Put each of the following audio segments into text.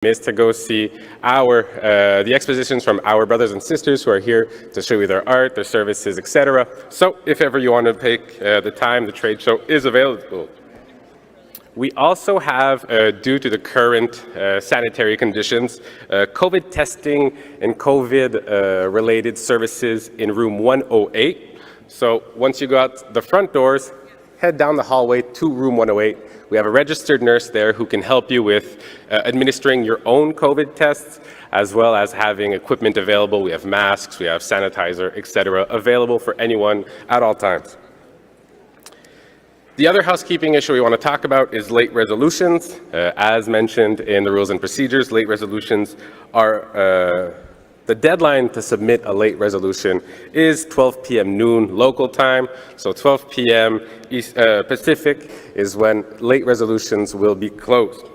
is to go see the expositions from our brothers and sisters who are here to show you their art, their services, etc. So if ever you want to take the time, the trade show is available. We also have, due to the current sanitary conditions, COVID testing and COVID-related services in room 108. So once you go out the front doors, head down the hallway to room 108. We have a registered nurse there who can help you with administering your own COVID tests, as well as having equipment available. We have masks, we have sanitizer, etc., available for anyone at all times. The other housekeeping issue we want to talk about is late resolutions. As mentioned in the rules and procedures, late resolutions are the deadline to submit a late resolution is 12 p.m. noon local time, so 12 p.m. Pacific is when late resolutions will be closed.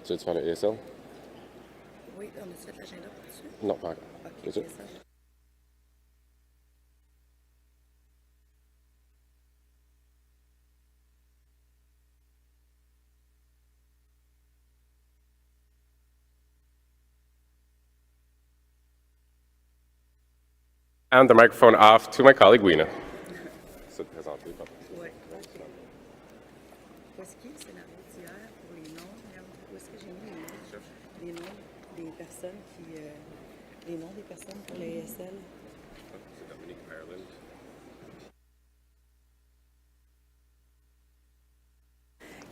Tu veux faire le ESL? Oui, on a fait l'agenda pour dessus? Non, pas encore. Okay, And the microphone off to my colleague, Wina. Oui. Où est-ce qu'il y a le scénario d'hier pour les noms? Où est-ce que j'ai mis les noms des personnes qui... les noms des personnes pour les ESL?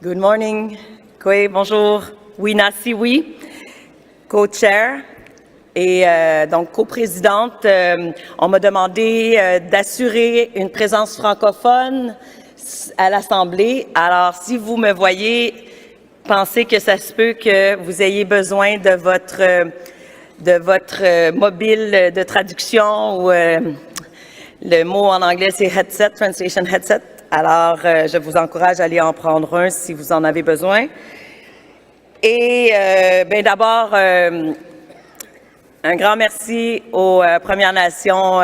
Good morning. Koé, bonjour. Wina Siwi, co-chair. Et donc, coprésidente, on m'a demandé d'assurer une présence francophone à l'Assemblée. Alors, si vous me voyez, pensez que ça se peut que vous ayez besoin de votre mobile de traduction ou le mot en anglais, c'est headset, translation headset. Alors, je vous encourage à aller en prendre un si vous en avez besoin. Et bien d'abord, un grand merci aux Premières Nations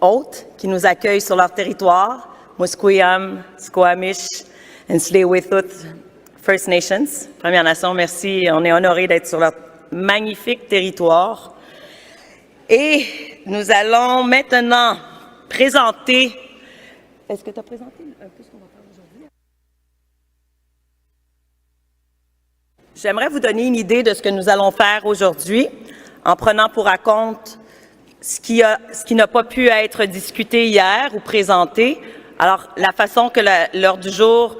hôtes qui nous accueillent sur leur territoire, Musqueam, Squamish et Tsleil-Waututh First Nations. Premières Nations, merci. On est honorés d'être sur leur magnifique territoire. Et nous allons maintenant présenter... Est-ce que tu as présenté un peu ce qu'on va faire aujourd'hui? J'aimerais vous donner une idée de ce que nous allons faire aujourd'hui, en prenant pour raconte ce qui n'a pas pu être discuté hier ou présenté. Alors, la façon que l'heure du jour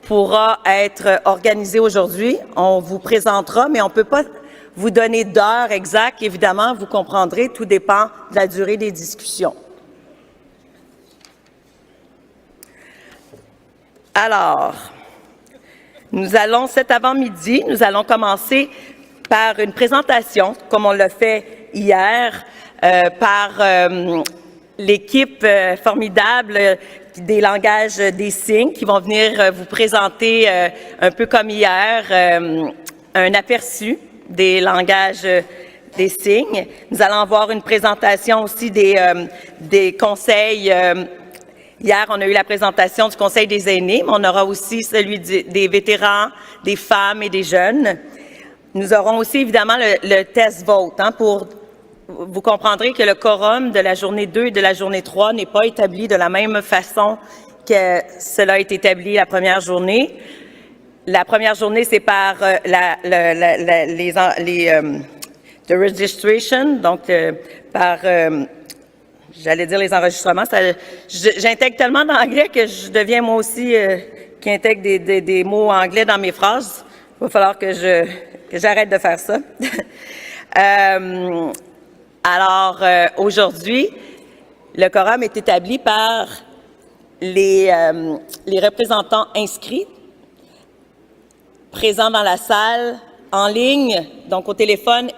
pourra être organisée aujourd'hui, on vous présentera, mais on ne peut pas vous donner d'heure exacte. Évidemment, vous comprendrez, tout dépend de la durée des discussions. Alors, cet avant-midi, nous allons commencer par une présentation, comme on l'a fait hier, par l'équipe formidable des langages des signes qui vont venir vous présenter, un peu comme hier, un aperçu des langages des signes. Nous allons avoir une présentation aussi des conseils. Hier, on a eu la présentation du Conseil des aînés, mais on aura aussi celui des vétérans, des femmes et des jeunes. Nous aurons aussi, évidemment, le test vote. Vous comprendrez que le quorum de la journée 2 et de la journée 3 n'est pas établi de la même façon que cela est établi la première journée. La première journée, c'est par the registration, donc par... J'allais dire les enregistrements. J'intègre tellement d'anglais que je deviens moi aussi qui intègre des mots anglais dans mes phrases. Il va falloir que j'arrête de faire ça. Alors, aujourd'hui, le quorum est établi par les représentants inscrits, présents dans la salle, en ligne, donc au téléphone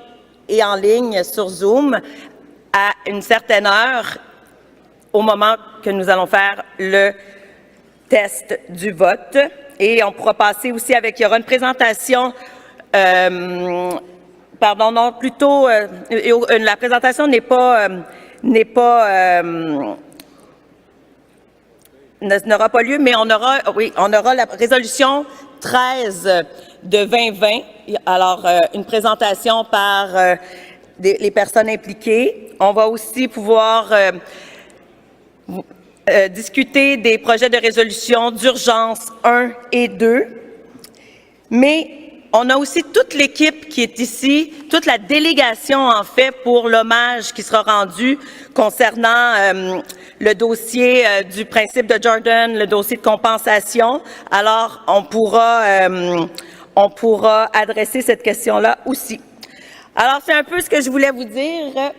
et en ligne sur Zoom, à une certaine heure, au moment que nous allons faire le test du vote. Et on pourra passer aussi il y aura une présentation, la présentation n'aura pas lieu, mais on aura la résolution 13 de 2020. Alors, une présentation par les personnes impliquées. On va aussi pouvoir discuter des projets de résolution d'urgence 1 et 2. Mais on a aussi toute l'équipe qui est ici, toute la délégation en fait pour l'hommage qui sera rendu concernant le dossier du principe de Jordan, le dossier de compensation. Alors, on pourra adresser cette question-là aussi. Alors, c'est un peu ce que je voulais vous dire.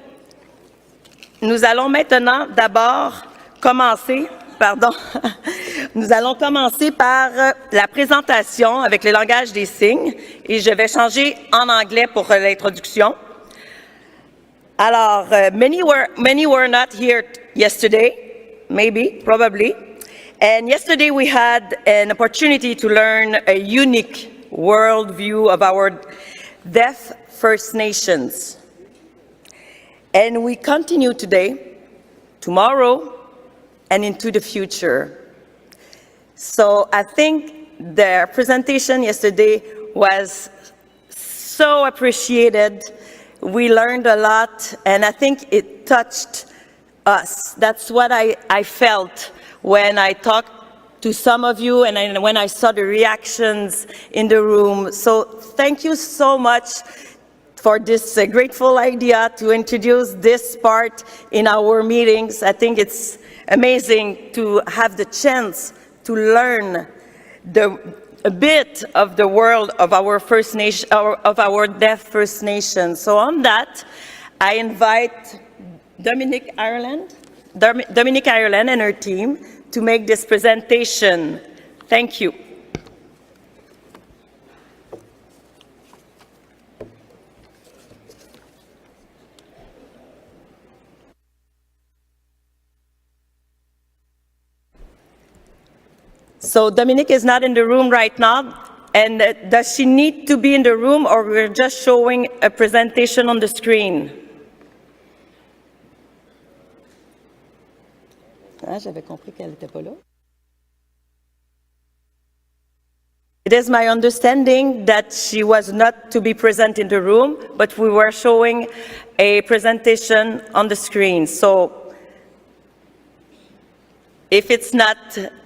Nous allons maintenant d'abord commencer, nous allons commencer par la présentation avec le langage des signes et je vais changer en anglais pour l'introduction. Alors, many were not here yesterday, maybe, probably. And yesterday we had an opportunity to learn a unique world view of our deaf First Nations. And we continue today, tomorrow, and into the future. So I think the presentation yesterday was so appreciated. We learned a lot, and I think it touched us. That's what I felt when I talked to some of you and when I saw the reactions in the room. So thank you so much for this grateful idea to introduce this part in our meetings. I think it's amazing to have the chance to learn a bit of the world of our First Nation, of our deaf First Nation. So on that, I invite Dominique Ireland and her team to make this presentation. Thank you. So Dominique is not in the room right now. And does she need to be in the room, or we're just showing a presentation on the screen? J'avais compris qu'elle n'était pas là. It is my understanding that she was not to be present in the room, but we were showing a presentation on the screen. So if it's not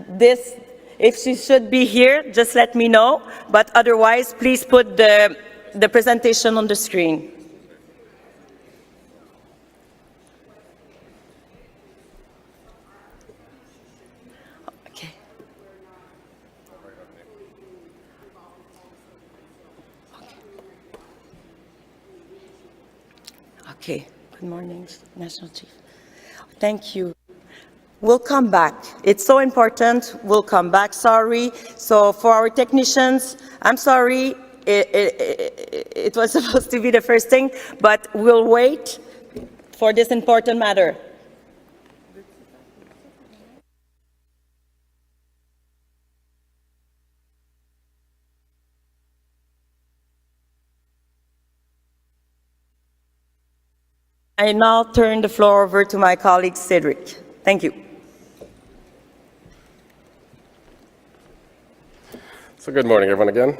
this, if she should be here, just let me know. But otherwise, please put the presentation on the screen. Okay. Okay. Good morning, National Chief. Thank you. We'll come back. It's so important. We'll come back. Sorry. So for our technicians, I'm sorry. It was supposed to be the first thing, but we'll wait for this important matter. I now turn the floor over to my colleague, Cedric. Thank you. So good morning, everyone, again.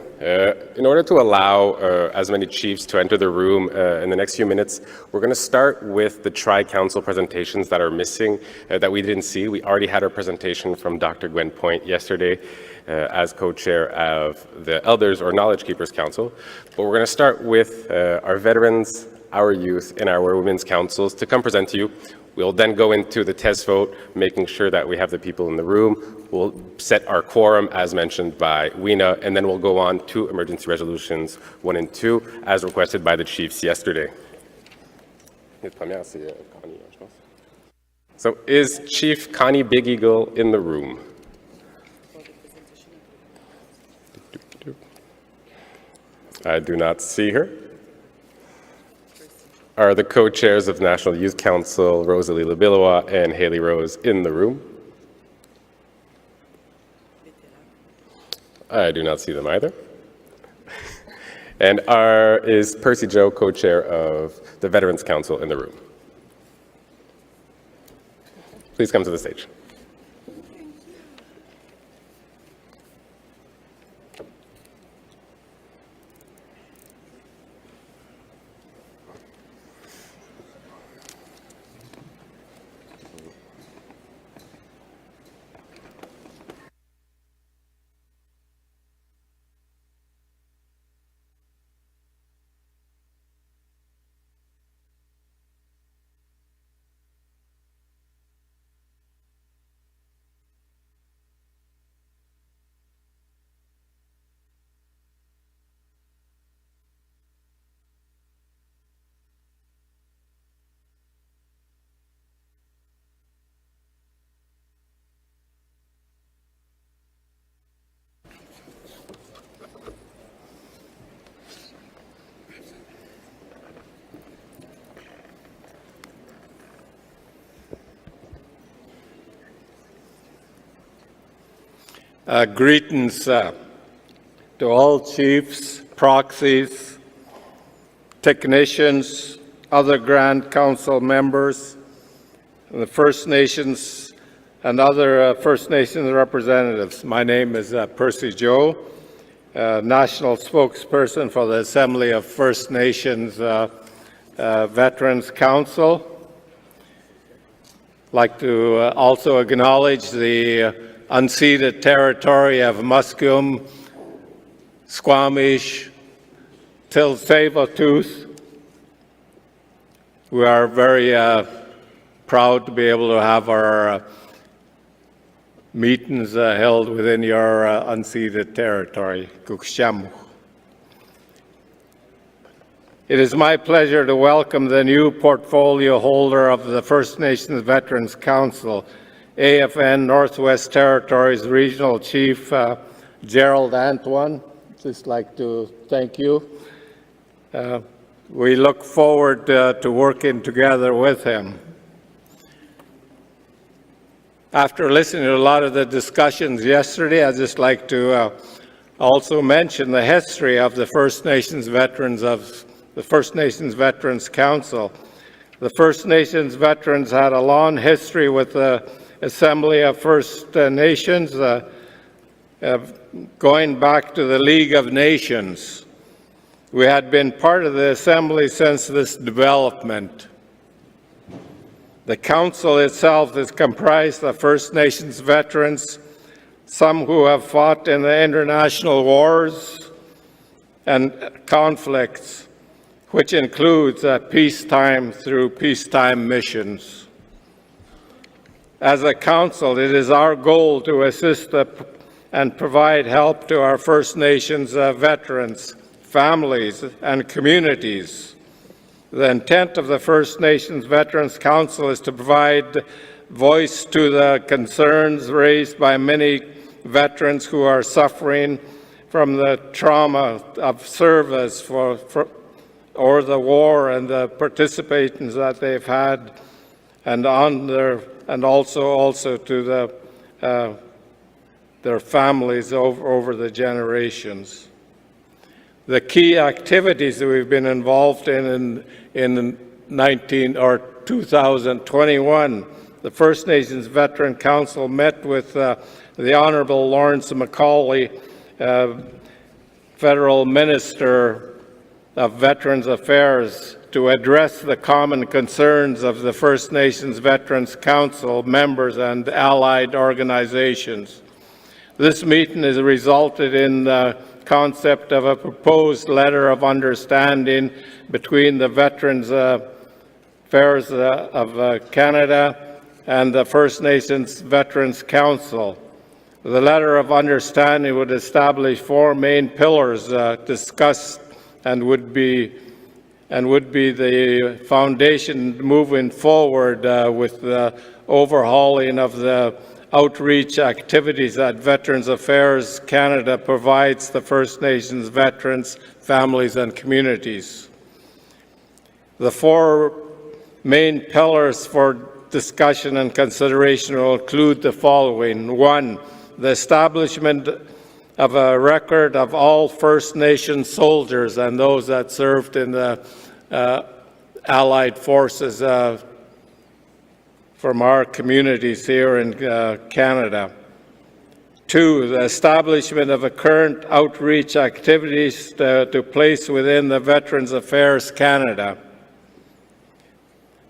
In order to allow as many chiefs to enter the room in the next few minutes, we're going to start with the Tri-Council presentations that are missing, that we didn't see. We already had our presentation from Dr. Gwen Point yesterday as co-chair of the Elders or Knowledge Keepers Council. But we're going to start with our veterans, our youth, and our women's councils to come present to you. We'll then go into the test vote, making sure that we have the people in the room. We'll set our quorum, as mentioned by Weena, and then we'll go on to emergency resolutions 1 and 2, as requested by the chiefs yesterday. So is Chief Connie Big Eagle in the room? I do not see her. Are the co-chairs of National Youth Council, Rosalie Labilois and Haley Rose, in the room? I do not see them either. And is Percy Joe co-chair of the Veterans Council in the room? Please come to the stage. Greetings to all chiefs, proxies, technicians, other Grand Council members, and the First Nations and other First Nations representatives. My name is Percy Joe, National Spokesperson for the Assembly of First Nations Veterans Council. I'd like to also acknowledge the unceded territory of Musqueam, Squamish, Tsleil-Waututh. We are very proud to be able to have our meetings held within your unceded territory, Kukshamu. It is my pleasure to welcome the new portfolio holder of the First Nations Veterans Council, AFN Northwest Territories Regional Chief Gerald Antoine. I'd just like to thank you. We look forward to working together with him. After listening to a lot of the discussions yesterday, I'd just like to also mention the history of the First Nations Veterans Council. The First Nations veterans had a long history with the Assembly of First Nations, going back to the League of Nations. We had been part of the Assembly since this development. The Council itself is comprised of First Nations veterans, some who have fought in the international wars and conflicts, which includes peacetime through peacetime missions. As a council, it is our goal to assist and provide help to our First Nations veterans, families, and communities. The intent of the First Nations Veterans Council is to provide voice to the concerns raised by many veterans who are suffering from the trauma of service or the war and the participations that they've had, and also to their families over the generations. The key activities that we've been involved in 2021, the First Nations Veteran Council met with the Honourable Lawrence Macaulay, Federal Minister of Veterans Affairs, to address the common concerns of the First Nations Veterans Council members and allied organizations. This meeting has resulted in the concept of a proposed letter of understanding between the Veterans Affairs of Canada and the First Nations Veterans Council. The letter of understanding would establish four main pillars discussed and would be the foundation moving forward with the overhauling of the outreach activities that Veterans Affairs Canada provides the First Nations veterans, families, and communities. The four main pillars for discussion and consideration will include the following. 1, the establishment of a record of all First Nation soldiers and those that served in the Allied forces from our communities here in Canada. 2, the establishment of a current outreach activities to place within the Veterans Affairs Canada.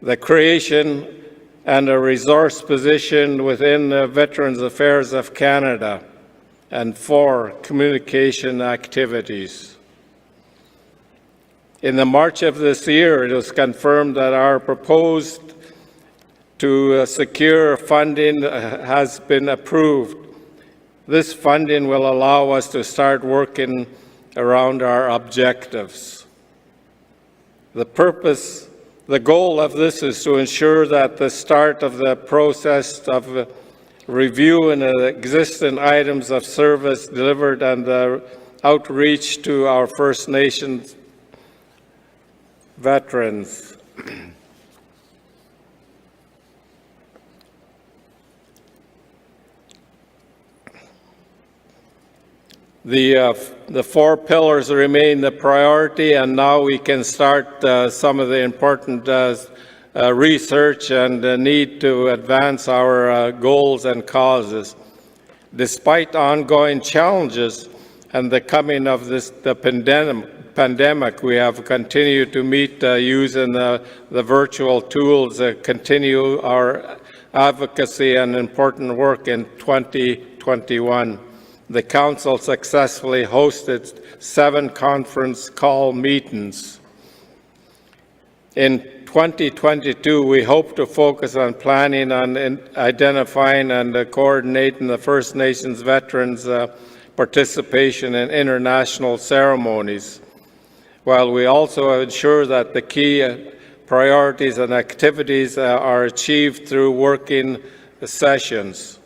The creation and a resource position within the Veterans Affairs of Canada. And 4, communication activities. In the March of this year, it was confirmed that our proposed to secure funding has been approved. This funding will allow us to start working around our objectives. The goal of this is to ensure that the start of the process of reviewing the existing items of service delivered and the outreach to our First Nations veterans. The four pillars remain the priority, and now we can start some of the important research and the need to advance our goals and causes. Despite ongoing challenges and the coming of the pandemic, we have continued to meet using the virtual tools, continue our advocacy and important work in 2021. The Council successfully hosted 7 conference call meetings. In 2022, we hope to focus on planning on identifying and coordinating the First Nations veterans' participation in international ceremonies, while we also ensure that the key priorities and activities are achieved through working sessions.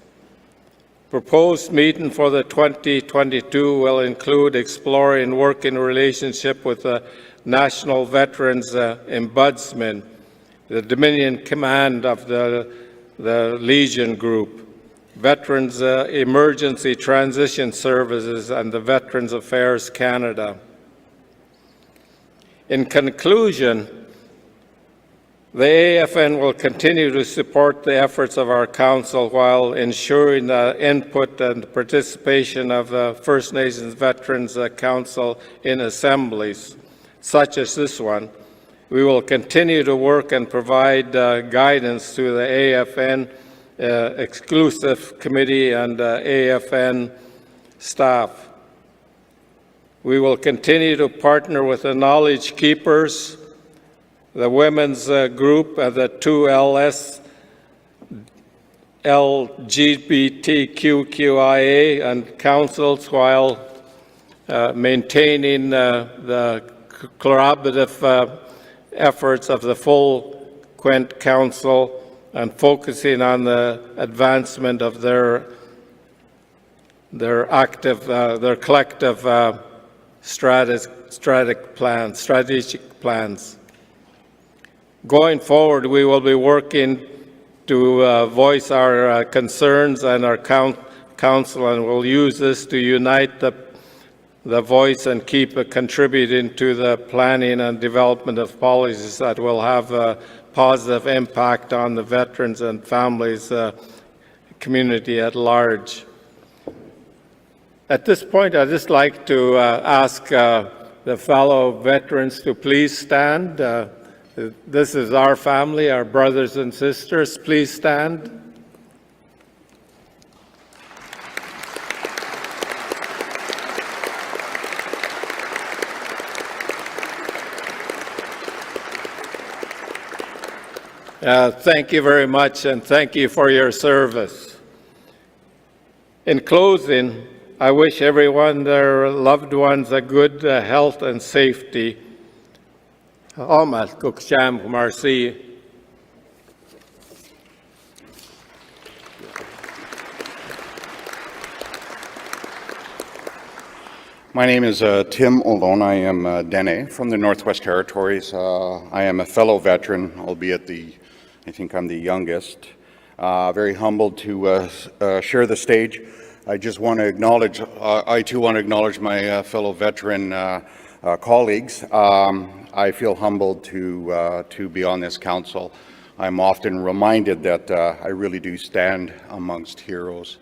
Proposed meeting for the 2022 will include exploring working relationship with the National Veterans Ombudsman, the Dominion Command of the Legion Group, Veterans Emergency Transition Services, and the Veterans Affairs Canada. In conclusion, the AFN will continue to support the efforts of our Council while ensuring the input and participation of the First Nations Veterans Council in assemblies, such as this one. We will continue to work and provide guidance to the AFN Exclusive Committee and AFN staff. We will continue to partner with the Knowledge Keepers, the Women's Group, the 2LS, LGBTQIA, and councils while maintaining the collaborative efforts of the full Quint Council and focusing on the advancement of their collective strategic plans. Going forward, we will be working to voice our concerns and our council, and we'll use this to unite the voice and keep contributing to the planning and development of policies that will have a positive impact on the veterans and families community at large. At this point, I'd just like to ask the fellow veterans to please stand. This is our family, our brothers and sisters. Please stand. Thank you very much, and thank you for your service. In closing, I wish everyone, their loved ones, a good health and safety. Merci. My name is Tim Olon. I am Dene from the Northwest Territories. I am a fellow veteran, albeit I think I'm the youngest. Very humbled to share the stage. I just want to acknowledge, I too want to acknowledge my fellow veteran colleagues. I feel humbled to be on this council. I'm often reminded that I really do stand amongst heroes.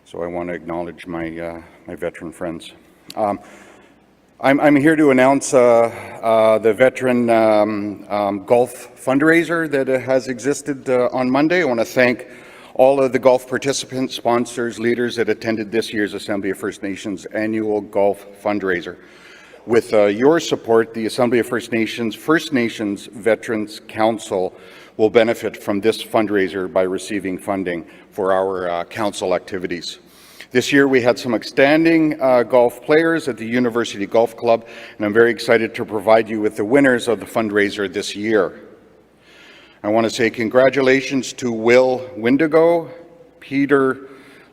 So I want to acknowledge my veteran friends. I'm here to announce the veteran golf fundraiser that has existed on Monday. I want to thank all of the golf participants, sponsors, leaders that attended this year's Assembly of First Nations annual golf fundraiser. With your support, the Assembly of First Nations Veterans Council will benefit from this fundraiser by receiving funding for our council activities. This year we had some outstanding golf players at the University Golf Club, and I'm very excited to provide you with the winners of the fundraiser this year. I want to say congratulations to Will Windigo, Peter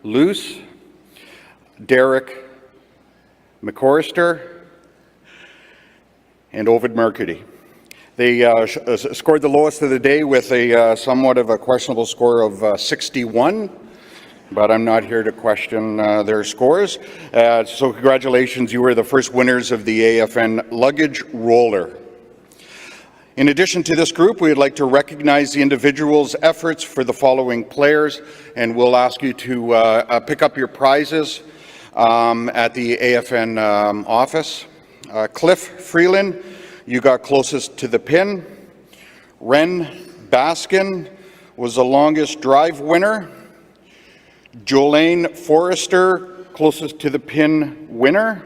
Luce, Derek McCorrister, and Ovid Mercury. They scored the lowest of the day with a somewhat of a questionable score of 61. but I'm not here to question their scores. So congratulations, you were the first winners of the AFN Luggage Roller. In addition to this group, we'd like to recognize the individuals' efforts for the following players, and we'll ask you to pick up your prizes at the AFN office. Cliff Freeland, you got closest to the pin. Ren Baskin was the longest drive winner. Jolene Forrester, closest to the pin winner.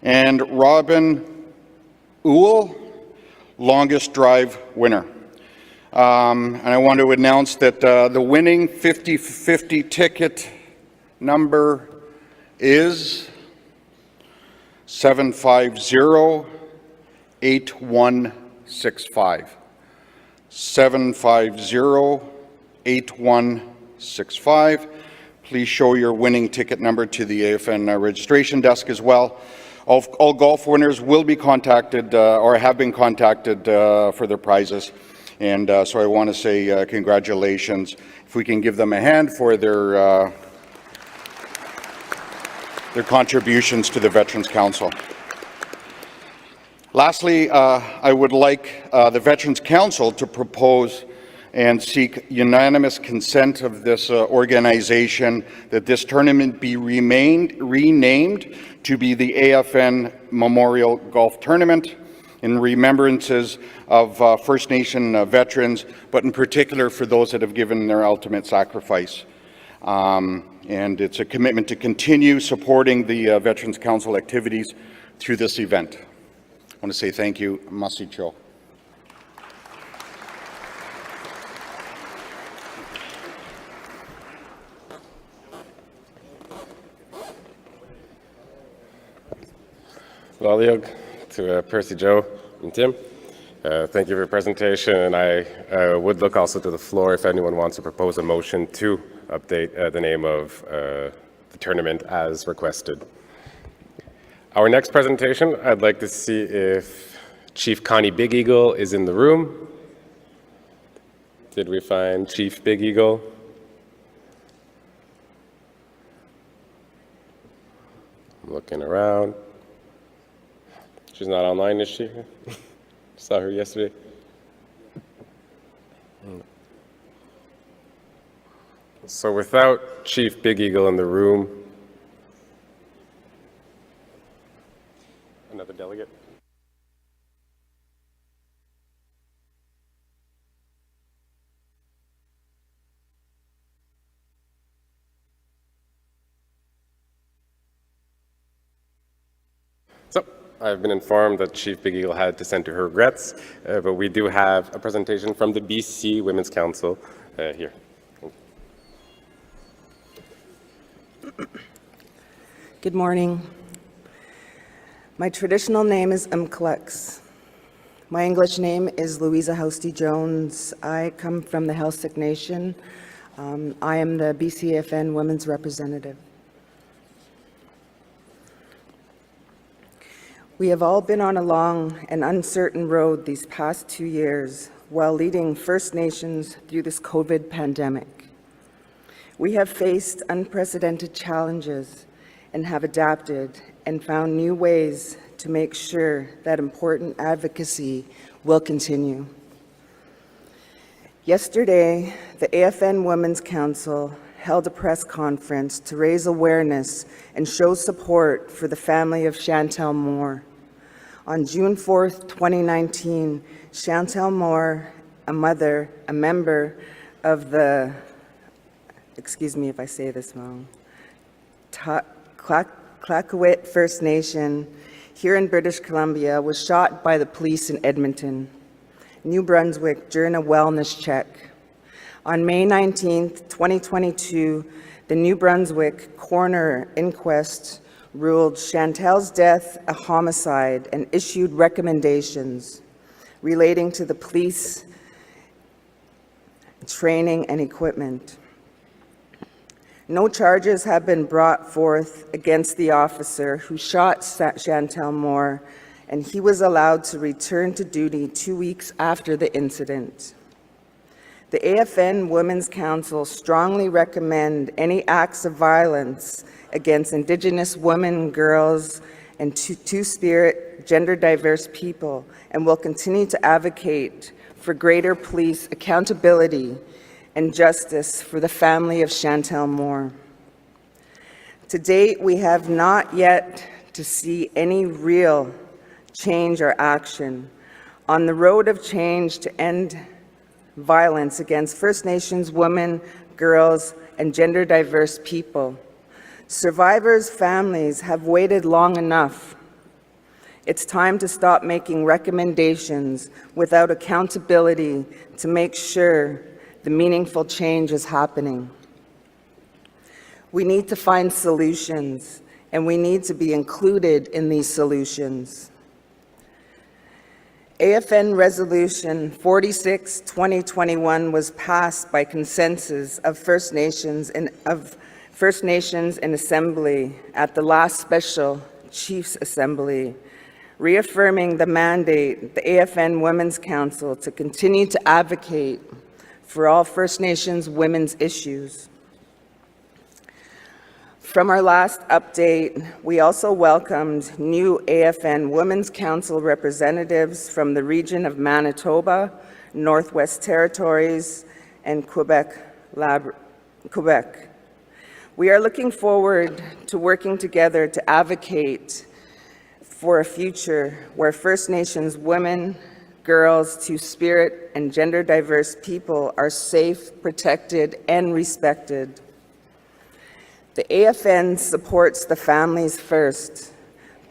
And Robin Uhl, longest drive winner. And I want to announce that the winning 50-50 ticket number is 750-8165. 750-8165. Please show your winning ticket number to the AFN registration desk as well. All golf winners will be contacted or have been contacted for their prizes. And so I want to say congratulations. If we can give them a hand for their contributions to the Veterans Council. Lastly, I would like the Veterans Council to propose and seek unanimous consent of this organization that this tournament be renamed to be the AFN Memorial Golf Tournament in remembrances of First Nation veterans, but in particular for those that have given their ultimate sacrifice. And it's a commitment to continue supporting the Veterans Council activities through this event. I want to say thank you, Masi Cho. Laliog, to Percy, Joe, and Tim. Thank you for your presentation, and I would look also to the floor if anyone wants to propose a motion to update the name of the tournament as requested. Our next presentation, I'd like to see if Chief Connie Big Eagle is in the room. Did we find Chief Big Eagle? I'm looking around. She's not online, is she? Saw her yesterday. So without Chief Big Eagle in the room, another delegate? So I've been informed that Chief Big Eagle had to send to her regrets, but we do have a presentation from the BC Women's Council here. Good morning. My traditional name is Mklex. My English name is Louisa Housty Jones. I come from the Helsik Nation. I am the BCFN Women's Representative. We have all been on a long and uncertain road these past 2 years while leading First Nations through this COVID pandemic. We have faced unprecedented challenges and have adapted and found new ways to make sure that important advocacy will continue. Yesterday, the AFN Women's Council held a press conference to raise awareness and show support for the family of Chantel Moore. On June 4th, 2019, Chantel Moore, a member of the, excuse me if I say this wrong, Clackowit First Nation here in British Columbia was shot by the police in Edmonton, New Brunswick during a wellness check. On May 19th, 2022, the New Brunswick coroner inquest ruled Chantel's death a homicide and issued recommendations relating to the police training and equipment. No charges have been brought forth against the officer who shot Chantel Moore, and he was allowed to return to duty 2 weeks after the incident. The AFN Women's Council strongly recommend any acts of violence against Indigenous women, girls, and Two-Spirit, gender-diverse people, and will continue to advocate for greater police accountability and justice for the family of Chantel Moore. To date, we have not yet to see any real change or action on the road of change to end violence against First Nations women, girls, and gender-diverse people. Survivors' families have waited long enough. It's time to stop making recommendations without accountability to make sure the meaningful change is happening. We need to find solutions, and we need to be included in these solutions. AFN Resolution 46-2021 was passed by consensus of First Nations in Assembly at the last Special Chiefs Assembly, reaffirming the mandate of the AFN Women's Council to continue to advocate for all First Nations women's issues. From our last update, we also welcomed new AFN Women's Council representatives from the region of Manitoba, Northwest Territories, and Quebec. We are looking forward to working together to advocate for a future where First Nations women, girls, Two-Spirit, and gender-diverse people are safe, protected, and respected. The AFN supports the families first.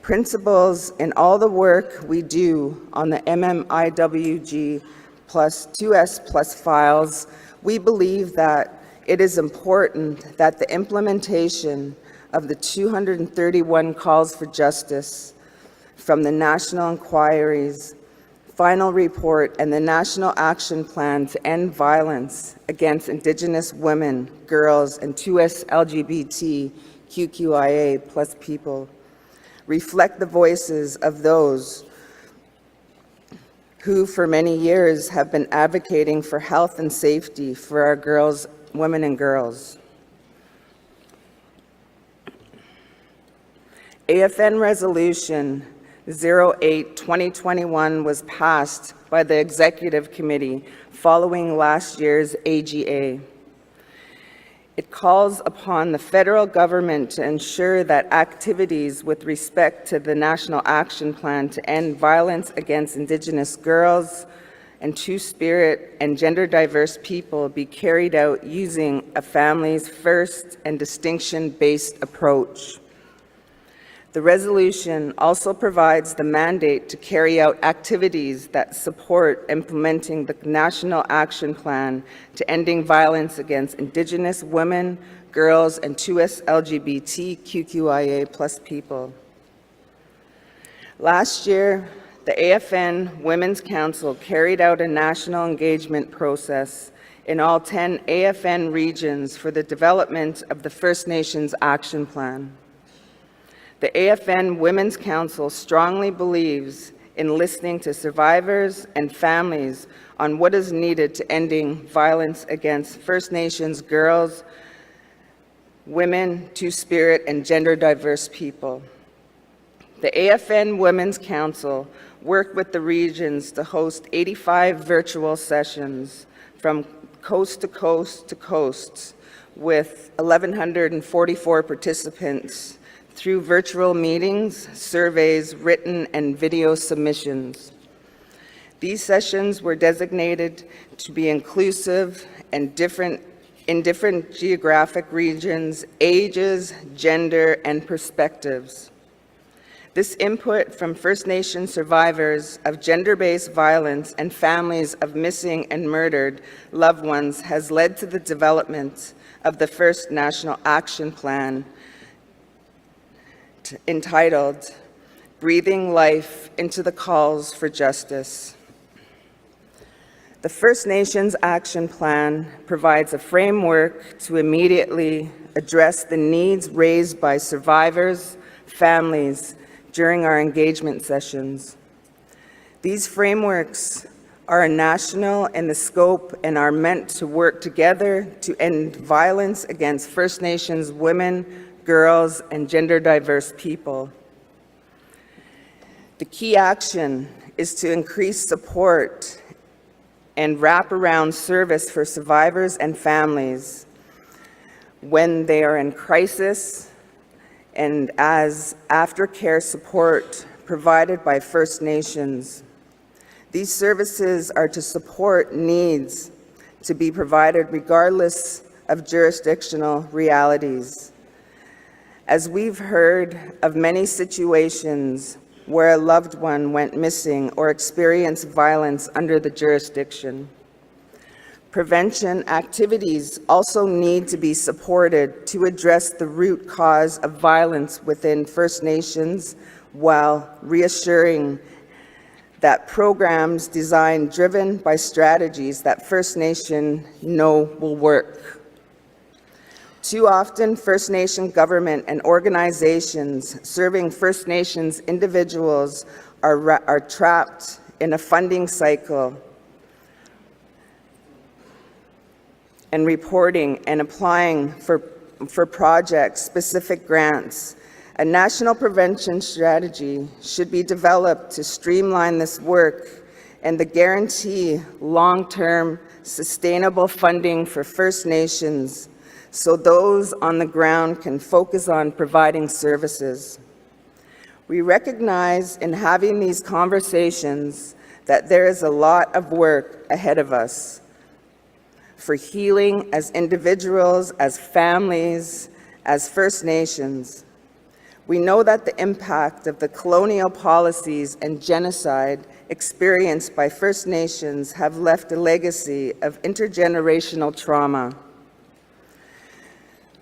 Principles in all the work we do on the MMIWG plus 2S plus files, we believe that it is important that the implementation of the 231 calls for justice from the National Inquiry's final report and the National Action Plan to End Violence Against Indigenous Women, Girls, and 2S LGBTQIA plus people reflect the voices of those who for many years have been advocating for health and safety for our girls, women and girls. AFN Resolution 08-2021 was passed by the Executive Committee following last year's AGA. It calls upon the federal government to ensure that activities with respect to the National Action Plan to End Violence Against Indigenous Girls and Two-Spirit and gender-diverse people be carried out using a families first and distinction-based approach. The resolution also provides the mandate to carry out activities that support implementing the National Action Plan to Ending Violence Against Indigenous Women, Girls, and 2S LGBTQIA plus people. Last year, the AFN Women's Council carried out a national engagement process in all 10 AFN regions for the development of the First Nations Action Plan. The AFN Women's Council strongly believes in listening to survivors and families on what is needed to ending violence against First Nations girls, women, Two-Spirit, and gender-diverse people. The AFN Women's Council worked with the regions to host 85 virtual sessions from coast to coast to coast with 1,144 participants through virtual meetings, surveys, written and video submissions. These sessions were designated to be inclusive and in different geographic regions, ages, gender, and perspectives. This input from First Nation survivors of gender-based violence and families of missing and murdered loved ones has led to the development of the first National Action Plan entitled Breathing Life into the Calls for Justice. The First Nations Action Plan provides a framework to immediately address the needs raised by survivors, families during our engagement sessions. These frameworks are national in the scope and are meant to work together to end violence against First Nations women, girls, and gender-diverse people. The key action is to increase support and wraparound service for survivors and families when they are in crisis, and as aftercare support provided by First Nations. These services are to support needs to be provided regardless of jurisdictional realities. As we've heard of many situations where a loved one went missing or experienced violence under the jurisdiction. Prevention activities also need to be supported to address the root cause of violence within First Nations while reassuring that programs designed driven by strategies that First Nation know will work. Too often, First Nation government and organizations serving First Nations individuals are trapped in a funding cycle and reporting and applying for project-specific grants. A national prevention strategy should be developed to streamline this work and to guarantee long-term sustainable funding for First Nations so those on the ground can focus on providing services. We recognize in having these conversations that there is a lot of work ahead of us for healing as individuals, as families, as First Nations. We know that the impact of the colonial policies and genocide experienced by First Nations have left a legacy of intergenerational trauma.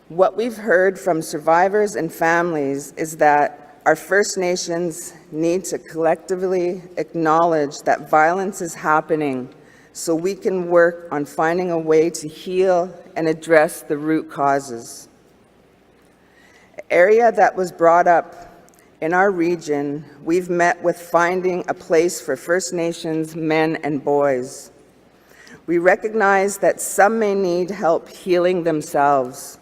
What we've heard from survivors and families is that our First Nations need to collectively acknowledge that violence is happening so we can work on finding a way to heal and address the root causes. An area that was brought up in our region, we've met with finding a place for First Nations men and boys. We recognize that some may need help healing themselves.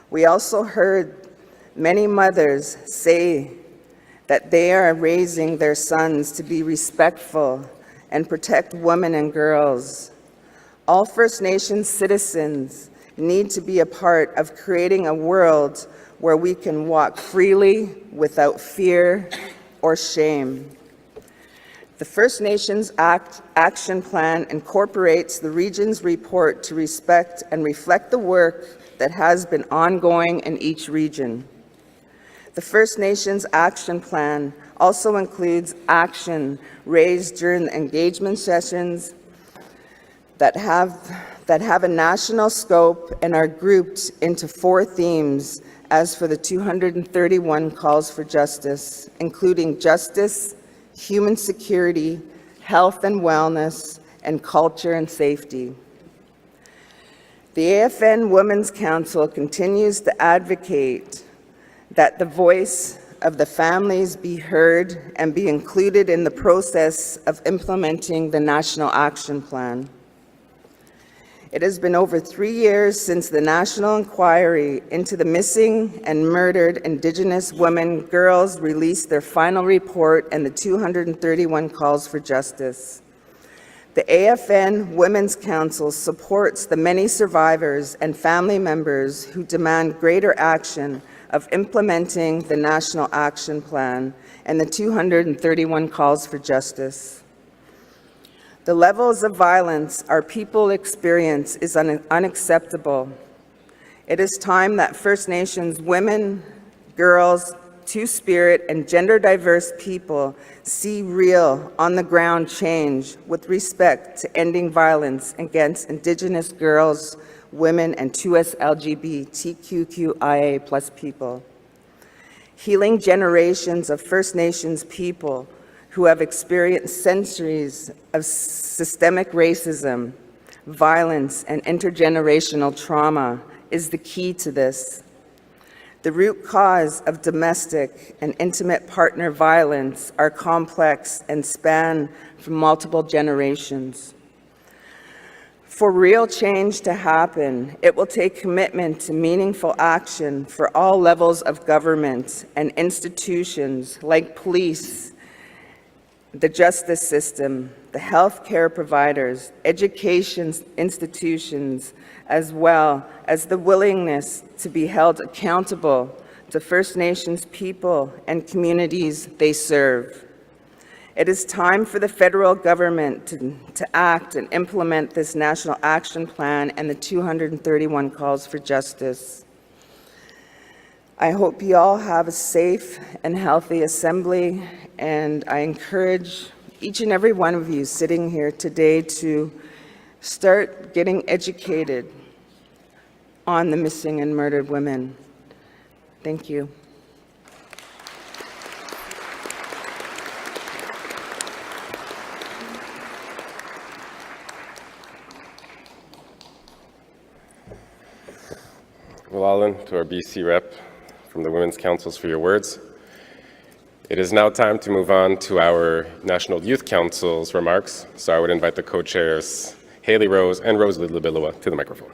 We also heard many mothers say that they are raising their sons to be respectful and protect women and girls. All First Nations citizens need to be a part of creating a world where we can walk freely without fear or shame. The First Nations Action Plan incorporates the region's report to respect and reflect the work that has been ongoing in each region. The First Nations Action Plan also includes action raised during the engagement sessions that have a national scope and are grouped into 4 themes as for the 231 calls for justice, including justice, human security, health and wellness, and culture and safety. The AFN Women's Council continues to advocate that the voice of the families be heard and be included in the process of implementing the National Action Plan. It has been over 3 years since the national inquiry into the missing and murdered Indigenous women girls released their final report and the 231 calls for justice. The AFN Women's Council supports the many survivors and family members who demand greater action of implementing the National Action Plan and the 231 calls for justice. The levels of violence our people experience is unacceptable. It is time that First Nations women, girls, Two-Spirit, and gender-diverse people see real, on-the-ground change with respect to ending violence against Indigenous girls, women, and 2S LGBTQIA+ people. Healing generations of First Nations people who have experienced centuries of systemic racism, violence, and intergenerational trauma is the key to this. The root cause of domestic and intimate partner violence are complex and span from multiple generations. For real change to happen, it will take commitment to meaningful action for all levels of government and institutions like police, the justice system, the healthcare providers, education institutions, as well as the willingness to be held accountable to First Nations people and communities they serve. It is time for the federal government to act and implement this National Action Plan and the 231 calls for justice. I hope you all have a safe and healthy assembly, and I encourage each and every one of you sitting here today to start getting educated on the missing and murdered women. Thank you. Well, Alan, to our BC rep from the Women's Councils for your words. It is now time to move on to our National Youth Council's remarks, so I would invite the co-chairs, Haley Rose and Rosalie Labiloua, to the microphone.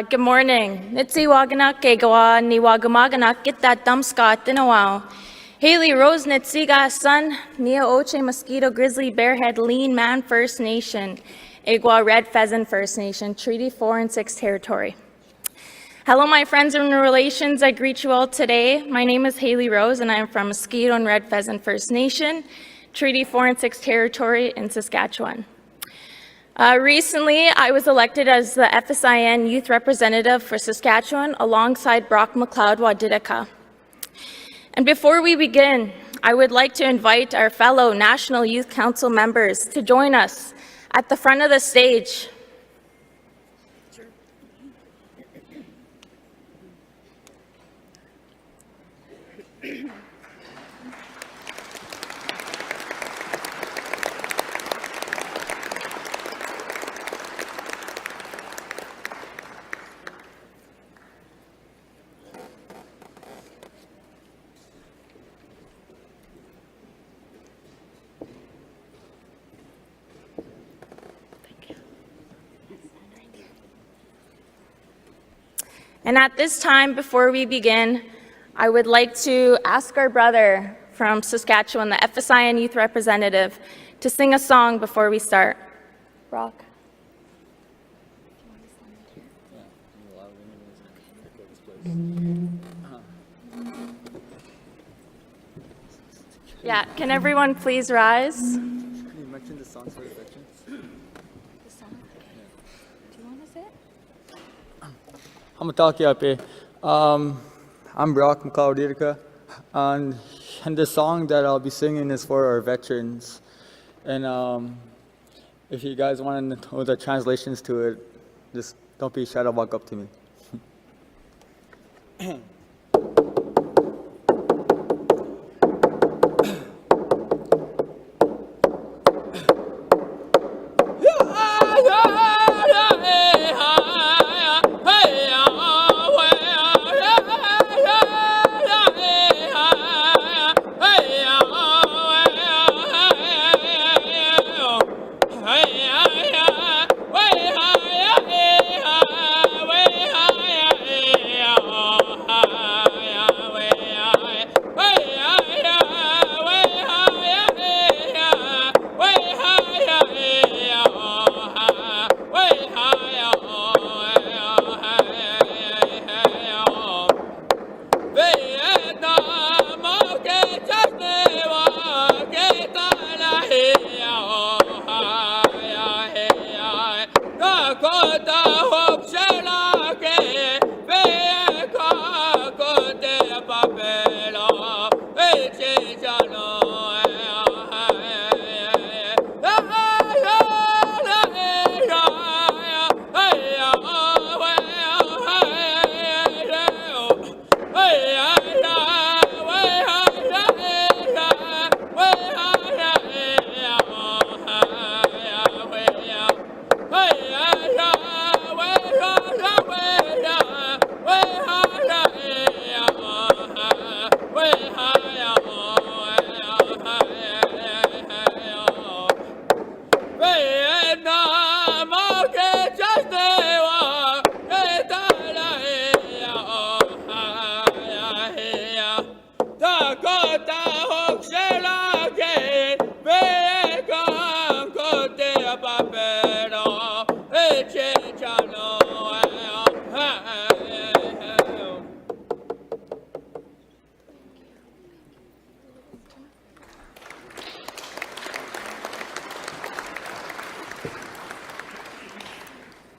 Good morning. Nitsi waganak kegawa ni wagamaganak kita damskat dinawao. Haley Rose Nitsiga son, Nia Oche Mosquito Grizzly Bearhead Lean Man First Nation, Igwa Red Pheasant First Nation, Treaty 4 and 6 territory. Hello, my friends and relations. I greet you all today. My name is Haley Rose, and I am from Mosquito and Red Pheasant First Nation, Treaty 4 and 6 territory in Saskatchewan. Recently, I was elected as the FSIN Youth Representative for Saskatchewan alongside Brock McLeod Wadidika. And before we begin, I would like to invite our fellow National Youth Council members to join us at the front of the stage. And at this time, before we begin, I would like to ask our brother from Saskatchewan, the FSIN Youth Representative, to sing a song before we start. Brock. Yeah, can everyone please rise? Can you mention the songs for the veterans? The song? Okay. Do you want to say it? I'm Brock McLeod, and the song that I'll be singing is for our veterans. And if you guys want to know the translations to it, just don't be shy to walk up to me.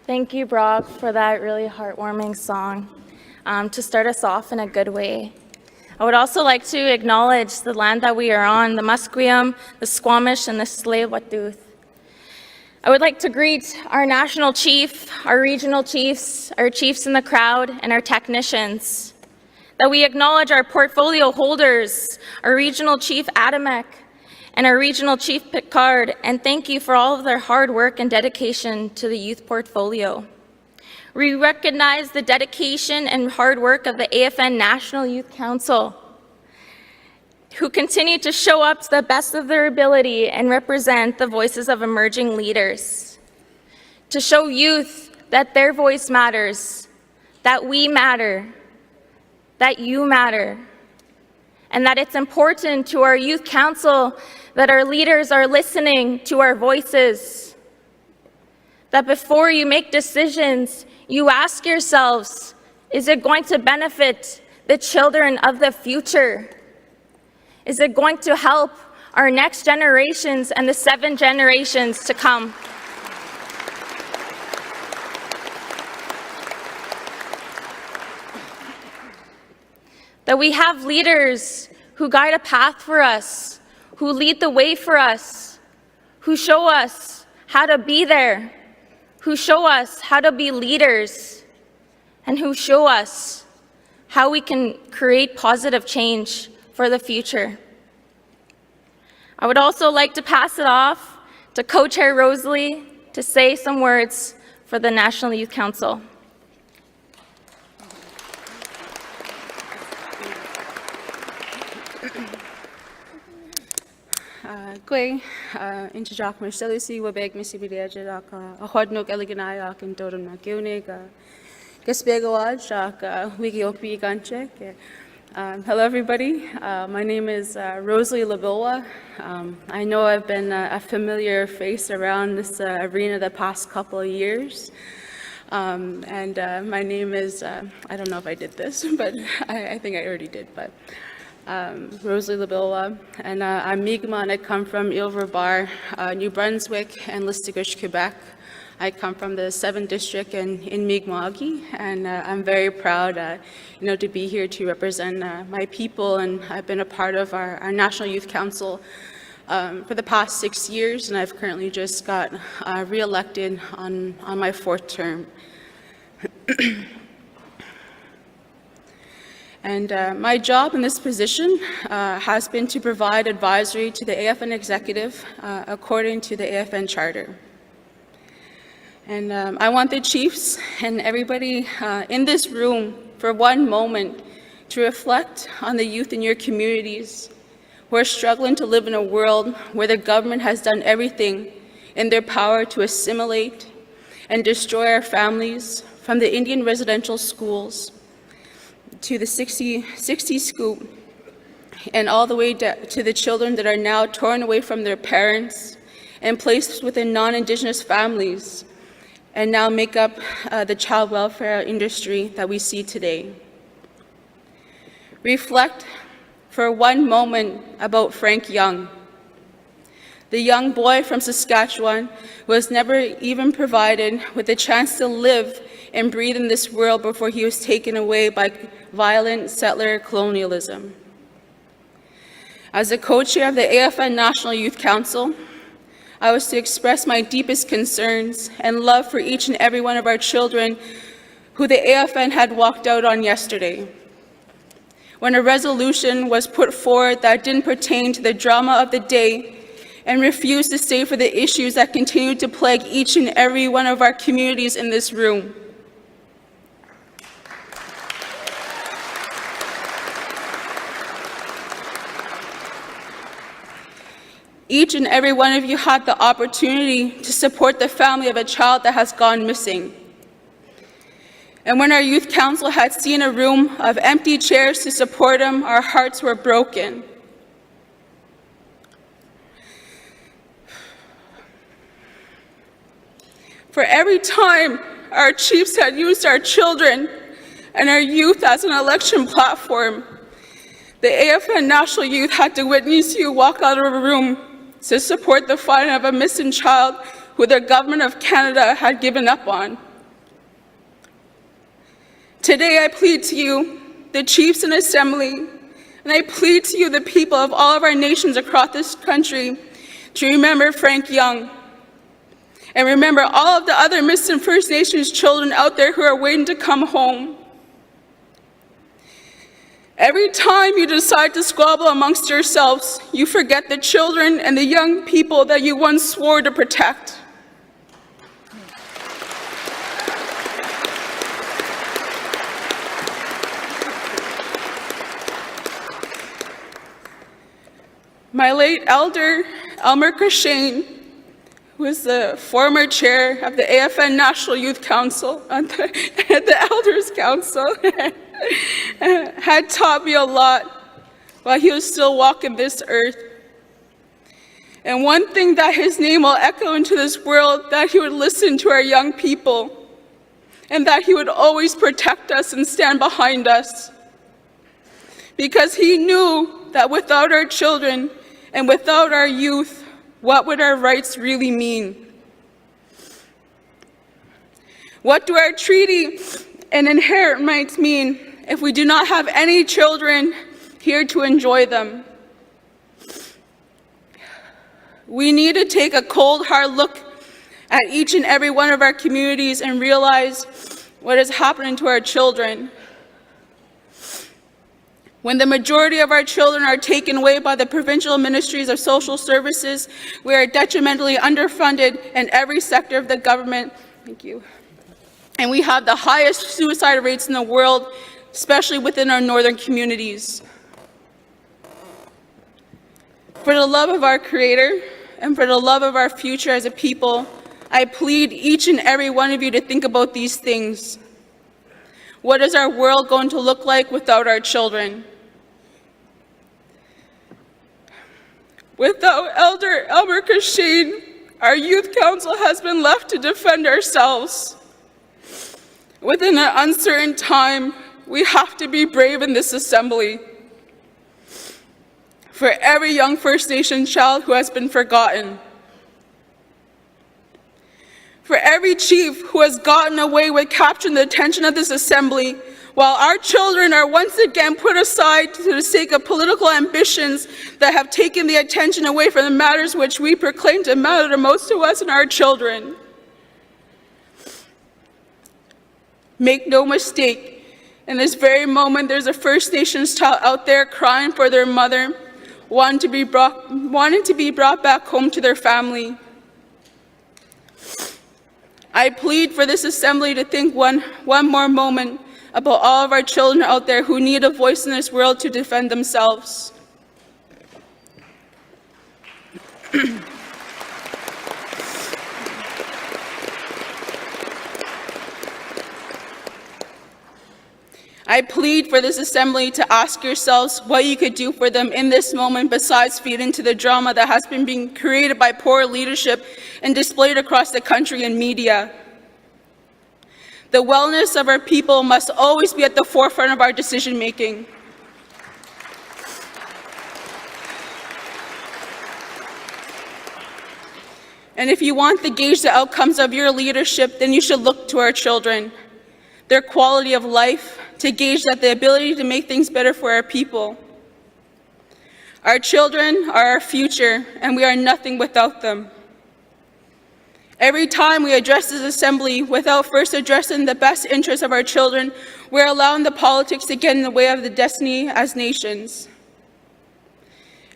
Thank you, Brock, for that really heartwarming song to start us off in a good way. I would also like to acknowledge the land that we are on, the Musqueam, the Squamish, and the Tsleil-Waututh. I would like to greet our national chief, our regional chiefs, our chiefs in the crowd, and our technicians. That we acknowledge our portfolio holders, our regional chief Adamek, and our regional chief Picard, and thank you for all of their hard work and dedication to the youth portfolio. We recognize the dedication and hard work of the APTN National Youth Council, who continue to show up to the best of their ability and represent the voices of emerging leaders. To show youth that their voice matters, that we matter, that you matter, and that it's important to our youth council that our leaders are listening to our voices. That before you make decisions, you ask yourselves, is it going to benefit the children of the future? Is it going to help our next generations and the 7 generations to come? That we have leaders who guide a path for us, who lead the way for us, who show us how to be there, who show us how to be leaders, and who show us how we can create positive change for the future. I would also like to pass it off to Co-Chair Rosalie to say some words for the National Youth Council. Gwe, Inchajak Mercelusi, Wabeg, Missy Bidiajak, a Hodnok Eleganayak, and Dodom Nagunig, Gaspegawaj, Wigiopi Ganchek. Hello, everybody. My name is Rosalie Labilwa. I know I've been a familiar face around this arena the past couple of years. And my name is, I don't know if I did this, but I think I already did, but Rosalie Labilwa, and I'm Mi'kmaq, and I come from Ile-Verbar, New Brunswick, and Listigouche, Quebec. I come from the 7th District in Mi'kmaq, and I'm very proud, to be here to represent my people, and I've been a part of our National Youth Council for the past 6 years, and I've currently just got re-elected on my 4th term. And my job in this position has been to provide advisory to the APTN executive according to the APTN charter. And I want the chiefs and everybody in this room for one moment to reflect on the youth in your communities who are struggling to live in a world where the government has done everything in their power to assimilate and destroy our families, from the Indian residential schools to the 60 scoop, and all the way to the children that are now torn away from their parents and placed within non-Indigenous families and now make up the child welfare industry that we see today. Reflect for one moment about Frank Young, the young boy from Saskatchewan who was never even provided with the chance to live and breathe in this world before he was taken away by violent settler colonialism. As the co-chair of the APTN National Youth Council, I was to express my deepest concerns and love for each and every one of our children who the APTN had walked out on yesterday, when a resolution was put forward that didn't pertain to the drama of the day and refused to stay for the issues that continue to plague each and every one of our communities in this room. Each and every one of you had the opportunity to support the family of a child that has gone missing. And when our youth council had seen a room of empty chairs to support him, our hearts were broken. For every time our chiefs had used our children and our youth as an election platform, the APTN National Youth had to witness you walk out of a room to support the finding of a missing child who the Government of Canada had given up on. Today I plead to you, the chiefs in Assembly, and I plead to you, the people of all of our nations across this country, to remember Frank Young, and remember all of the other missing First Nations children out there who are waiting to come home. Every time you decide to squabble amongst yourselves, you forget the children and the young people that you once swore to protect. My late elder, Elmer Cushane, who is the former chair of the APTN National Youth Council, the Elders Council, had taught me a lot while he was still walking this earth. And one thing that his name will echo into this world, that he would listen to our young people, and that he would always protect us and stand behind us. Because he knew that without our children and without our youth, what would our rights really mean? What do our treaty and inherent rights mean if we do not have any children here to enjoy them? We need to take a cold, hard look at each and every one of our communities and realize what is happening to our children. When the majority of our children are taken away by the provincial ministries of social services, we are detrimentally underfunded in every sector of the government. Thank you. And we have the highest suicide rates in the world, especially within our northern communities. For the love of our Creator and for the love of our future as a people, I plead each and every one of you to think about these things. What is our world going to look like without our children? Without Elder Elmer Cushane, our youth council has been left to defend ourselves. Within an uncertain time, we have to be brave in this assembly. For every young First Nation child who has been forgotten. For every chief who has gotten away with capturing the attention of this assembly, while our children are once again put aside for the sake of political ambitions that have taken the attention away from the matters which we proclaim to matter the most to us and our children. Make no mistake, in this very moment, there's a First Nations child out there crying for their mother, wanting to be brought back home to their family. I plead for this assembly to think one more moment about all of our children out there who need a voice in this world to defend themselves. I plead for this assembly to ask yourselves what you could do for them in this moment besides feed into the drama that has been being created by poor leadership and displayed across the country in media. The wellness of our people must always be at the forefront of our decision-making. And if you want to gauge the outcomes of your leadership, then you should look to our children, their quality of life, to gauge that the ability to make things better for our people. Our children are our future, and we are nothing without them. Every time we address this assembly without first addressing the best interests of our children, we're allowing the politics to get in the way of the destiny as nations.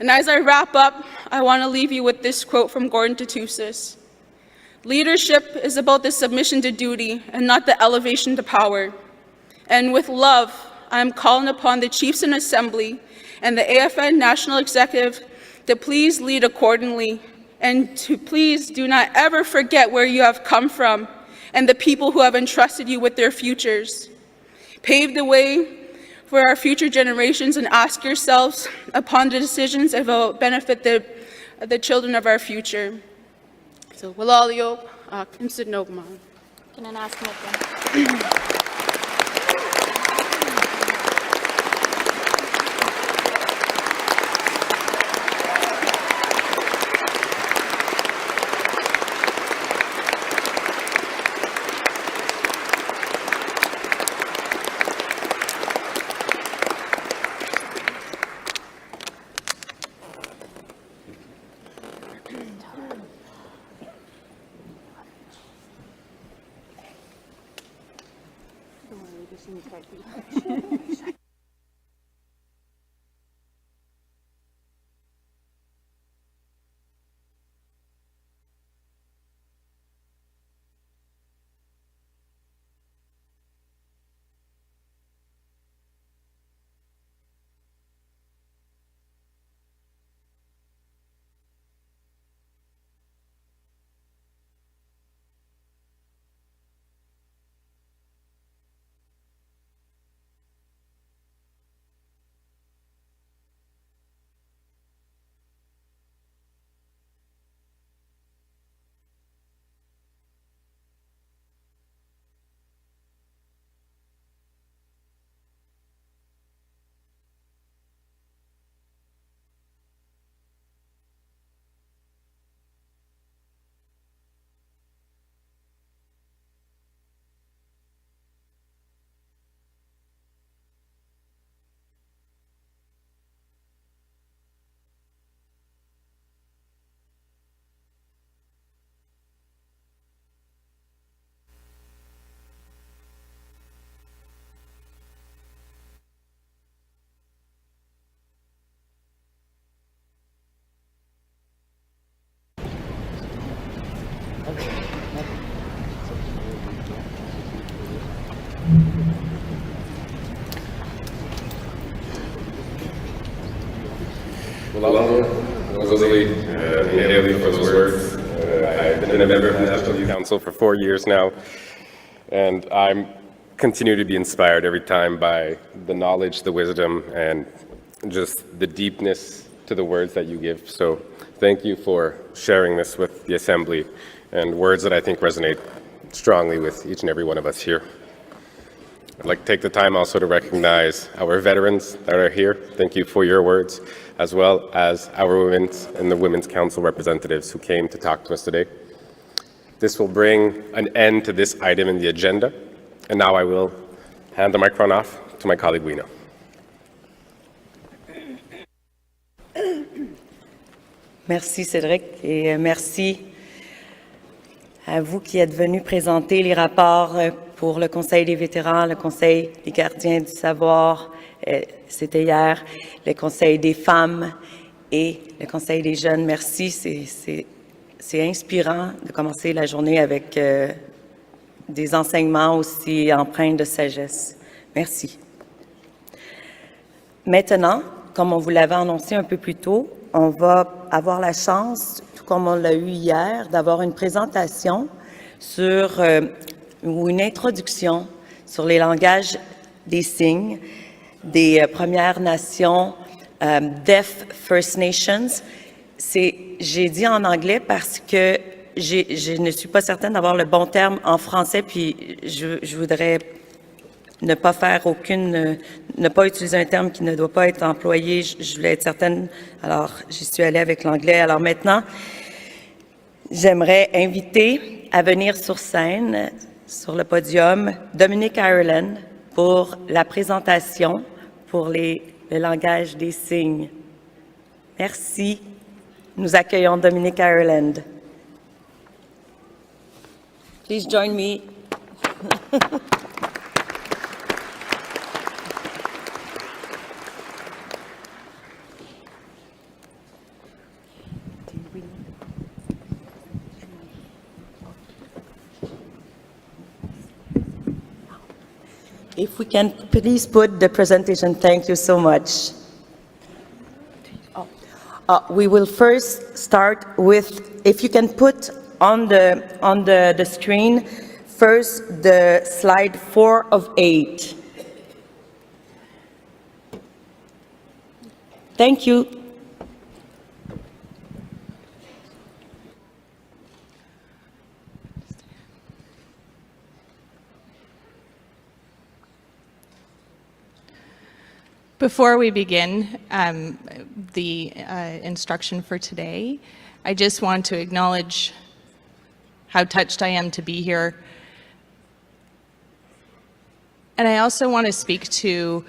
And as I wrap up, I want to leave you with this quote from Gordon Tatusis. Leadership is about the submission to duty and not the elevation to power. And with love, I am calling upon the Chiefs in Assembly and the APTN National Executive to please lead accordingly, and to please do not ever forget where you have come from and the people who have entrusted you with their futures. Pave the way for our future generations and ask yourselves upon the decisions that will benefit the children of our future. So, Walalio, Kimsid Nogman. Can I ask him again? Well, Rosalie, Haley, for those words. I've been a member of the National Youth Council for 4 years now, and I continue to be inspired every time by the knowledge, the wisdom, and just the deepness to the words that you give. So thank you for sharing this with the Assembly, and words that I think resonate strongly with each and every one of us here. I'd like to take the time also to recognize our veterans that are here. Thank you for your words, as well as our women's and the Women's Council representatives who came to talk to us today. This will bring an end to this item in the agenda, and now I will hand the microphone off to my colleague Wina. Merci Cédric et merci à vous qui êtes venus présenter les rapports pour le Conseil des vétérans, le Conseil des gardiens du savoir, c'était hier, le Conseil des femmes et le Conseil des jeunes. Merci, c'est inspirant de commencer la journée avec des enseignements aussi empreints de sagesse. Merci. Maintenant, comme on vous l'avait annoncé un peu plus tôt, on va avoir la chance, tout comme on l'a eu hier, d'avoir une présentation sur, ou une introduction sur les langages des signes des Premières Nations, Deaf First Nations. J'ai dit en anglais parce que je ne suis pas certaine d'avoir le bon terme en français, puis je voudrais ne pas faire ne pas utiliser un terme qui ne doit pas être employé. Je voulais être certaine, alors j'y suis allée avec l'anglais. Alors maintenant, j'aimerais inviter à venir sur scène, sur le podium, Dominic Ireland pour la présentation pour le langage des signes. Merci. Nous accueillons Dominic Ireland. Please join me. If we can please put the presentation, thank you so much. We will first start with, if you can put on the screen, first the slide 4 of 8. Thank you. Before we begin the instruction for today, I just want to acknowledge how touched I am to be here. And I also want to speak to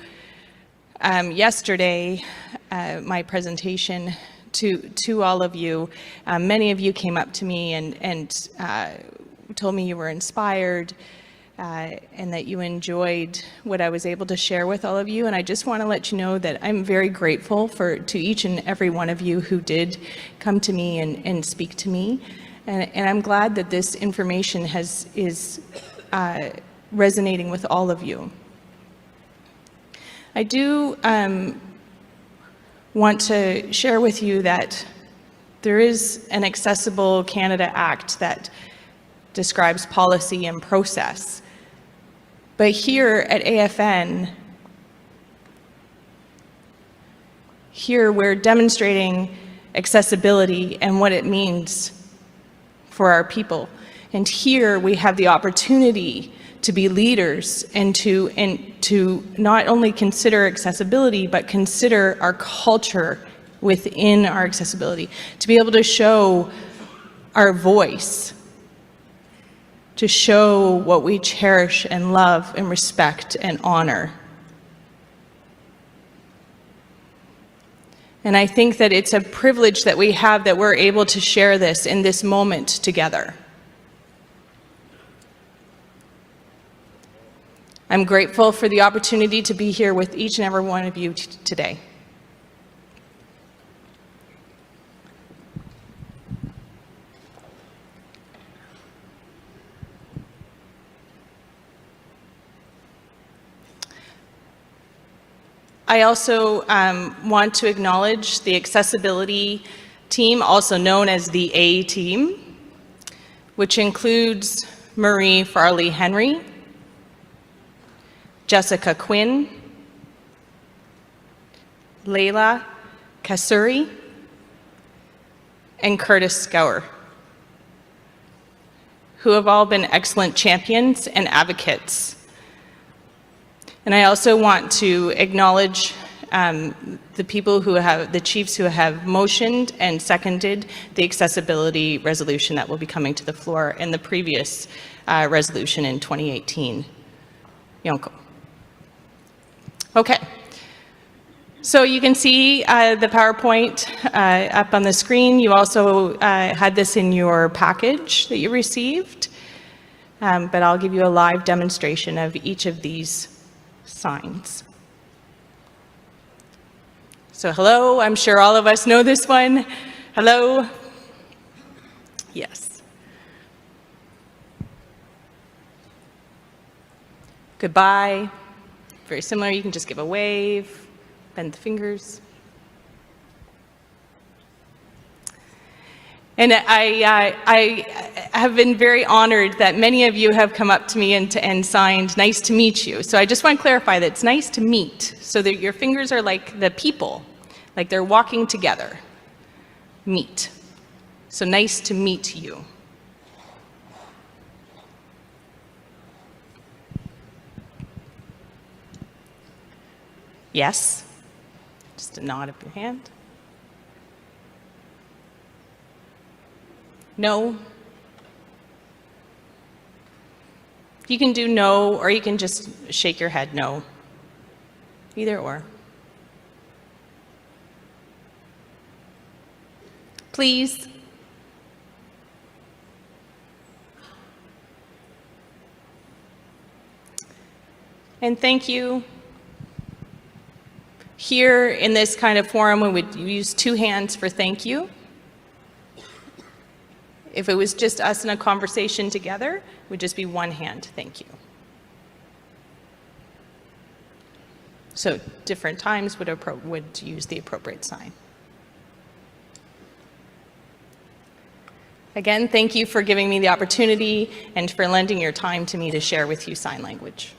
yesterday, my presentation to all of you. Many of you came up to me and told me you were inspired, and that you enjoyed what I was able to share with all of you. And I just want to let you know that I'm very grateful to each and every one of you who did come to me and speak to me. And I'm glad that this information is resonating with all of you. I do want to share with you that there is an Accessible Canada Act that describes policy and process. But here at AFN, here we're demonstrating accessibility and what it means for our people. And here we have the opportunity to be leaders and to not only consider accessibility, but consider our culture within our accessibility, to be able to show our voice, to show what we cherish and love and respect and honor. And I think that it's a privilege that we have that we're able to share this in this moment together. I'm grateful for the opportunity to be here with each and every one of you today. I also want to acknowledge the accessibility team, also known as the A team, which includes Marie Farley-Henry, Jessica Quinn, Leila Kasuri, and Curtis Scour, who have all been excellent champions and advocates. And I also want to acknowledge the people the chiefs who have motioned and seconded the accessibility resolution that will be coming to the floor and the previous resolution in 2018. Yonko. Okay. So you can see the PowerPoint up on the screen. You also had this in your package that you received, but I'll give you a live demonstration of each of these signs. So hello, I'm sure all of us know this one. Hello. Yes. Goodbye. Very similar, you can just give a wave, bend the fingers. And I have been very honored that many of you have come up to me and signed, "Nice to meet you." So I just want to clarify that it's nice to meet, so that your fingers are like the people, like they're walking together. Meet. So nice to meet you. Yes? Just a nod of your hand. No? You can do no, or you can just shake your head no. Either or. Please. And thank you. Here in this kind of forum, we would use 2 hands for thank you. If it was just us in a conversation together, it would just be 1 hand, thank you. So different times would use the appropriate sign. Again, thank you for giving me the opportunity and for lending your time to me to share with you sign language.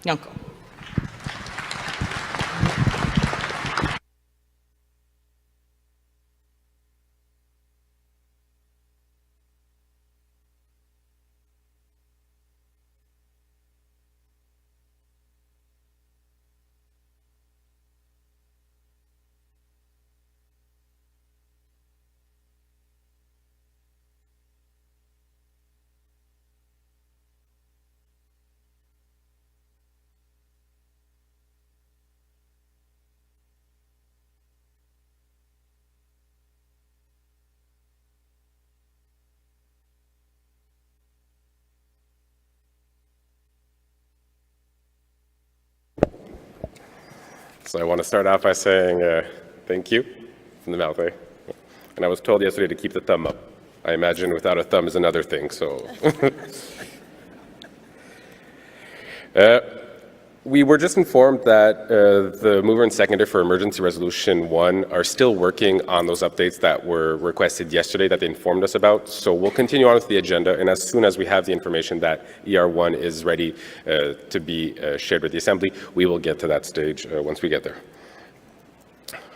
Nyonko. So I want to start off by saying thank you from the mouth, eh? And I was told yesterday to keep the thumb up. I imagine without a thumb is another thing, so. We were just informed that the mover and seconder for Emergency Resolution 1 are still working on those updates that were requested yesterday that they informed us about. So we'll continue on with the agenda, and as soon as we have the information that ER1 is ready to be shared with the Assembly, we will get to that stage once we get there.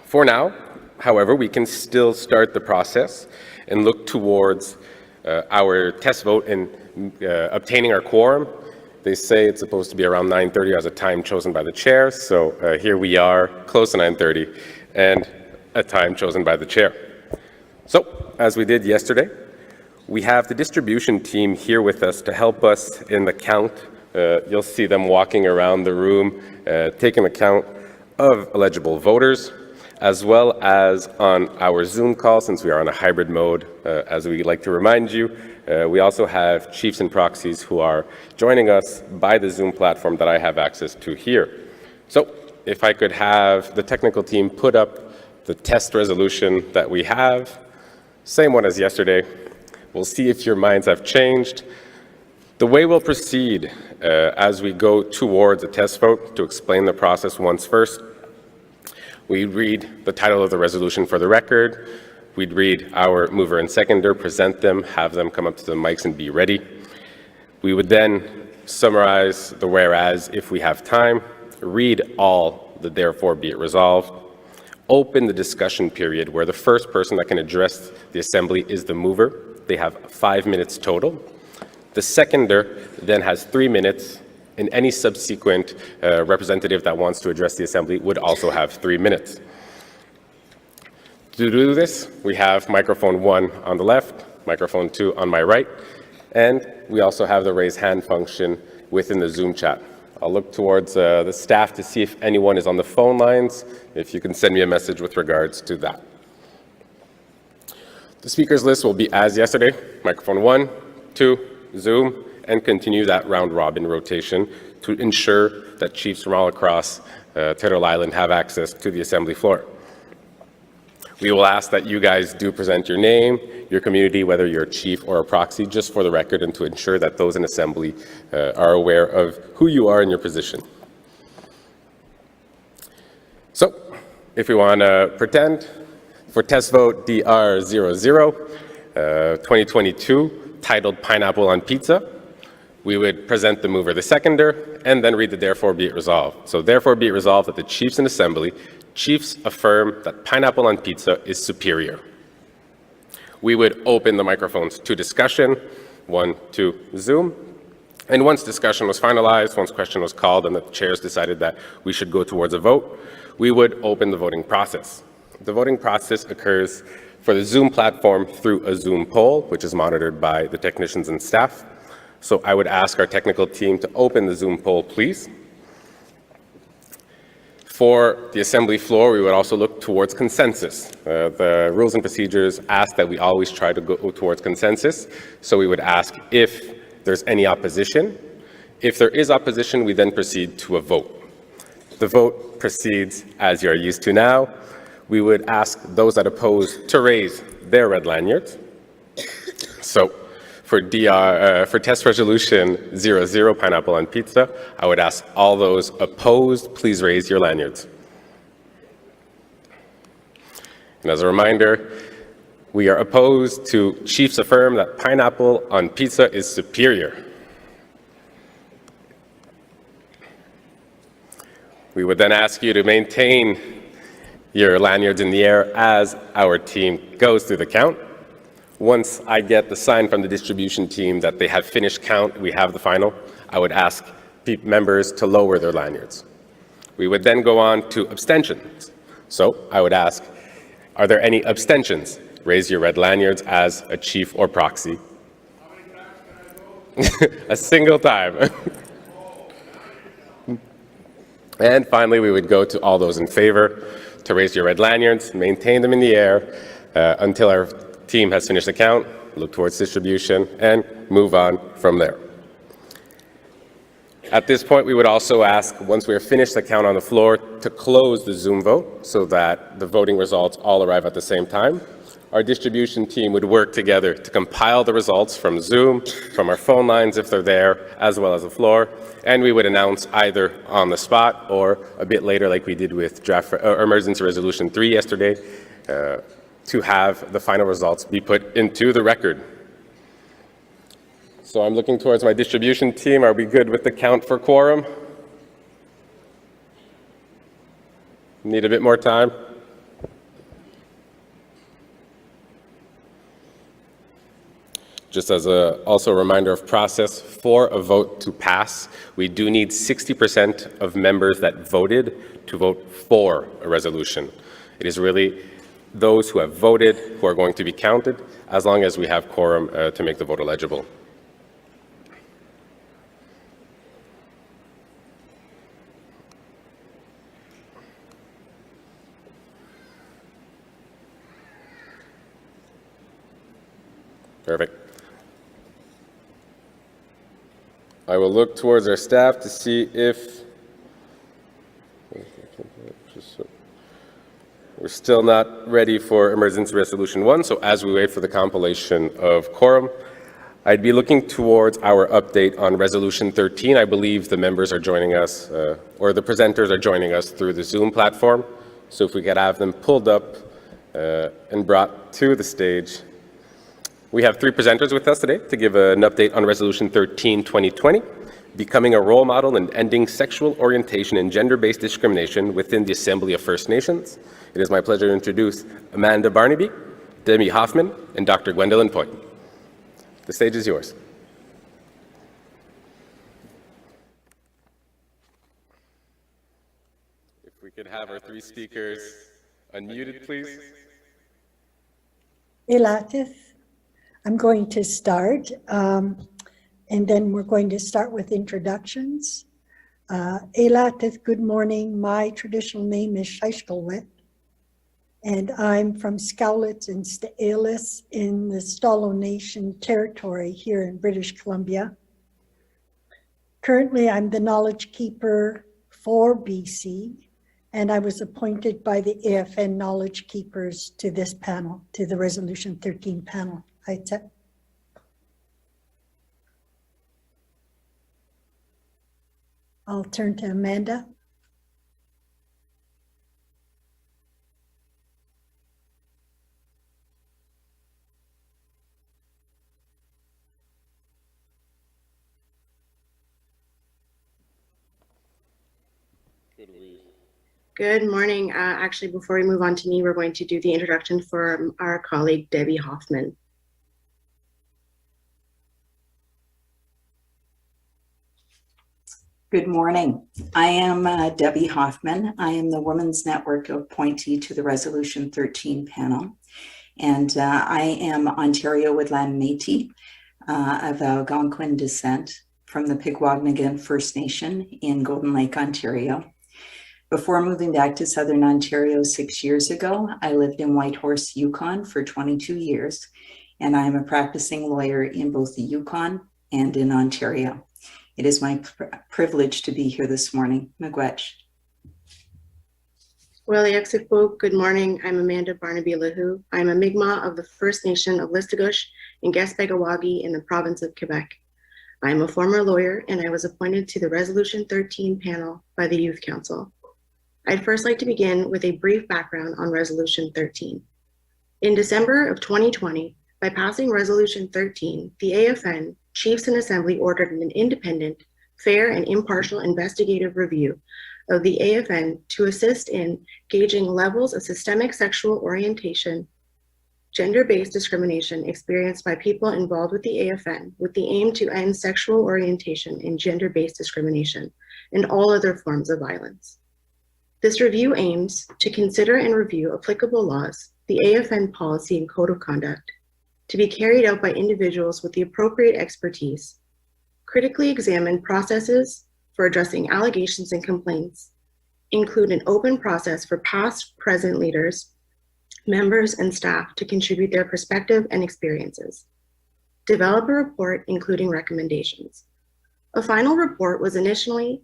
For now, however, we can still start the process and look towards our test vote and obtaining our quorum. They say it's supposed to be around 9:30 as a time chosen by the chair, so here we are, close to 9:30, and a time chosen by the chair. So, as we did yesterday, we have the distribution team here with us to help us in the count. You'll see them walking around the room, taking the count of eligible voters, as well as on our Zoom call, since we are on a hybrid mode, as we like to remind you. We also have chiefs and proxies who are joining us by the Zoom platform that I have access to here. So if I could have the technical team put up the test resolution that we have, same one as yesterday. We'll see if your minds have changed. The way we'll proceed as we go towards a test vote, to explain the process once first, we read the title of the resolution for the record. We'd read our mover and seconder, present them, have them come up to the mics and be ready. We would then summarize the whereas if we have time, read all the therefore be it resolved, open the discussion period where the first person that can address the Assembly is the mover. They have 5 minutes total. The seconder then has 3 minutes, and any subsequent representative that wants to address the Assembly would also have 3 minutes. To do this, we have microphone 1 on the left, microphone 2 on my right, and we also have the raise hand function within the Zoom chat. I'll look towards the staff to see if anyone is on the phone lines, if you can send me a message with regards to that. The speakers list will be as yesterday, microphone 1, 2, Zoom, and continue that round robin rotation to ensure that chiefs from all across Turtle Island have access to the Assembly floor. We will ask that you guys do present your name, your community, whether you're a chief or a proxy, just for the record and to ensure that those in Assembly are aware of who you are and your position. So, if we want to pretend, for test vote DR00, 2022, titled Pineapple on Pizza, we would present the mover, the seconder, and then read the therefore be it resolved. So therefore be it resolved that the chiefs in Assembly, chiefs affirm that pineapple on pizza is superior. We would open the microphones to discussion, 1, 2, Zoom, And once discussion was finalized, once question was called and the chairs decided that we should go towards a vote, we would open the voting process. The voting process occurs for the Zoom platform through a Zoom poll, which is monitored by the technicians and staff. So I would ask our technical team to open the Zoom poll, please. For the assembly floor, we would also look towards consensus. The rules and procedures ask that we always try to go towards consensus. So we would ask if there's any opposition. If there is opposition, we then proceed to a vote. The vote proceeds as you're used to now. We would ask those that oppose to raise their red lanyards. So for test resolution 00, pineapple on pizza, I would ask all those opposed, please raise your lanyards. And as a reminder, we are opposed to chiefs affirm that pineapple on pizza is superior. We would then ask you to maintain your lanyards in the air as our team goes through the count. Once I get the sign from the distribution team that they have finished count, we have the final, I would ask members to lower their lanyards. We would then go on to abstentions. So I would ask, are there any abstentions? Raise your red lanyards as a chief or proxy. How many times can I vote? A single time. And finally, we would go to all those in favor to raise your red lanyards, maintain them in the air until our team has finished the count, look towards distribution, and move on from there. At this point, we would also ask, once we are finished the count on the floor, to close the Zoom vote so that the voting results all arrive at the same time. Our distribution team would work together to compile the results from Zoom, from our phone lines if they're there, as well as the floor, and we would announce either on the spot or a bit later like we did with Emergency Resolution 3 yesterday, to have the final results be put into the record. So I'm looking towards my distribution team. Are we good with the count for quorum? Need a bit more time? Just as also a reminder of process, for a vote to pass, we do need 60% of members that voted to vote for a resolution. It is really those who have voted who are going to be counted, as long as we have quorum to make the vote eligible. Perfect. I will look towards our staff to see if we're still not ready for Emergency Resolution 1, so as we wait for the compilation of quorum, I'd be looking towards our update on Resolution 13. I believe the members are joining us, or the presenters are joining us through the Zoom platform, so if we could have them pulled up and brought to the stage. We have 3 presenters with us today to give an update on Resolution 13, 2020, Becoming a Role Model in Ending Sexual Orientation and Gender-Based Discrimination within the Assembly of First Nations. It is my pleasure to introduce Amanda Barnaby, Debbie Hoffman, and Dr. Gwendolyn Point. The stage is yours. If we could have our 3 speakers unmuted, please. Elatis. I'm going to start, and then we're going to start with introductions. Elatis, good morning. My traditional name is Shaishkalwet, and I'm from Scowlitz and Sta'alis in the Stalo Nation territory here in British Columbia. Currently, I'm the knowledge keeper for BC, and I was appointed by the AFN knowledge keepers to this panel, to the Resolution 13 panel. I'll turn to Amanda. Good morning. Actually, before we move on to me, we're going to do the introduction for our colleague, Debbie Hoffman. Good morning. I am Debbie Hoffman. I am the Women's Network appointee to the Resolution 13 panel. And I am Ontario Woodland Métis of Algonquin descent from the Pigwagnagan First Nation in Golden Lake, Ontario. Before moving back to Southern Ontario 6 years ago, I lived in Whitehorse, Yukon for 22 years, and I am a practicing lawyer in both the Yukon and in Ontario. It is my privilege to be here this morning. Miigwech. Good morning. I'm Amanda Barnaby-Lahou. I'm a Mi'kmaq of the First Nation of Listugush in Gaspé-Gawagi in the province of Quebec. I'm a former lawyer and I was appointed to the Resolution 13 panel by the Youth Council. I'd first like to begin with a brief background on Resolution 13. In December of 2020, by passing Resolution 13, the AFN Chiefs and Assembly ordered an independent, fair, and impartial investigative review of the AFN to assist in gauging levels of systemic sexual orientation, gender-based discrimination experienced by people involved with the AFN with the aim to end sexual orientation and gender-based discrimination and all other forms of violence. This review aims to consider and review applicable laws, the AFN policy and code of conduct, to be carried out by individuals with the appropriate expertise, critically examine processes for addressing allegations and complaints, include an open process for past, present leaders, members, and staff to contribute their perspective and experiences, develop a report including recommendations. A final report was initially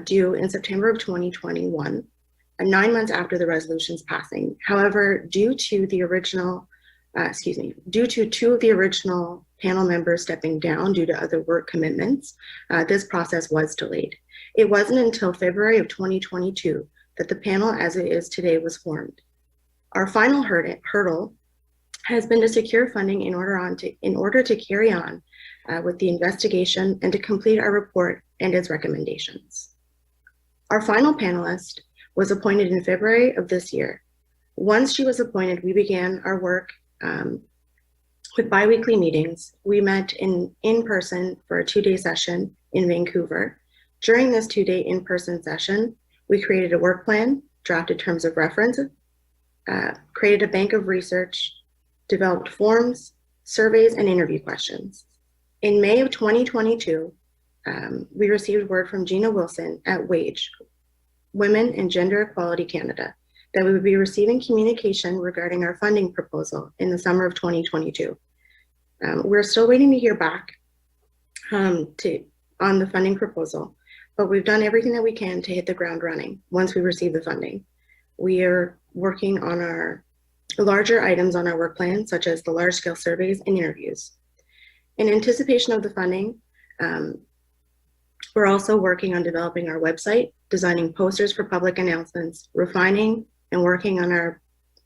due in September of 2021, 9 months after the resolution's passing. However, due to two of the original panel members stepping down due to other work commitments, this process was delayed. It wasn't until February of 2022 that the panel as it is today was formed. Our final hurdle has been to secure funding in order to carry on with the investigation and to complete our report and its recommendations. Our final panelist was appointed in February of this year. Once she was appointed, we began our work with bi-weekly meetings. We met in person for a 2-day session in Vancouver. During this 2-day in-person session, we created a work plan, drafted terms of reference, created a bank of research, developed forms, surveys, and interview questions. In May of 2022, we received word from Gina Wilson at WAGE, Women and Gender Equality Canada, that we would be receiving communication regarding our funding proposal in the summer of 2022. We're still waiting to hear back on the funding proposal, but we've done everything that we can to hit the ground running once we receive the funding. We are working on our larger items on our work plan, such as the large-scale surveys and interviews. In anticipation of the funding, we're also working on developing our website, designing posters for public announcements, refining and working on our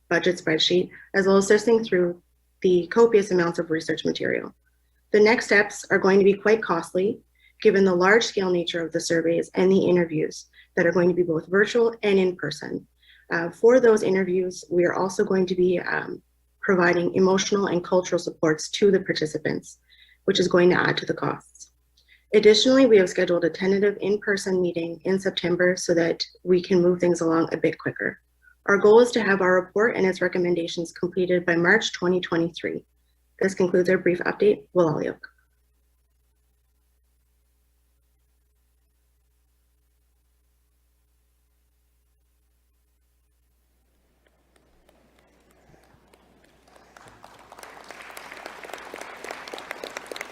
budget spreadsheet, as well as sifting through the copious amounts of research material. The next steps are going to be quite costly, given the large-scale nature of the surveys and the interviews that are going to be both virtual and in person. For those interviews, we are also going to be providing emotional and cultural supports to the participants, which is going to add to the costs. Additionally, we have scheduled a tentative in-person meeting in September so that we can move things along a bit quicker. Our goal is to have our report and its recommendations completed by March 2023. This concludes our brief update. Walalyok.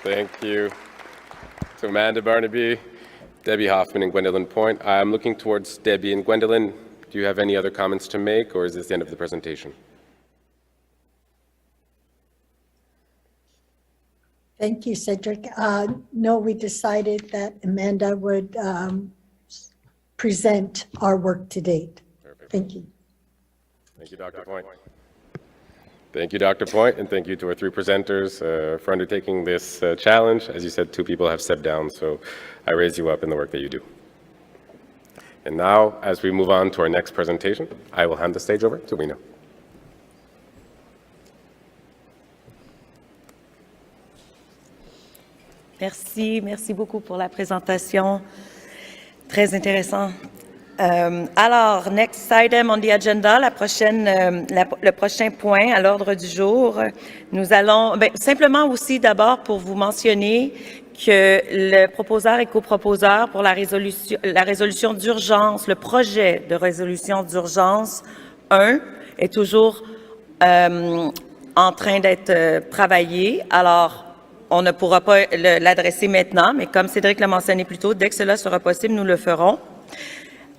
Thank you to Amanda Barnaby, Debbie Hoffman, and Gwendolyn Point. I'm looking towards Debbie and Gwendolyn. Do you have any other comments to make, or is this the end of the presentation? Thank you, Cedric. No, we decided that Amanda would present our work to date. Perfect. Thank you. Thank you, Dr. Point. Thank you, Dr. Point, and thank you to our three presenters for undertaking this challenge. As you said, 2 people have stepped down, so I raise you up in the work that you do. And now, as we move on to our next presentation, I will hand the stage over to Wina. Merci beaucoup pour la présentation. Très intéressant. Alors, next item on the agenda, le prochain point à l'ordre du jour. Nous allons, simplement aussi d'abord pour vous mentionner que le proposeur et coproposeur pour la résolution d'urgence, le projet de résolution d'urgence 1 est toujours en train d'être travaillé. Alors, on ne pourra pas l'adresser maintenant, mais comme Cédric l'a mentionné plus tôt, dès que cela sera possible, nous le ferons.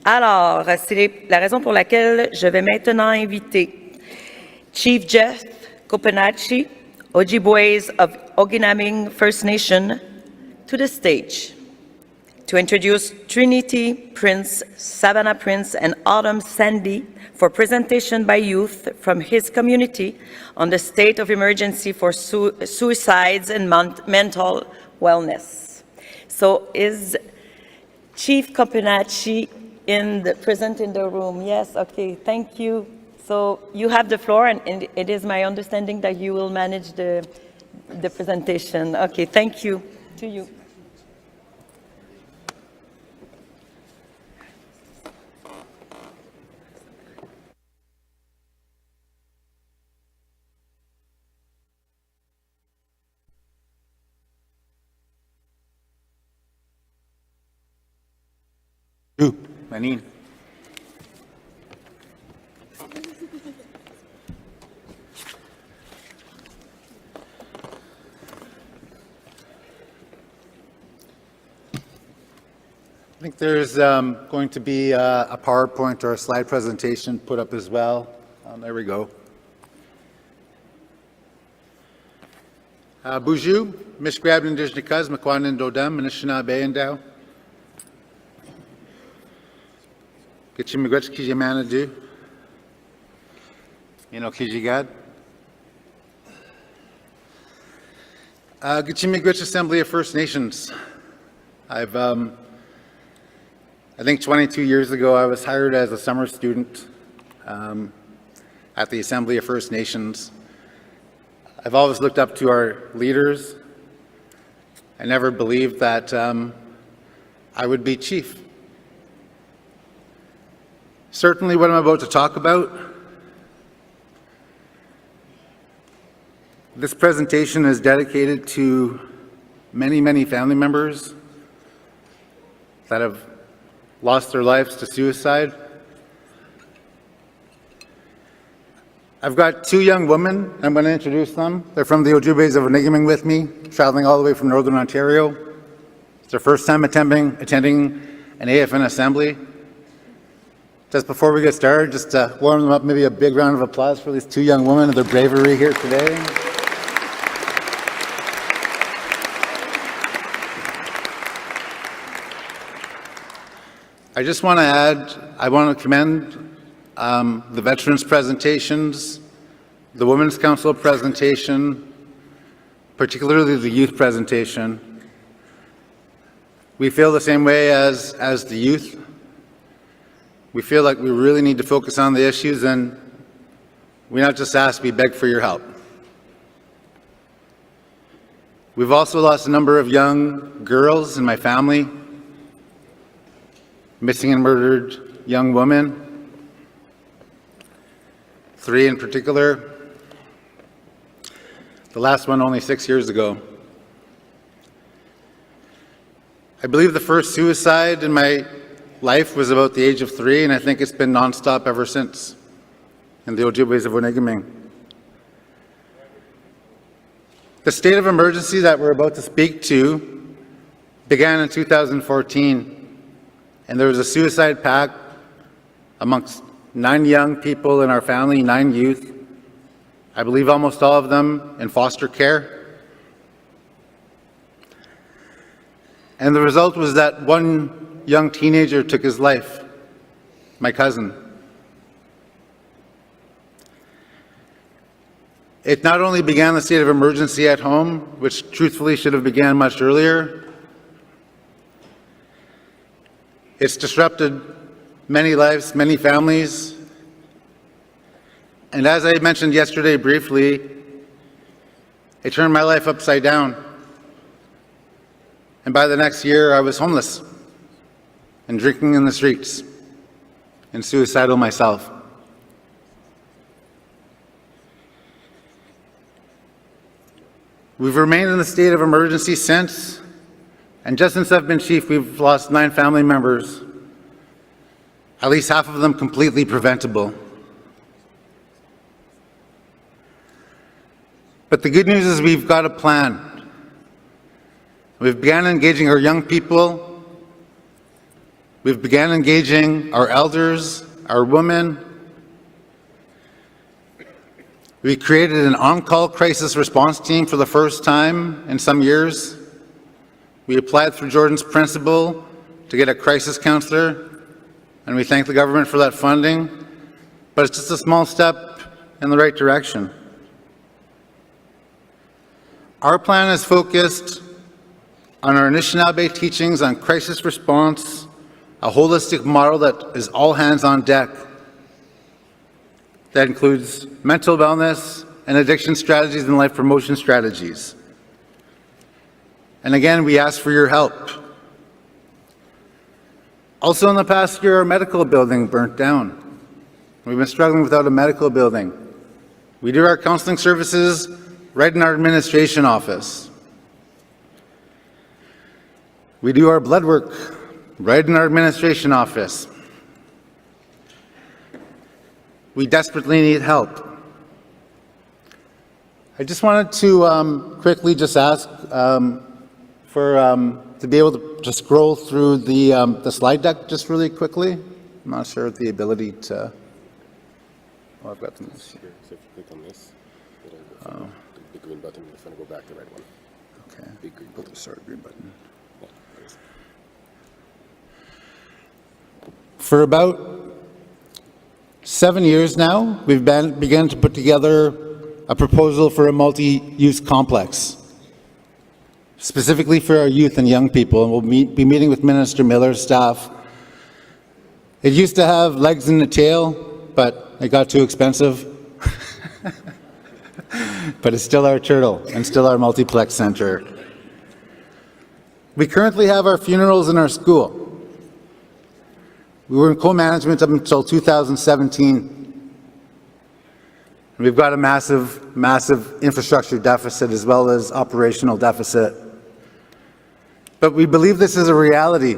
Alors, c'est la raison pour laquelle je vais maintenant inviter Chief Jeff Copenacci, Ojibways of Onigaming First Nation, to the stage to introduce Trinity Prince, Savannah Prince, and Autumn Sandy for presentation by youth from his community on the state of emergency for suicides and mental wellness. So is Chief Copenacci present in the room? Yes, okay, thank you. So you have the floor, and it is my understanding that you will manage the presentation. Okay, thank you. To you. Manin. I think there's going to be a PowerPoint or a slide presentation put up as well. There we go. Buju, Mishgrab Indijnikas, Makwanan Dodam, Anishinaabe Endow. Kichimigwech Kijimanadu. Kijigad. Kichimigwech Assembly of First Nations. I think 22 years ago, I was hired as a summer student at the Assembly of First Nations. I've always looked up to our leaders. I never believed that I would be chief. Certainly what I'm about to talk about, this presentation is dedicated to many, many family members that have lost their lives to suicide. I've got two young women. I'm going to introduce them. They're from the Ojibways of Onigaming with me, traveling all the way from Northern Ontario. It's their first time attending an AFN assembly. Just before we get started, just to warm them up, maybe a big round of applause for these two young women and their bravery here today. I just want to add, I want to commend the veterans presentations, the Women's Council presentation, particularly the youth presentation. We feel the same way as the youth. We feel like we really need to focus on the issues, and we not just ask, we beg for your help. We've also lost a number of young girls in my family, missing and murdered young women, 3 in particular. The last one only 6 years ago. I believe the first suicide in my life was about the age of 3, and I think it's been nonstop ever since in the Ojibways of Onigaming. The state of emergency that we're about to speak to began in 2014, and there was a suicide pact amongst 9 young people in our family, 9 youth. I believe almost all of them in foster care. And the result was that one young teenager took his life, my cousin. It not only began the state of emergency at home, which truthfully should have began much earlier, it's disrupted many lives, many families. And as I mentioned yesterday briefly, it turned my life upside down. And by the next year, I was homeless and drinking in the streets and suicidal myself. We've remained in a state of emergency since, and just since I've been chief, we've lost 9 family members, at least half of them completely preventable. But the good news is we've got a plan. We've begun engaging our young people. We've begun engaging our elders, our women. We created an on-call crisis response team for the first time in some years. We applied through Jordan's principal to get a crisis counselor, and we thank the government for that funding. But it's just a small step in the right direction. Our plan is focused on our Anishinaabe teachings on crisis response, a holistic model that is all hands on deck. That includes mental wellness and addiction strategies and life promotion strategies. And again, we ask for your help. Also in the past year, our medical building burnt down. We've been struggling without a medical building. We do our counseling services right in our administration office. We do our blood work right in our administration office. We desperately need help. I just wanted to quickly just ask to be able to scroll through the slide deck just really quickly. I'm not sure of the ability to. Oh, I've got them. So if you click on this, it'll go the green button, it's going to go back to the red one. Okay. Big green button. Sorry, green button. Yeah, there it is. For about 7 years now, we've begun to put together a proposal for a multi-use complex, specifically for our youth and young people, and we'll be meeting with Minister Miller's staff. It used to have legs and a tail, but it got too expensive. But it's still our turtle and still our multiplex center. We currently have our funerals in our school. We were in co-management up until 2017. We've got a massive, massive infrastructure deficit as well as operational deficit. But we believe this is a reality,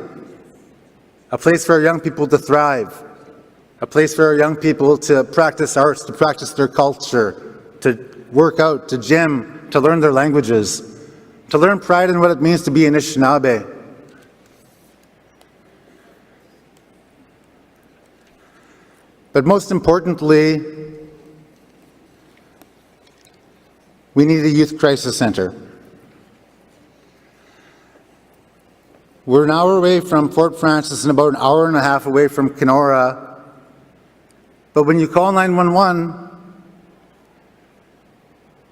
a place for our young people to thrive, a place for our young people to practice arts, to practice their culture, to work out, to gym, to learn their languages, to learn pride in what it means to be Anishinaabe. But most importantly, we need a youth crisis center. We're an hour away from Fort Frances and about an hour and a half away from Kenora. But when you call 911,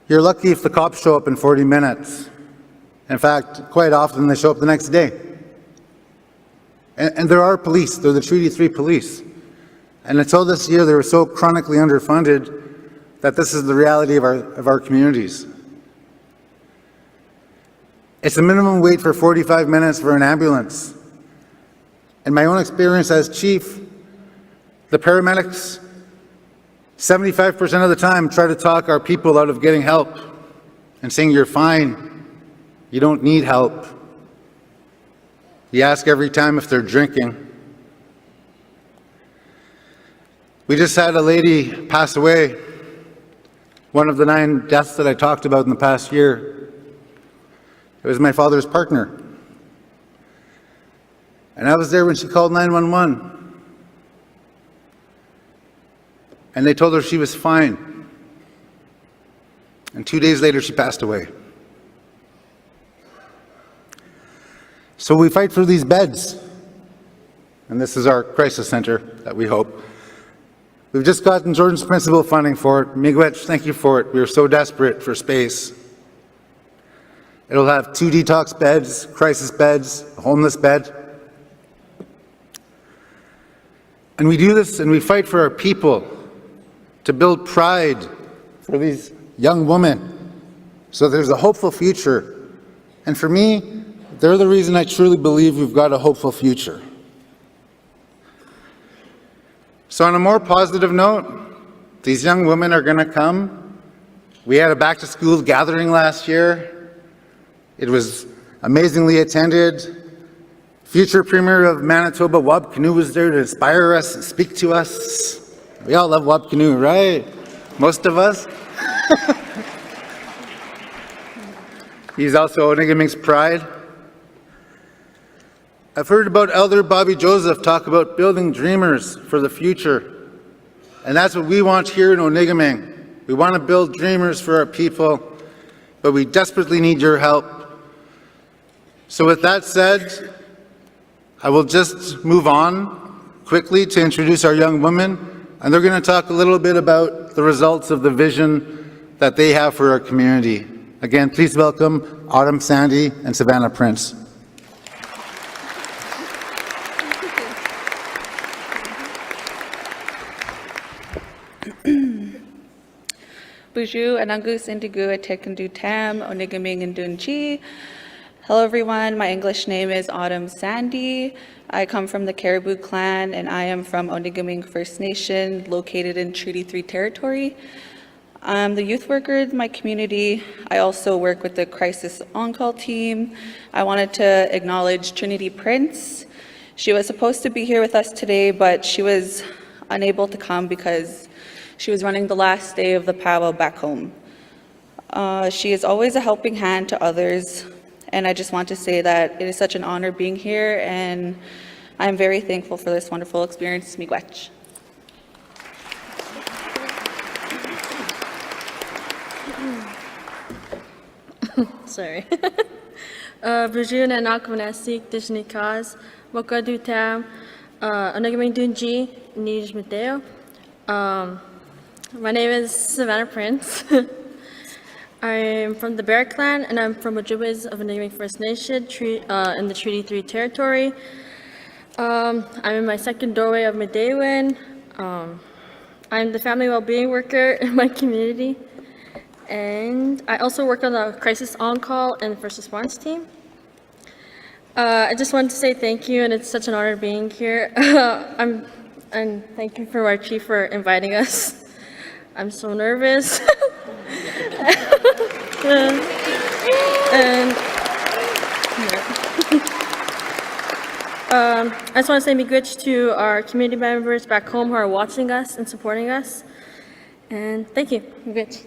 you're lucky if the cops show up in 40 minutes. In fact, quite often they show up the next day. And there are police, they're the Treaty 3 police. And until this year, they were so chronically underfunded that this is the reality of our communities. It's a minimum wait for 45 minutes for an ambulance. In my own experience as chief, the paramedics, 75% of the time, try to talk our people out of getting help and saying, you're fine, you don't need help. You ask every time if they're drinking. We just had a lady pass away, one of the 9 deaths that I talked about in the past year. It was my father's partner. And I was there when she called 911. And they told her she was fine. And 2 days later, she passed away. So we fight for these beds. And this is our crisis center that we hope. We've just gotten Jordan's principal funding for it. Miigwech, thank you for it. We are so desperate for space. It'll have 2 detox beds, crisis beds, a homeless bed. And we do this and we fight for our people to build pride for these young women so there's a hopeful future. And for me, they're the reason I truly believe we've got a hopeful future. So on a more positive note, these young women are going to come. We had a back-to-school gathering last year. It was amazingly attended. Future Premier of Manitoba, Wab Kinew, was there to inspire us and speak to us. We all love Wab Kinew, right? Most of us. He's also Onigaming's pride. I've heard about Elder Bobby Joseph talk about building dreamers for the future. And that's what we want here in Onigaming. We want to build dreamers for our people, but we desperately need your help. So with that said, I will just move on quickly to introduce our young women, and they're going to talk a little bit about the results of the vision that they have for our community. Again, please welcome Autumn Sandy and Savannah Prince. Bonjour, Anangus Indigu Atekandu Tam, Onigaming and Dunchi. Hello everyone, my English name is Autumn Sandy. I come from the Caribou clan and I am from Onigaming First Nation, located in Treaty 3 territory. I'm the youth worker in my community. I also work with the crisis on-call team. I wanted to acknowledge Trinity Prince. She was supposed to be here with us today, but she was unable to come because she was running the last day of the powwow back home. She is always a helping hand to others, and I just want to say that it is such an honor being here, and I'm very thankful for this wonderful experience. Miigwech. Sorry. Bonjour, Nanak Manasik, Dishnikaz, Wakadu Tam, Onigaming Dunji, Nij Mateo. My name is Savannah Prince. I'm from the Bear Clan, and I'm from Ojibways of Onigaming First Nation in the Treaty 3 territory. I'm in my second doorway of Medewin. I'm the family well-being worker in my community, and I also work on the crisis on-call and first response team. I just wanted to say thank you, and it's such an honor being here. And thank you for our chief for inviting us. I'm so nervous. I just want to say miigwech to our community members back home who are watching us and supporting us. And thank you. Miigwech.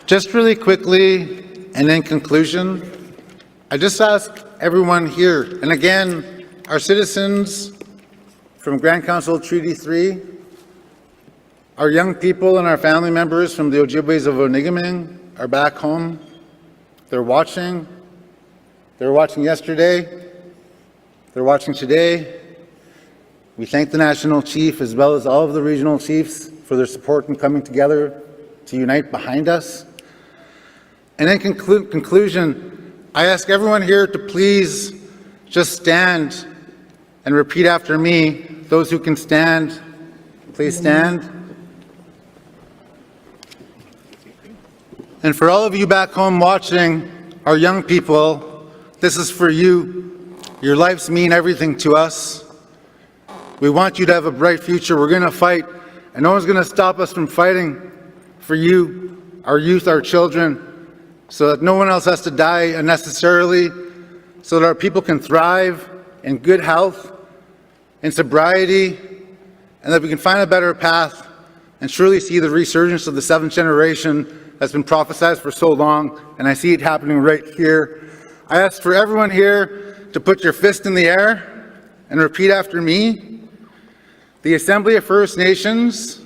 Just really quickly, and in conclusion, I just ask everyone here, and again, our citizens from Grand Council Treaty 3, our young people and our family members from the Ojibways of Onigaming are back home. They're watching. They were watching yesterday. They're watching today. We thank the National Chief as well as all of the regional chiefs for their support in coming together to unite behind us. And in conclusion, I ask everyone here to please just stand and repeat after me. Those who can stand, please stand. And for all of you back home watching, our young people, this is for you. Your lives mean everything to us. We want you to have a bright future. We're going to fight, and no one's going to stop us from fighting for you, our youth, our children, so that no one else has to die unnecessarily, so that our people can thrive in good health, in sobriety, and that we can find a better path and surely see the resurgence of the seventh generation that's been prophesied for so long, and I see it happening right here. I ask for everyone here to put your fist in the air and repeat after me. The Assembly of First Nations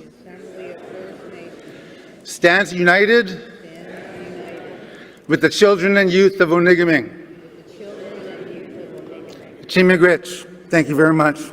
stands united with the children and youth of Onigaming. Miigwech. Thank you very much.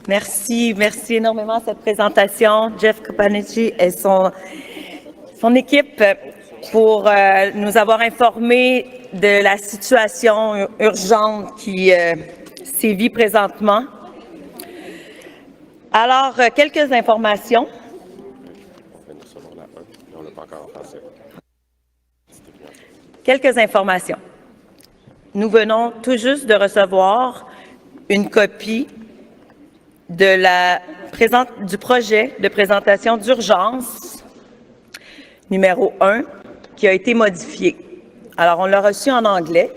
Merci énormément de cette présentation, Jeff Kopanechi et son équipe pour nous avoir informés de la situation urgente qui sévit présentement. Alors, quelques informations. Quelques informations. Nous venons tout juste de recevoir une copie du projet de présentation d'urgence numéro 1 qui a été modifié. Alors, on l'a reçu en anglais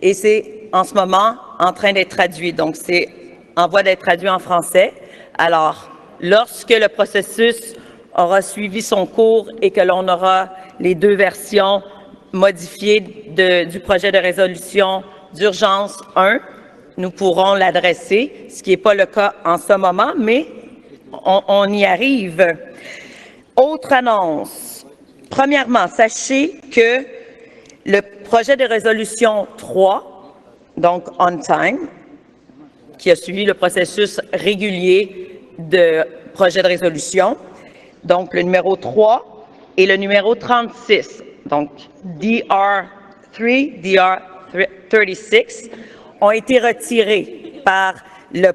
et c'est en ce moment en train d'être traduit. Donc, c'est en voie d'être traduit en français. Alors, lorsque le processus aura suivi son cours et que l'on aura les deux versions modifiées du projet de résolution d'urgence 1, nous pourrons l'adresser, ce qui n'est pas le cas en ce moment, mais on y arrive. Autre annonce. Premièrement, sachez que le projet de résolution 3, donc on time, qui a suivi le processus régulier de projet de résolution, donc le numéro 3 et le numéro 36, donc DR3, DR36, ont été retirés par le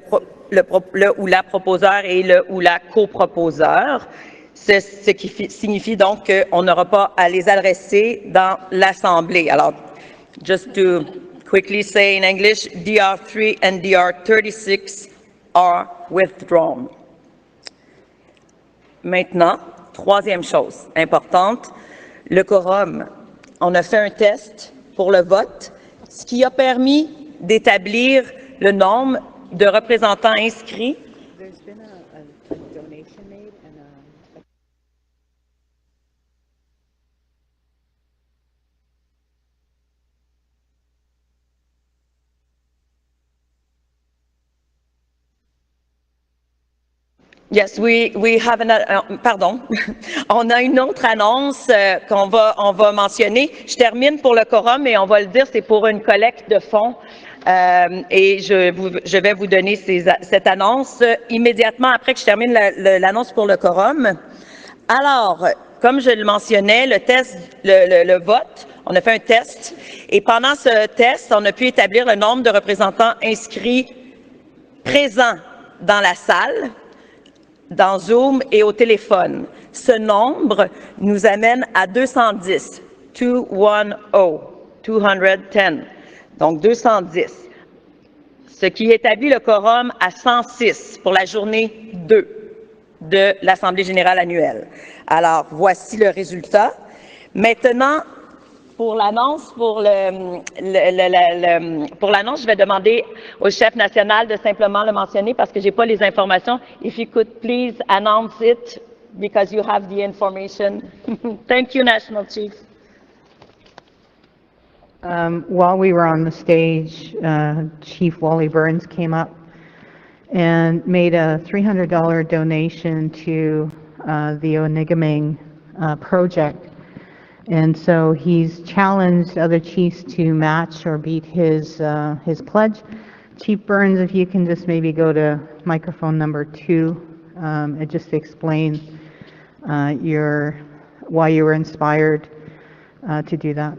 ou la proposeur et le ou la coproposeur, ce qui signifie donc qu'on n'aura pas à les adresser dans l'Assemblée. Alors, just to quickly say in English, DR3 and DR36 are withdrawn. Maintenant, troisième chose importante, le quorum. On a fait un test pour le vote, ce qui a permis d'établir le nombre de représentants inscrits. Yes, we have pardon. On a une autre annonce on va mentionner. Je termine pour le quorum et on va le dire, c'est pour une collecte de fonds. Et je vais vous donner cette annonce immédiatement après que je termine l'annonce pour le quorum. Alors, comme je le mentionnais, le vote, on a fait un test et pendant ce test, on a pu établir le nombre de représentants inscrits présents dans la salle, dans Zoom et au téléphone. Ce nombre nous amène à 210, 210, donc 210, ce qui établit le quorum à 106 pour la journée 2 de l'Assemblée générale annuelle. Alors, voici le résultat. Maintenant, pour l'annonce, je vais demander au chef national de simplement le mentionner parce que j'ai pas les informations. If you could please announce it because you have the information. Thank you, National Chief. While we were on the stage, Chief Wally Burns came up and made a $300 donation to the Onigaming project. And so he's challenged other chiefs to match or beat his pledge. Chief Burns, if you can just maybe go to microphone number 2 and just explain why you were inspired to do that.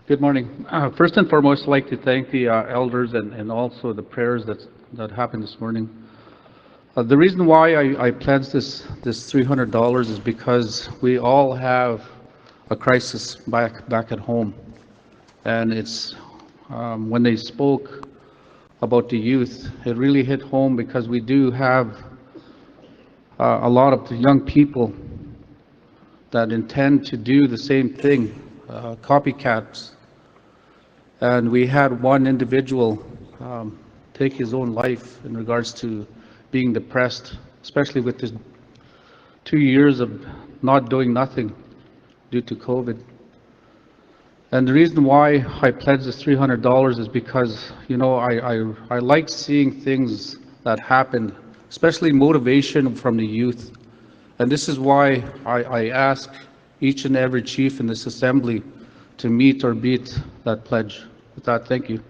Good morning. First and foremost, I'd like to thank the elders and also the prayers that happened this morning. The reason why I pledged this $300 is because we all have a crisis back at home, and it's when they spoke about the youth, it really hit home because we do have a lot of young people that intend to do the same thing, copycats, and we had one individual take his own life in regards to being depressed, especially with this 2 years of not doing nothing due to COVID. And the reason why I pledged this $300 is because, you know, I like seeing things that happen, especially motivation from the youth. And this is why I ask each and every chief in this assembly to meet or beat that pledge. With that, thank you.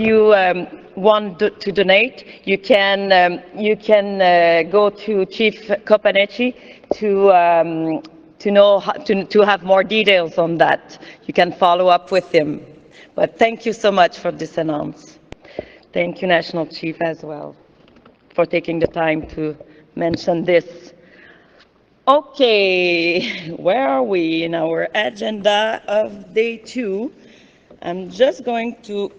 you want to donate, you can go to Chief Kopanechi to know to have more details on that. You can follow up with him. But thank you so much for this announce. Thank you, National Chief, as well, for taking the time to mention this. Okay, where are we in our agenda of day 2? I'm just going to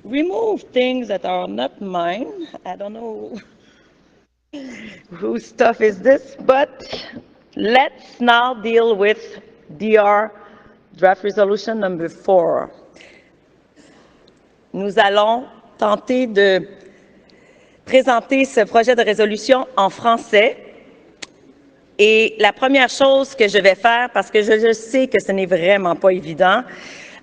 remove things that are not mine. I don't know whose stuff is this, but let's now deal with DR Draft Resolution number 4. Nous allons tenter de présenter ce projet de résolution en français. Et la première chose que je vais faire, parce que je sais que ce n'est vraiment pas évident,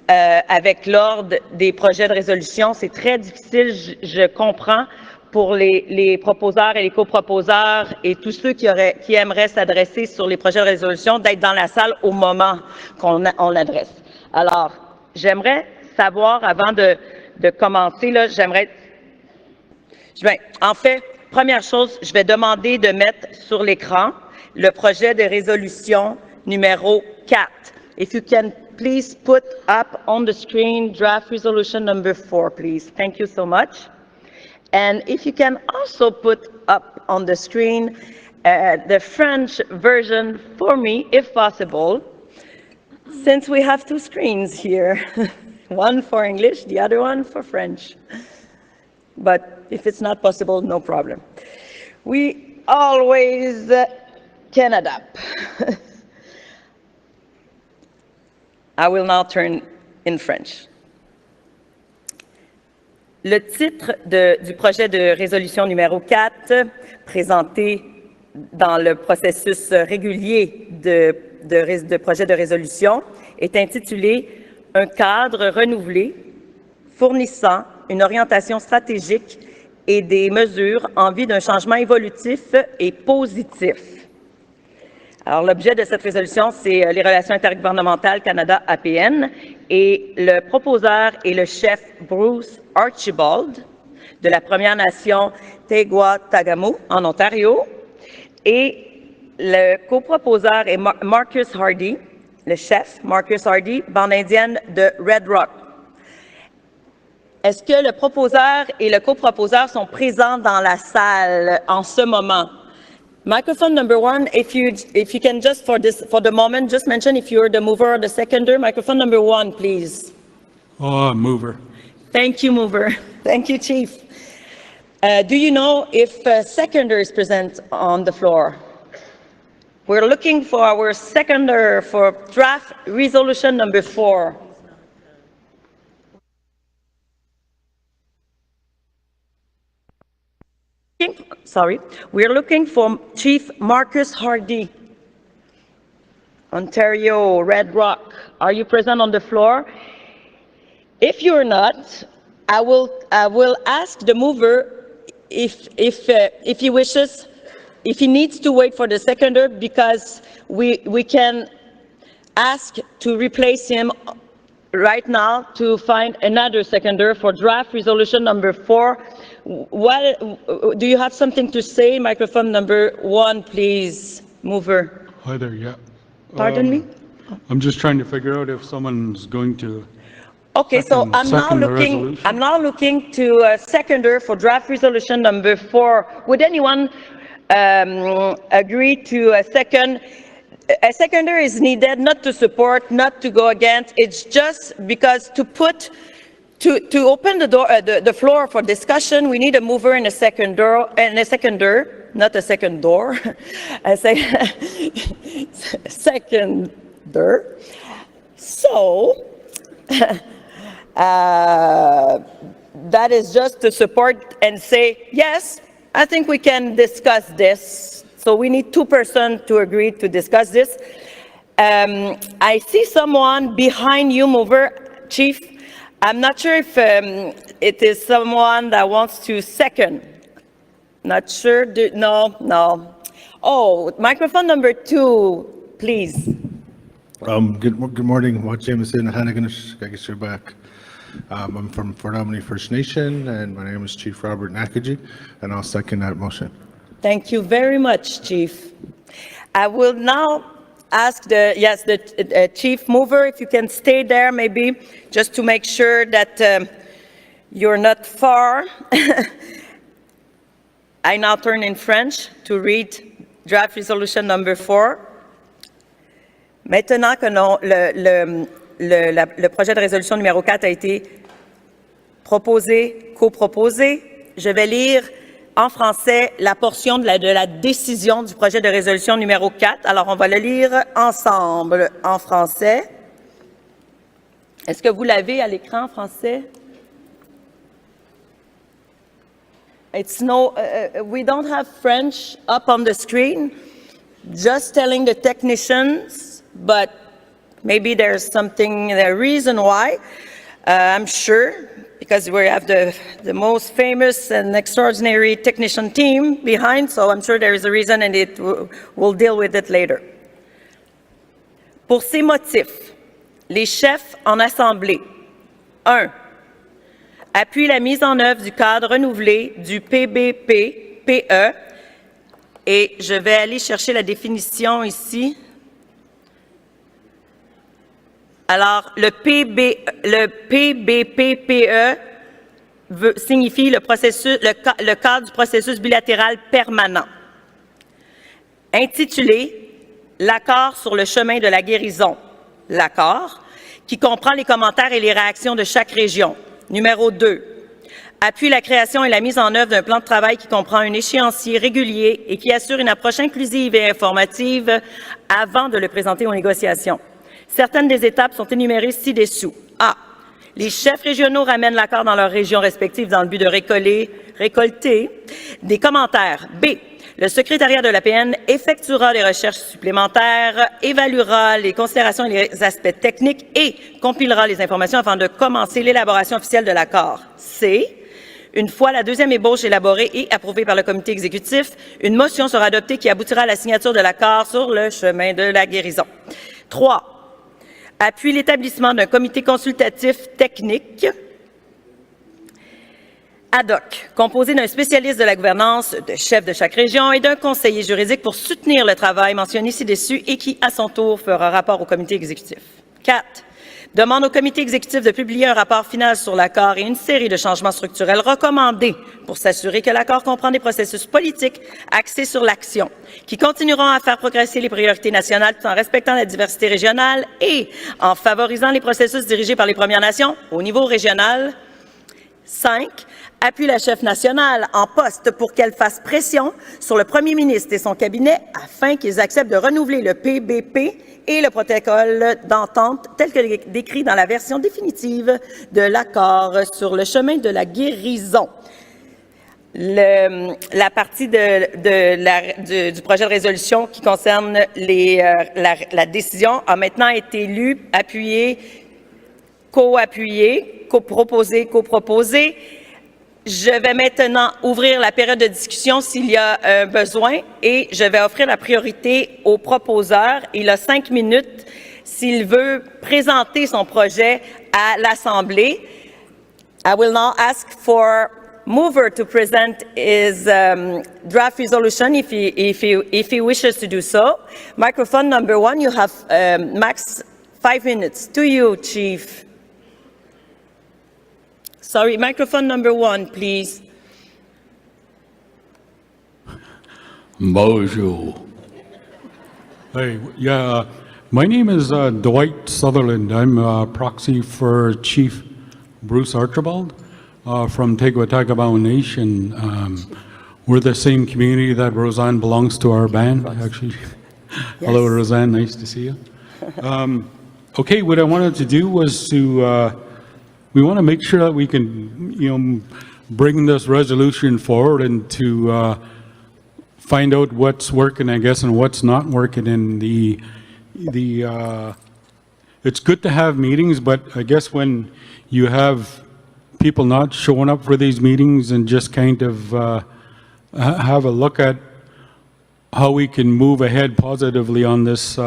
avec l'ordre des projets de résolution, c'est très difficile, je comprends, pour les proposeurs et les coproposeurs et tous ceux qui aimeraient s'adresser sur les projets de résolution, d'être dans la salle au moment qu'on l'adresse. Alors, j'aimerais savoir, avant de commencer, là, en fait, première chose, je vais demander de mettre sur l'écran le projet de résolution numéro 4. If you can please put up on the screen draft resolution number 4, please. Thank you so much. And if you can also put up on the screen the French version for me, if possible, since we have 2 screens here, one for English, the other one for French. But if it's not possible, no problem. We always can adapt. I will now turn in French. Le titre du projet de résolution numéro 4, présenté dans le processus régulier de projet de résolution, est intitulé « Un cadre renouvelé fournissant une orientation stratégique et des mesures en vue d'un changement évolutif et positif ». Alors, l'objet de cette résolution, c'est les relations intergouvernementales Canada-APN et le proposeur est le chef Bruce Archibald de la Première Nation Tewa-Tagamu en Ontario et le coproposeur est Marcus Hardy, le chef Marcus Hardy, bande indienne de Red Rock. Est-ce que le proposeur et le coproposeur sont présents dans la salle en ce moment? Microphone number 1, if you can just for the moment just mention if you're the mover or the seconder. Microphone number 1, please. Oh, mover. Thank you, mover. Thank you, Chief. Do you know if a seconder is present on the floor? We're looking for our seconder for draft resolution number 4. Sorry, we're looking for Chief Marcus Hardy, Ontario, Red Rock. Are you present on the floor? If you're not, I will ask the mover if he wishes, if he needs to wait for the seconder, because we can ask to replace him right now to find another seconder for draft resolution number 4. What do you have something to say? Microphone number 1, please, mover. Hi there, yeah. Pardon me? I'm just trying to figure out if someone's going to. Okay, so I'm now looking to a seconder for draft resolution number 4. Would anyone agree to a second? A seconder is needed, not to support, not to go against. It's just because to open the door, the floor for discussion, we need a mover and a seconder, not a second door, a seconder. So that is just to support and say, yes, I think we can discuss this. So we need 2 persons to agree to discuss this. I see someone behind you, mover, Chief. I'm not sure if it is someone that wants to second. Not sure. No. Oh, microphone number 2, please. Good morning, Jameson, Hannigan, back. I'm from Fort Albany First Nation, and my name is Chief Robert Nakaji, and I'll second that motion. Thank you very much, Chief. I will now ask the Chief Mover, if you can stay there maybe, just to make sure that you're not far. I now turn in French to read draft resolution number 4. Maintenant que le projet de résolution numéro 4 a été proposé, coproposé, je vais lire en français la portion de la décision du projet de résolution numéro 4. Alors, on va le lire ensemble en français. Est-ce que vous l'avez à l'écran en français? It's no, we don't have French up on the screen. Just telling the technicians, but maybe there's something, a reason why. I'm sure, because we have the most famous and extraordinary technician team behind, so I'm sure there is a reason and we'll deal with it later. Pour ces motifs, les chefs en assemblée, 1. Appuie la mise en œuvre du cadre renouvelé du PBP-PE, et je vais aller chercher la définition ici. Alors, le PBP-PE signifie le cadre du processus bilatéral permanent. Intitulé « L'accord sur le chemin de la guérison », l'accord, qui comprend les commentaires et les réactions de chaque région. Numéro 2, appuie la création et la mise en œuvre d'un plan de travail qui comprend un échéancier régulier et qui assure une approche inclusive et informative avant de le présenter aux négociations. Certaines des étapes sont énumérées ci-dessous. A. Les chefs régionaux ramènent l'accord dans leurs régions respectives dans le but de récolter des commentaires. B. Le secrétariat de l'APN effectuera des recherches supplémentaires, évaluera les considérations et les aspects techniques et compilera les informations afin de commencer l'élaboration officielle de l'accord. C. Une fois la deuxième ébauche élaborée et approuvée par le comité exécutif, une motion sera adoptée qui aboutira à la signature de l'accord sur le chemin de la guérison. 3. Appuie l'établissement d'un comité consultatif technique ad hoc, composé d'un spécialiste de la gouvernance, de chef de chaque région et d'un conseiller juridique pour soutenir le travail mentionné ci-dessus et qui, à son tour, fera rapport au comité exécutif. 4. Demande au comité exécutif de publier un rapport final sur l'accord et une série de changements structurels recommandés pour s'assurer que l'accord comprend des processus politiques axés sur l'action, qui continueront à faire progresser les priorités nationales tout en respectant la diversité régionale et en favorisant les processus dirigés par les Premières Nations au niveau régional. 5. Appuie la chef nationale en poste pour qu'elle fasse pression sur le premier ministre et son cabinet afin qu'ils acceptent de renouveler le PBP et le protocole d'entente tel que décrit dans la version définitive de l'accord sur le chemin de la guérison. La partie du projet de résolution qui concerne la décision a maintenant été lue, appuyée, co-appuyée, coproposée. Je vais maintenant ouvrir la période de discussion s'il y a besoin et je vais offrir la priorité au proposeur. Il a 5 minutes s'il veut présenter son projet à l'Assemblée. I will now ask for mover to present his draft resolution if he wishes to do so. Microphone number 1, you have max 5 minutes. To you, Chief. Sorry, microphone number 1, please. Bonjour. Hey, yeah, my name is Dwight Sutherland. I'm a proxy for Chief Bruce Archibald from Teguatagabao Nation. We're the same community that Roseanne belongs to, our band, actually. Yes. Hello, Roseanne, nice to see you. Okay, what I wanted to do was to we want to make sure that we can, bring this resolution forward and to find out what's working, I guess, and what's not working in it's good to have meetings, but I guess when you have people not showing up for these meetings and just kind of have a look at how we can move ahead positively on this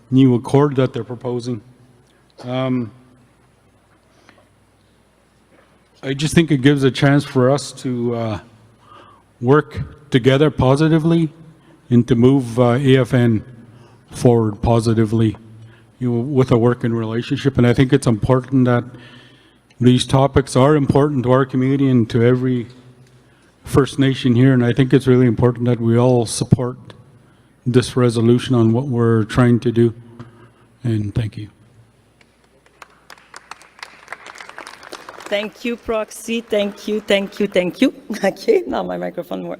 new accord that they're proposing. I just think it gives a chance for us to work together positively and to move AFN forward positively, with a working relationship. And I think it's important that these topics are important to our community and to every First Nation here. And I think it's really important that we all support this resolution on what we're trying to do. And thank you. Thank you, Proxy. Thank you, thank you, thank you. Okay, now my microphone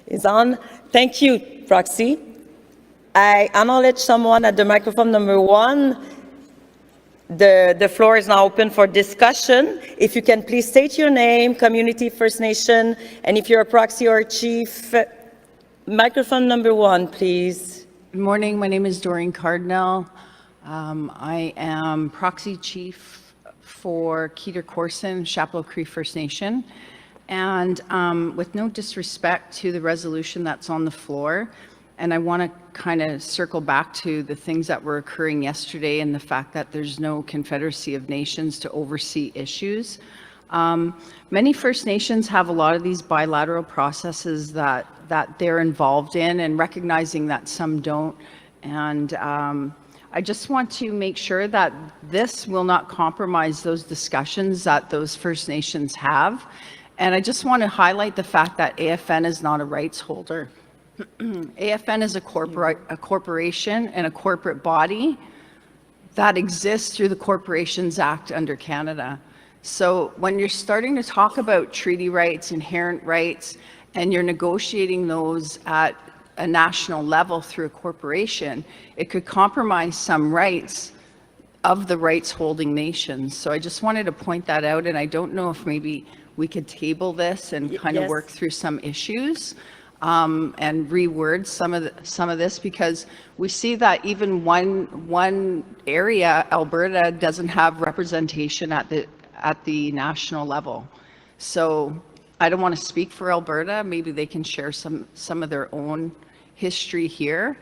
is on. Thank you, Proxy. I acknowledge someone at the microphone number 1. The floor is now open for discussion. If you can please state your name, community, First Nation, and if you're a proxy or a chief. Microphone number 1, please. Good morning. My name is Doreen Cardinal. I am proxy chief for Keeter Corson, Chapleau Cree First Nation. And with no disrespect to the resolution that's on the floor, and I want to kind of circle back to the things that were occurring yesterday and the fact that there's no Confederacy of Nations to oversee issues. Many First Nations have a lot of these bilateral processes that they're involved in, and recognizing that some don't. And I just want to make sure that this will not compromise those discussions that those First Nations have. And I just want to highlight the fact that AFN is not a rights holder. AFN is a corporation and a corporate body that exists through the Corporations Act under Canada. So when you're starting to talk about treaty rights, inherent rights, and you're negotiating those at a national level through a corporation, it could compromise some rights of the rights holding nations. So I just wanted to point that out, and I don't know if maybe we could table this and kind of work through some issues and reword some of this, because we see that even one area, Alberta, doesn't have representation at the national level. So I don't want to speak for Alberta. Maybe they can share some of their own history here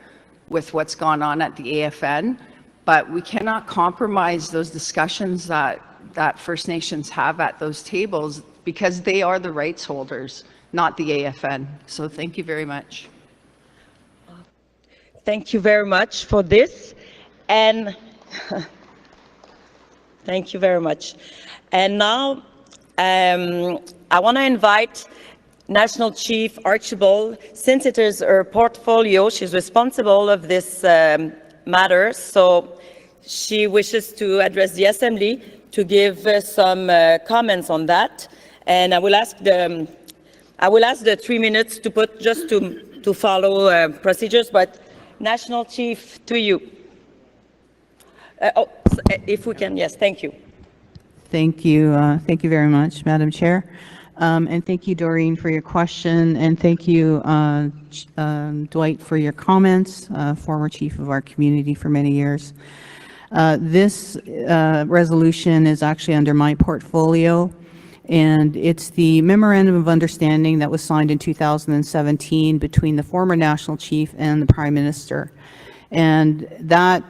with what's gone on at the AFN, but we cannot compromise those discussions that First Nations have at those tables, because they are the rights holders, not the AFN. So thank you very much. Thank you very much for this. And thank you very much. And now I want to invite National Chief Archibald. Since it is her portfolio, she's responsible of this matter, so she wishes to address the Assembly to give some comments on that. And I will ask the 3 minutes to put just to follow procedures. But National Chief, to you. If we can, yes, thank you. Thank you. Thank you very much, Madam Chair. And thank you, Doreen, for your question. And thank you, Dwight, for your comments, former chief of our community for many years. This resolution is actually under my portfolio, and it's the Memorandum of Understanding that was signed in 2017 between the former National Chief and the Prime Minister. And that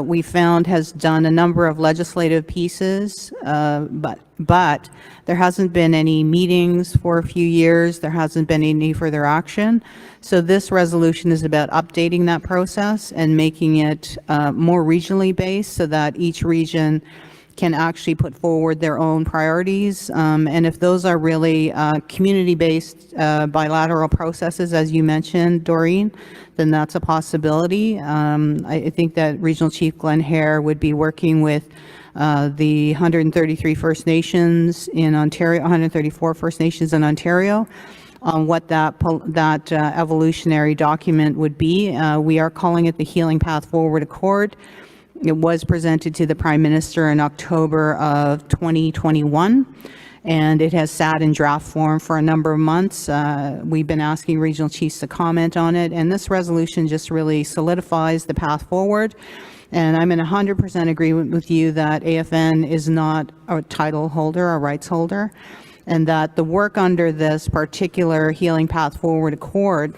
we found has done a number of legislative pieces, but there hasn't been any meetings for a few years. There hasn't been any further action. So this resolution is about updating that process and making it more regionally based, so that each region can actually put forward their own priorities. And if those are really community-based bilateral processes, as you mentioned, Doreen, then that's a possibility. I think that Regional Chief Glenn Hare would be working with the 133 First Nations in Ontario, 134 First Nations in Ontario, on what that evolutionary document would be. We are calling it the Healing Path Forward Accord. It was presented to the Prime Minister in October of 2021, and it has sat in draft form for a number of months. We've been asking regional chiefs to comment on it, and this resolution just really solidifies the path forward. And I'm in 100% agreement with you that AFN is not a title holder, a rights holder, and that the work under this particular Healing Path Forward Accord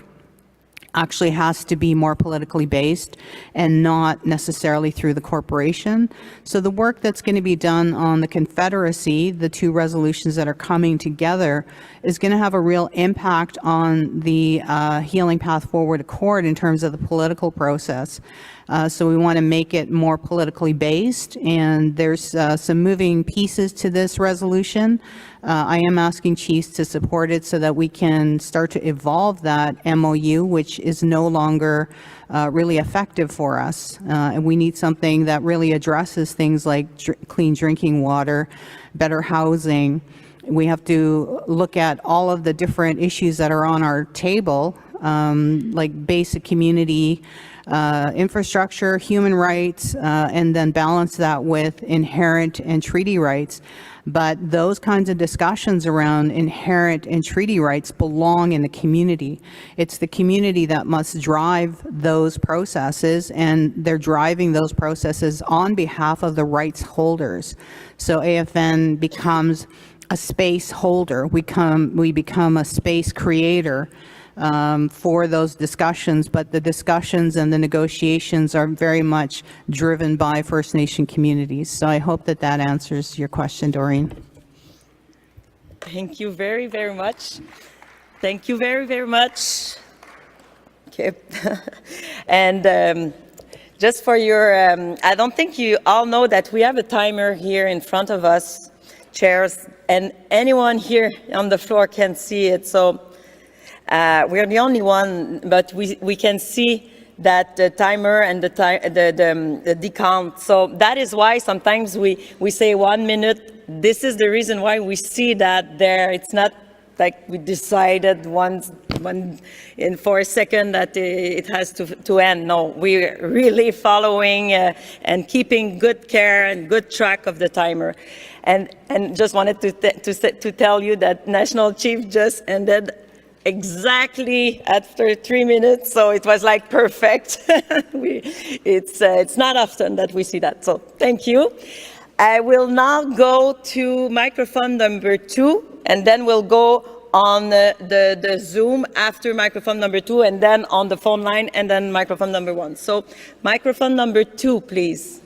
actually has to be more politically based and not necessarily through the corporation. So the work that's going to be done on the Confederacy, the two resolutions that are coming together, is going to have a real impact on the Healing Path Forward Accord in terms of the political process. So we want to make it more politically based, and there's some moving pieces to this resolution. I am asking chiefs to support it so that we can start to evolve that MOU, which is no longer really effective for us. And we need something that really addresses things like clean drinking water, better housing. We have to look at all of the different issues that are on our table, like basic community infrastructure, human rights, and then balance that with inherent and treaty rights. But those kinds of discussions around inherent and treaty rights belong in the community. It's the community that must drive those processes, and they're driving those processes on behalf of the rights holders. So AFN becomes a space holder. We become a space creator for those discussions, but the discussions and the negotiations are very much driven by First Nation communities. So I hope that that answers your question, Doreen. Thank you very, very much. Thank you very, very much. Okay. And just for your, I don't think you all know that we have a timer here in front of us, chairs, and anyone here on the floor can see it. So we're the only one, but we can see that the timer and the decount. So that is why sometimes we say 1 minute. This is the reason why we see that there. It's not like we decided for a second that it has to end. No, we're really following and keeping good care and good track of the timer. And just wanted to tell you that National Chief just ended exactly after 3 minutes, so it was like perfect. It's not often that we see that, so thank you. I will now go to microphone number 2, and then we'll go on the Zoom after microphone number 2, and then on the phone line, and then microphone number 1. So microphone number 2, please.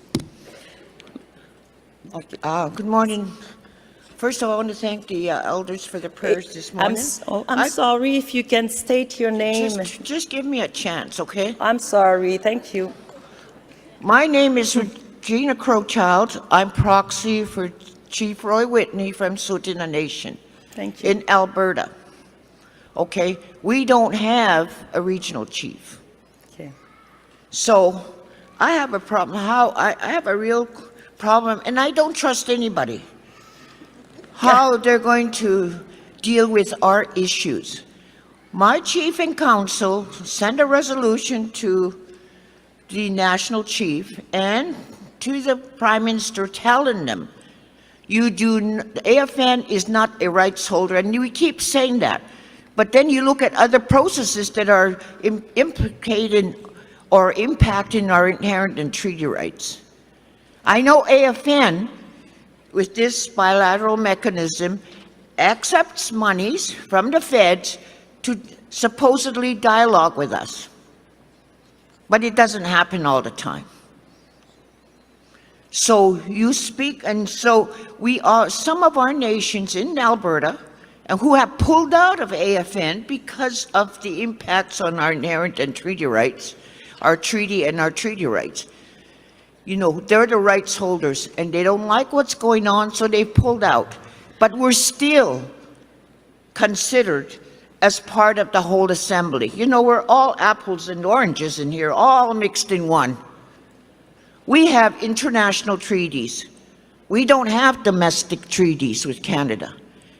Good morning. First of all, I want to thank the elders for the prayers this morning. I'm sorry, if you can state your name. Just give me a chance, okay? I'm sorry, thank you. My name is Regina Crowchild. I'm proxy for Chief Roy Whitney from Tsuut'ina Nation. Thank you. In Alberta. Okay, we don't have a regional chief. Okay. So I have a problem. I have a real problem, and I don't trust anybody. How they're going to deal with our issues. My chief and council sent a resolution to the national chief and to the prime minister telling them, AFN is not a rights holder, and we keep saying that. But then you look at other processes that are implicated or impacting our inherent and treaty rights. I know AFN, with this bilateral mechanism, accepts monies from the feds to supposedly dialogue with us. But it doesn't happen all the time. So you speak, and so we are, some of our nations in Alberta, and who have pulled out of AFN because of the impacts on our inherent and treaty rights, our treaty rights. You know, they're the rights holders, and they don't like what's going on, so they've pulled out. But we're still considered as part of the whole assembly. You know, we're all apples and oranges in here, all mixed in one. We have international treaties. We don't have domestic treaties with Canada.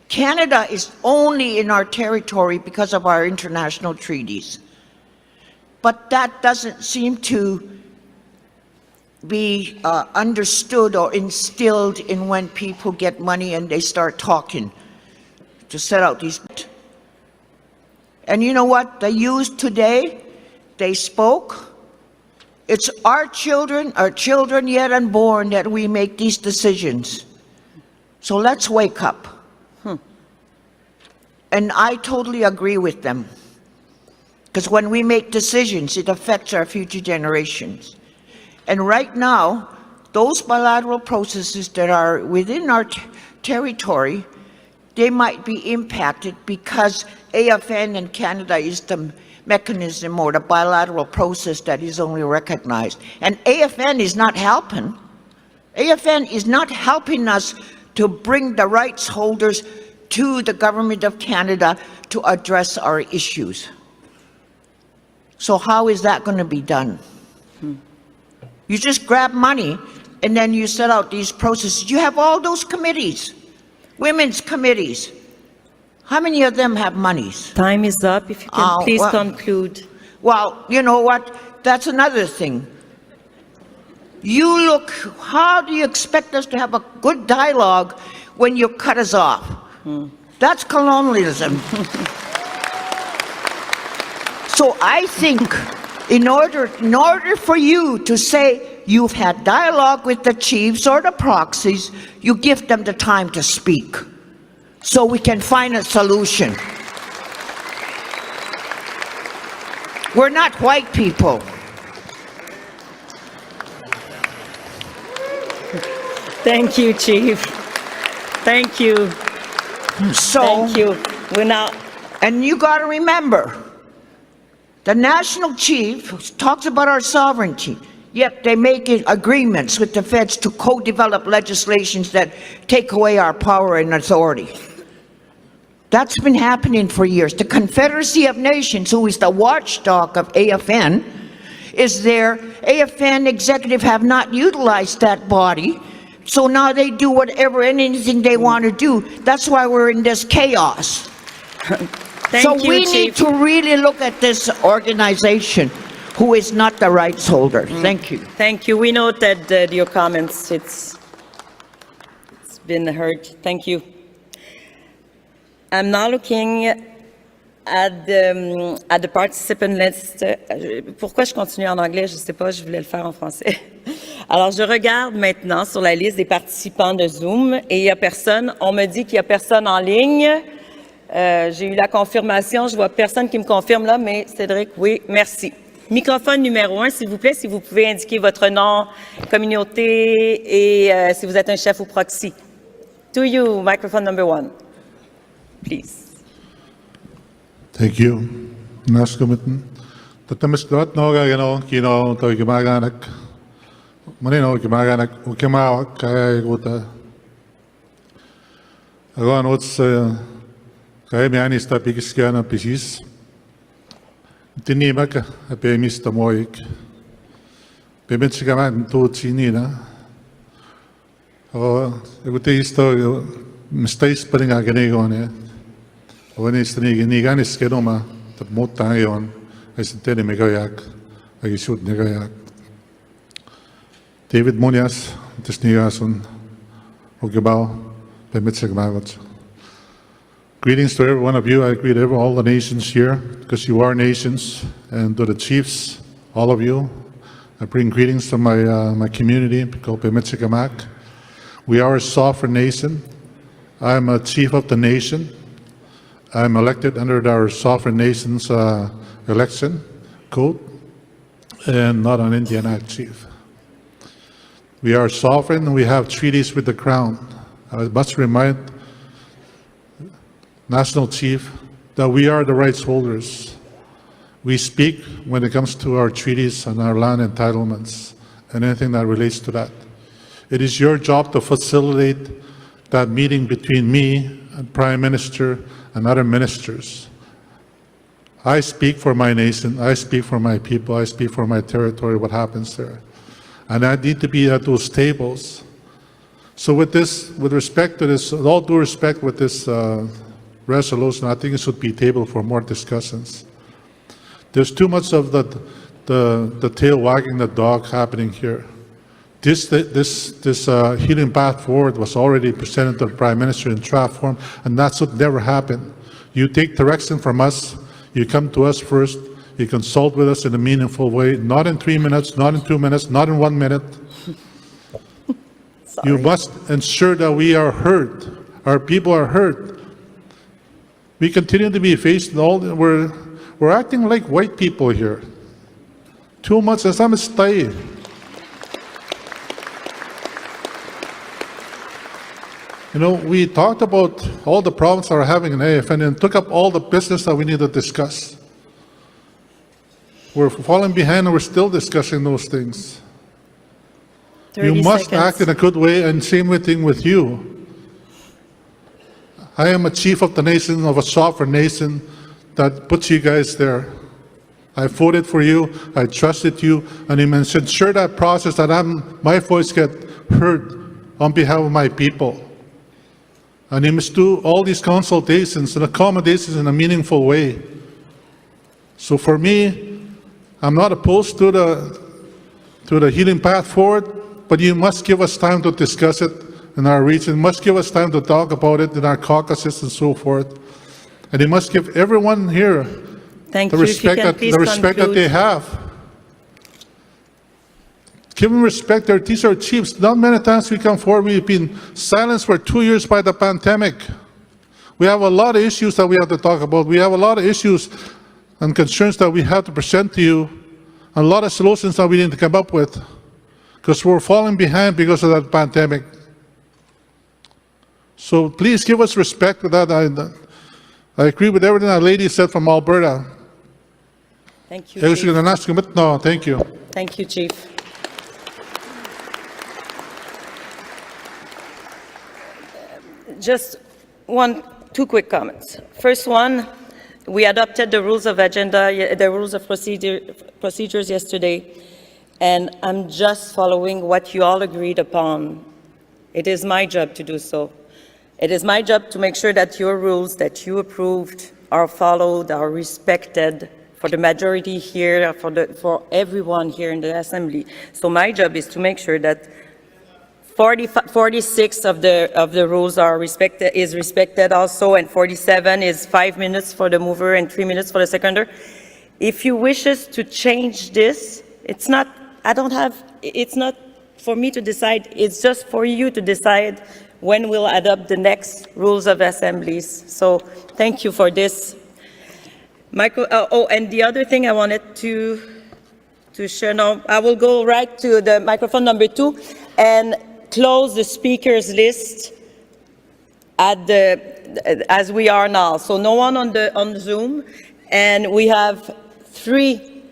Canada is only in our territory because of our international treaties. But that doesn't seem to be understood or instilled in when people get money and they start talking to set out these. And you know what they used today? They spoke. It's our children yet unborn, that we make these decisions. So let's wake up. And I totally agree with them. Because when we make decisions, it affects our future generations. And right now, those bilateral processes that are within our territory, they might be impacted because AFN in Canada is the mechanism or the bilateral process that is only recognized. And AFN is not helping. AFN is not helping us to bring the rights holders to the Government of Canada to address our issues. So how is that going to be done? You just grab money and then you set out these processes. You have all those committees, women's committees. How many of them have monies? Time is up. If you can please conclude. Well, you know what? That's another thing. How do you expect us to have a good dialogue when you cut us off? That's colonialism. So I think in order for you to say you've had dialogue with the chiefs or the proxies, you give them the time to speak so we can find a solution. We're not white people. Thank you, Chief. Thank you. Thank you. And you got to remember, the national chief talks about our sovereignty, yet they make agreements with the feds to co-develop legislations that take away our power and authority. That's been happening for years. The Confederacy of Nations, who is the watchdog of AFN, is there. AFN executive have not utilized that body, so now they do whatever and anything they want to do. That's why we're in this chaos. We need to really look at this organization who is not the rights holder. Thank you. Thank you. We noted your comments. It's been heard. Thank you. I'm now looking at the participant list. Pourquoi je continue en anglais? Je ne sais pas, je voulais le faire en français. Alors, je regarde maintenant sur la liste des participants de Zoom et il n'y a personne. On me dit qu'il n'y a personne en ligne. J'ai eu la confirmation. Je vois personne qui me confirme là, mais Cédric, oui, merci. Microphone numéro 1, s'il vous plaît, si vous pouvez indiquer votre nom, communauté et si vous êtes un chef ou proxy. To you, microphone number 1, please. Thank you. Naskamitten. Tatamisdot no gagano kino to gimaganak. Manino gimaganak ukimawak kaya guta. Agon what's kaya miani sta pigiskiana pisis. Tinimak ape mista moik. Pemetsikaman to chinina. O egute isto mistais paringa ganegone. When it's the Niganis Kedoma, the Motayon, as the Teddy Megayak, I shoot Negayak. David Munias, the Snigasun, Ogabao, Pemetsagmagot. Greetings to every one of you. I greet all the nations here, because you are nations, and to the chiefs, all of you. I bring greetings to my community, called Pemetsagamak. We are a sovereign nation. I'm a chief of the nation. I'm elected under our sovereign nation's election code and not an Indian Act, Chief. We are sovereign and we have treaties with the Crown. I must remind National Chief that we are the rights holders. We speak when it comes to our treaties and our land entitlements and anything that relates to that. It is your job to facilitate that meeting between me and Prime Minister and other ministers. I speak for my nation, I speak for my people, I speak for my territory, what happens there. And I need to be at those tables. So with respect to this, with all due respect with this resolution, I think it should be tabled for more discussions. There's too much of the tail wagging the dog happening here. This healing path forward was already presented to the Prime Minister in draft form, and that should never happen. You take direction from us, you come to us first, you consult with us in a meaningful way, not in 3 minutes, not in 2 minutes, not in 1 minute. You must ensure that we are heard, our people are heard. We continue to be faced, we're we're acting like white people here. Too much as I'm staying. You know, we talked about all the problems that are having in AFN and took up all the business that we need to discuss. We're falling behind and we're still discussing those things. You must act in a good way, and same thing with you. I am a chief of the nation, of a sovereign nation that puts you guys there. I voted for you, I trusted you, and you must ensure that process that my voice get heard on behalf of my people. And you must do all these consultations and accommodations in a meaningful way. So for me, I'm not opposed to the healing path forward, but you must give us time to discuss it in our region. You must give us time to talk about it in our caucuses and so forth. And you must give everyone here the respect that they have. Give them respect. These are chiefs. Not many times we come forward. We've been silenced for 2 years by the pandemic. We have a lot of issues that we have to talk about. We have a lot of issues and concerns that we have to present to you. A lot of solutions that we need to come up with, because we're falling behind because of that pandemic. So please give us respect for that. I agree with everything that lady said from Alberta. Thank you, Chief. No, thank you. Thank you, Chief. Just two quick comments. First one, we adopted the rules of agenda, the rules of procedures yesterday, and I'm just following what you all agreed upon. It is my job to do so. It is my job to make sure that your rules that you approved are followed, are respected for the majority here, for everyone here in the Assembly. So my job is to make sure that 46 of the rules is respected also, and 47 is 5 minutes for the mover and 3 minutes for the seconder. If you wishes to change this, it's not for me to decide, it's just for you to decide when we'll adopt the next rules of assemblies. So thank you for this. And the other thing I wanted to share now, I will go right to the microphone number 2 and close the speakers list as we are now. So no one on Zoom, and we have 3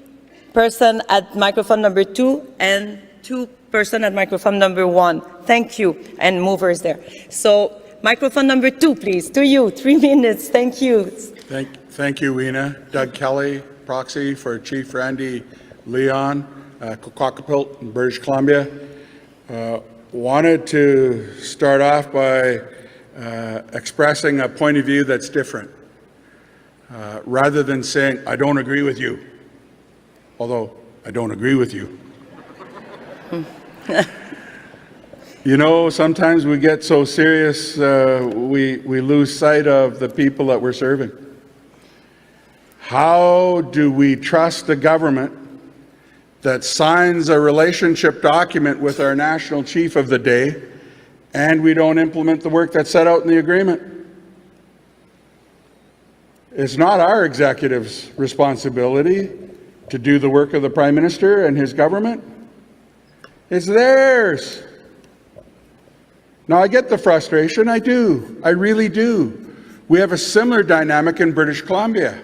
persons at microphone number 2 and 2 persons at microphone number 1. Thank you, and movers there. So microphone number 2, please, to you, 3 minutes. Thank you. Thank you, Weena. Doug Kelly, proxy for Chief Randy Leon, Coquaquapilt in British Columbia. Wanted to start off by expressing a point of view that's different, rather than saying, I don't agree with you, although I don't agree with you. You know, sometimes we get so serious, we lose sight of the people that we're serving. How do we trust a government that signs a relationship document with our national chief of the day, and we don't implement the work that's set out in the agreement? It's not our executive's responsibility to do the work of the Prime Minister and his government. It's theirs. Now, I get the frustration. I do. I really do. We have a similar dynamic in British Columbia.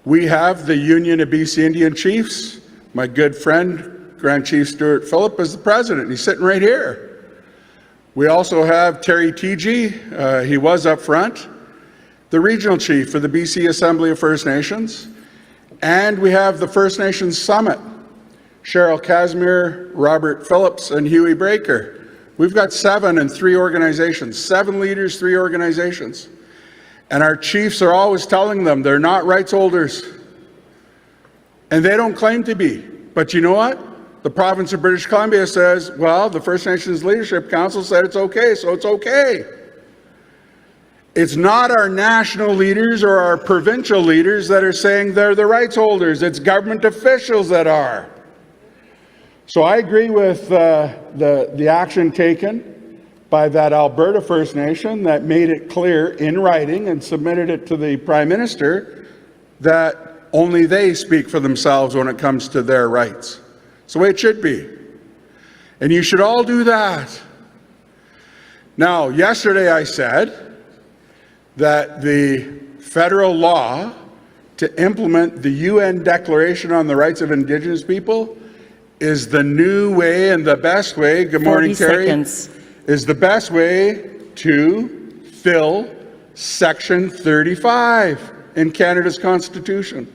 We have the Union of BC Indian Chiefs. My good friend, Grand Chief Stuart Phillip, is the president. He's sitting right here. We also have Terry TG, he was up front, the regional chief for the BC Assembly of First Nations. And we have the First Nations Summit, Cheryl Casimir, Robert Phillips, and Huey Breaker. We've got 7 in 3 organizations, 7 leaders, 3 organizations. And our chiefs are always telling them they're not rights holders. And they don't claim to be. But you know what? The province of British Columbia says, well, the First Nations Leadership Council said it's okay, so it's okay. It's not our national leaders or our provincial leaders that are saying they're the rights holders. It's government officials that are. So I agree with the action taken by that Alberta First Nation that made it clear in writing and submitted it to the Prime Minister that only they speak for themselves when it comes to their rights. It's the way it should be. And you should all do that. Now, yesterday I said that the federal law to implement the UN Declaration on the Rights of Indigenous People is the new way and the best way, good morning, 40 Terry, seconds. is the best way to fill Section 35 in Canada's Constitution.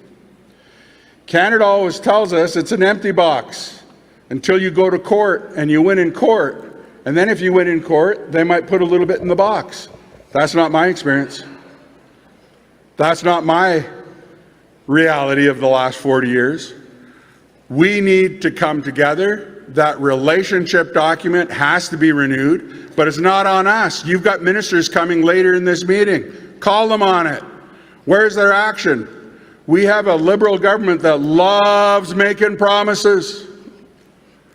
Canada always tells us it's an empty box until you go to court and you win in court. And then if you win in court, they might put a little bit in the box. That's not my experience. That's not my reality of the last 40 years. We need to come together. That relationship document has to be renewed, but it's not on us. You've got ministers coming later in this meeting. Call them on it. Where's their action? We have a Liberal government that loves making promises.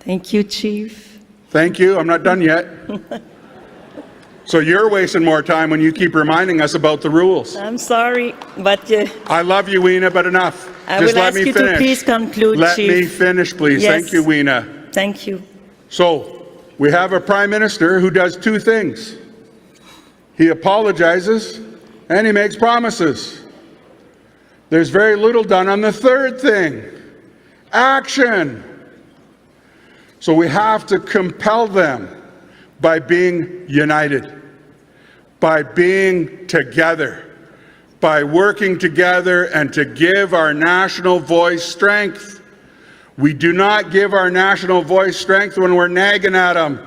Thank you, Chief. Thank you. I'm not done yet. So you're wasting more time when you keep reminding us about the rules. I'm sorry, but I love you, Weena, but enough. I Just will let ask me you finish. to please conclude, Let Chief. me finish, please. Yes. Thank you, Weena. Thank you. So we have a Prime Minister who does two things. He apologizes and he makes promises. There's very little done on the third thing, action. So we have to compel them by being united, by being together, by working together and to give our national voice strength. We do not give our national voice strength when we're nagging at them,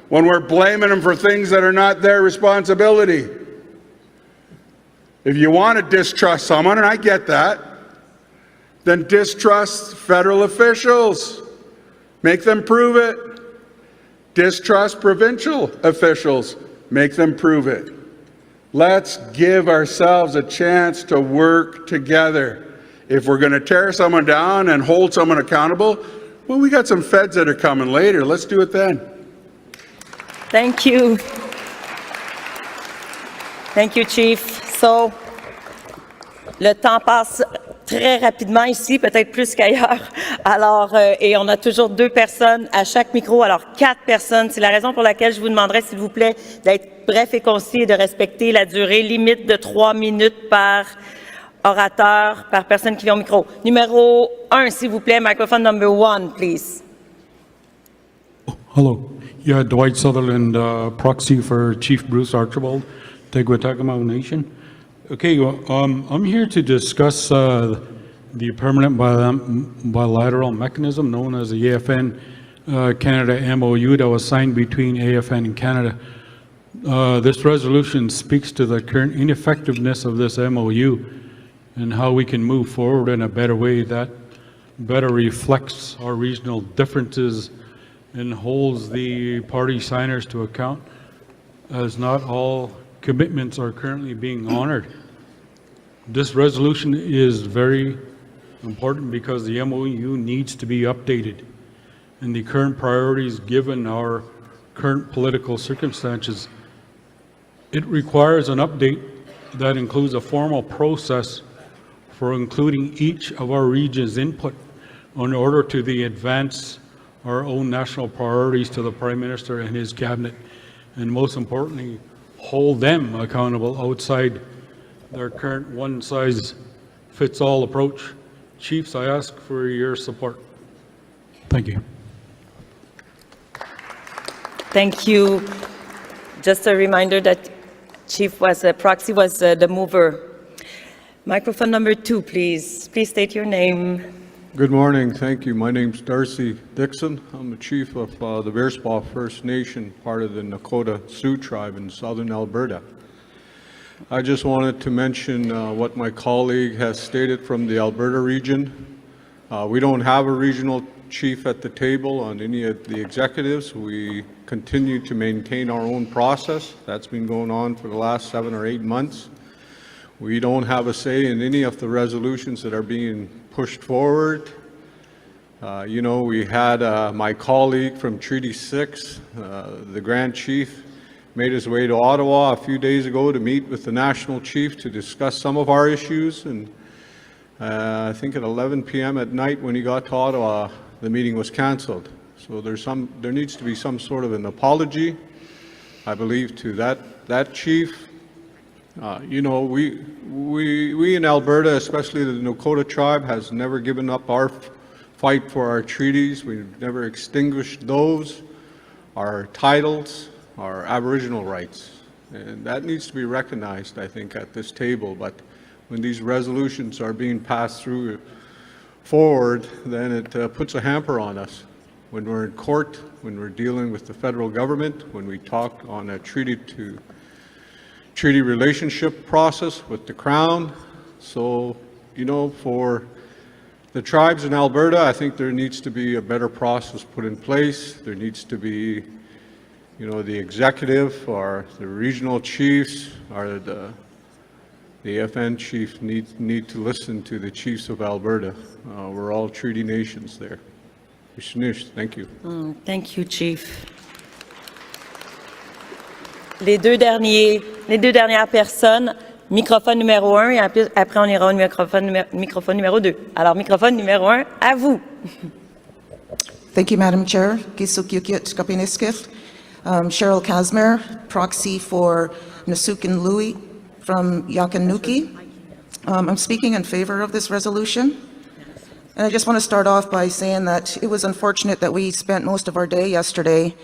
when we're blaming them for things that are not their responsibility. If you want to distrust someone, and I get that, then distrust federal officials. Make them prove it. Distrust provincial officials. Make them prove it. Let's give ourselves a chance to work together. If we're going to tear someone down and hold someone accountable, well, we got some feds that are coming later. Let's do it then. Thank you. Thank you, Chief. So, le temps passe très rapidement ici, peut-être plus qu'ailleurs. Alors, et on a toujours 2 personnes à chaque micro, alors 4 personnes. C'est la raison pour laquelle je vous demanderai, s'il vous plaît, d'être bref et concis et de respecter la durée limite de 3 minutes par orateur, par personne qui vient au micro. Numéro 1, s'il vous plaît, microphone number 1, please. Hello. Yeah, Dwight Sutherland, proxy for Chief Bruce Archibald, Teguetagamaw Nation. Okay, I'm here to discuss the permanent bilateral mechanism known as the AFN Canada MOU that was signed between AFN and Canada. This resolution speaks to the current ineffectiveness of this MOU and how we can move forward in a better way that better reflects our regional differences and holds the party signers to account, as not all commitments are currently being honored. This resolution is very important because the MOU needs to be updated, and the current priorities given our current political circumstances. It requires an update that includes a formal process for including each of our region's input in order to advance our own national priorities to the Prime Minister and his cabinet, and most importantly, hold them accountable outside their current one-size-fits-all approach. Chiefs, I ask for your support. Thank you. Thank you. Just a reminder that Chief was proxy was the mover. Microphone number 2, please. Please state your name. Good morning. Thank you. My name's Darcy Dixon. I'm the chief of the Bearspaw First Nation, part of the Nakota Sioux tribe in southern Alberta. I just wanted to mention what my colleague has stated from the Alberta region. We don't have a regional chief at the table on any of the executives. We continue to maintain our own process. That's been going on for the last 7 or 8 months. We don't have a say in any of the resolutions that are being pushed forward. You know, we had my colleague from Treaty 6, the Grand Chief, made his way to Ottawa a few days ago to meet with the National Chief to discuss some of our issues, and I think at 11 p.m. at night when he got to Ottawa, the meeting was canceled. So there needs to be some sort of an apology, I believe, to that chief. You know, we in Alberta, especially the Nakota tribe, has never given up our fight for our treaties. We've never extinguished those, our titles, our Aboriginal rights. And that needs to be recognized, I think, at this table. But when these resolutions are being passed through forward, then it puts a hamper on us. When we're in court, when we're dealing with the federal government, when we talk on a treaty relationship process with the Crown. So, you know, for the tribes in Alberta, I think there needs to be a better process put in place. There needs to be, you know, the executive or the regional chiefs or the AFN chief need to listen to the chiefs of Alberta. We're all treaty nations there. Thank you. Thank you, Chief. Les deux dernières personnes, microphone numéro 1 et après on ira au microphone numéro 2. Alors, microphone numéro 1, à vous. Thank you, Madam Chair. Gisukukit Kapiniskith. Cheryl Casmer, proxy for Nasukin Louis from Yakanuki. I'm speaking in favor of this resolution. And I just want to start off by saying that it was unfortunate that we spent most of our day yesterday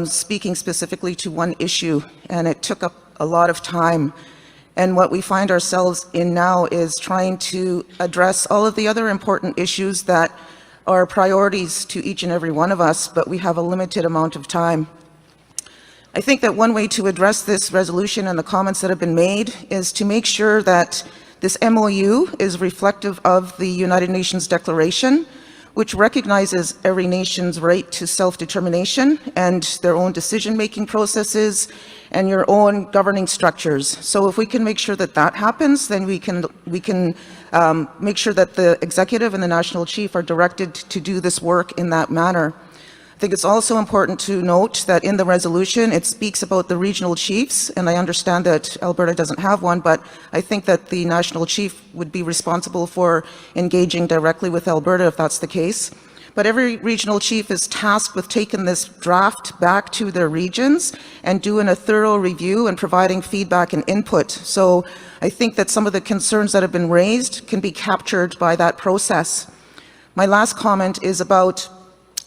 speaking specifically to one issue, and it took up a lot of time. And what we find ourselves in now is trying to address all of the other important issues that are priorities to each and every one of us, but we have a limited amount of time. I think that one way to address this resolution and the comments that have been made is to make sure that this MOU is reflective of the United Nations Declaration, which recognizes every nation's right to self-determination and their own decision-making processes and your own governing structures. So if we can make sure that that happens, then we can make sure that the executive and the national chief are directed to do this work in that manner. I think it's also important to note that in the resolution, it speaks about the regional chiefs, and I understand that Alberta doesn't have one, but I think that the national chief would be responsible for engaging directly with Alberta if that's the case. But every regional chief is tasked with taking this draft back to their regions and doing a thorough review and providing feedback and input. So I think that some of the concerns that have been raised can be captured by that process. My last comment is about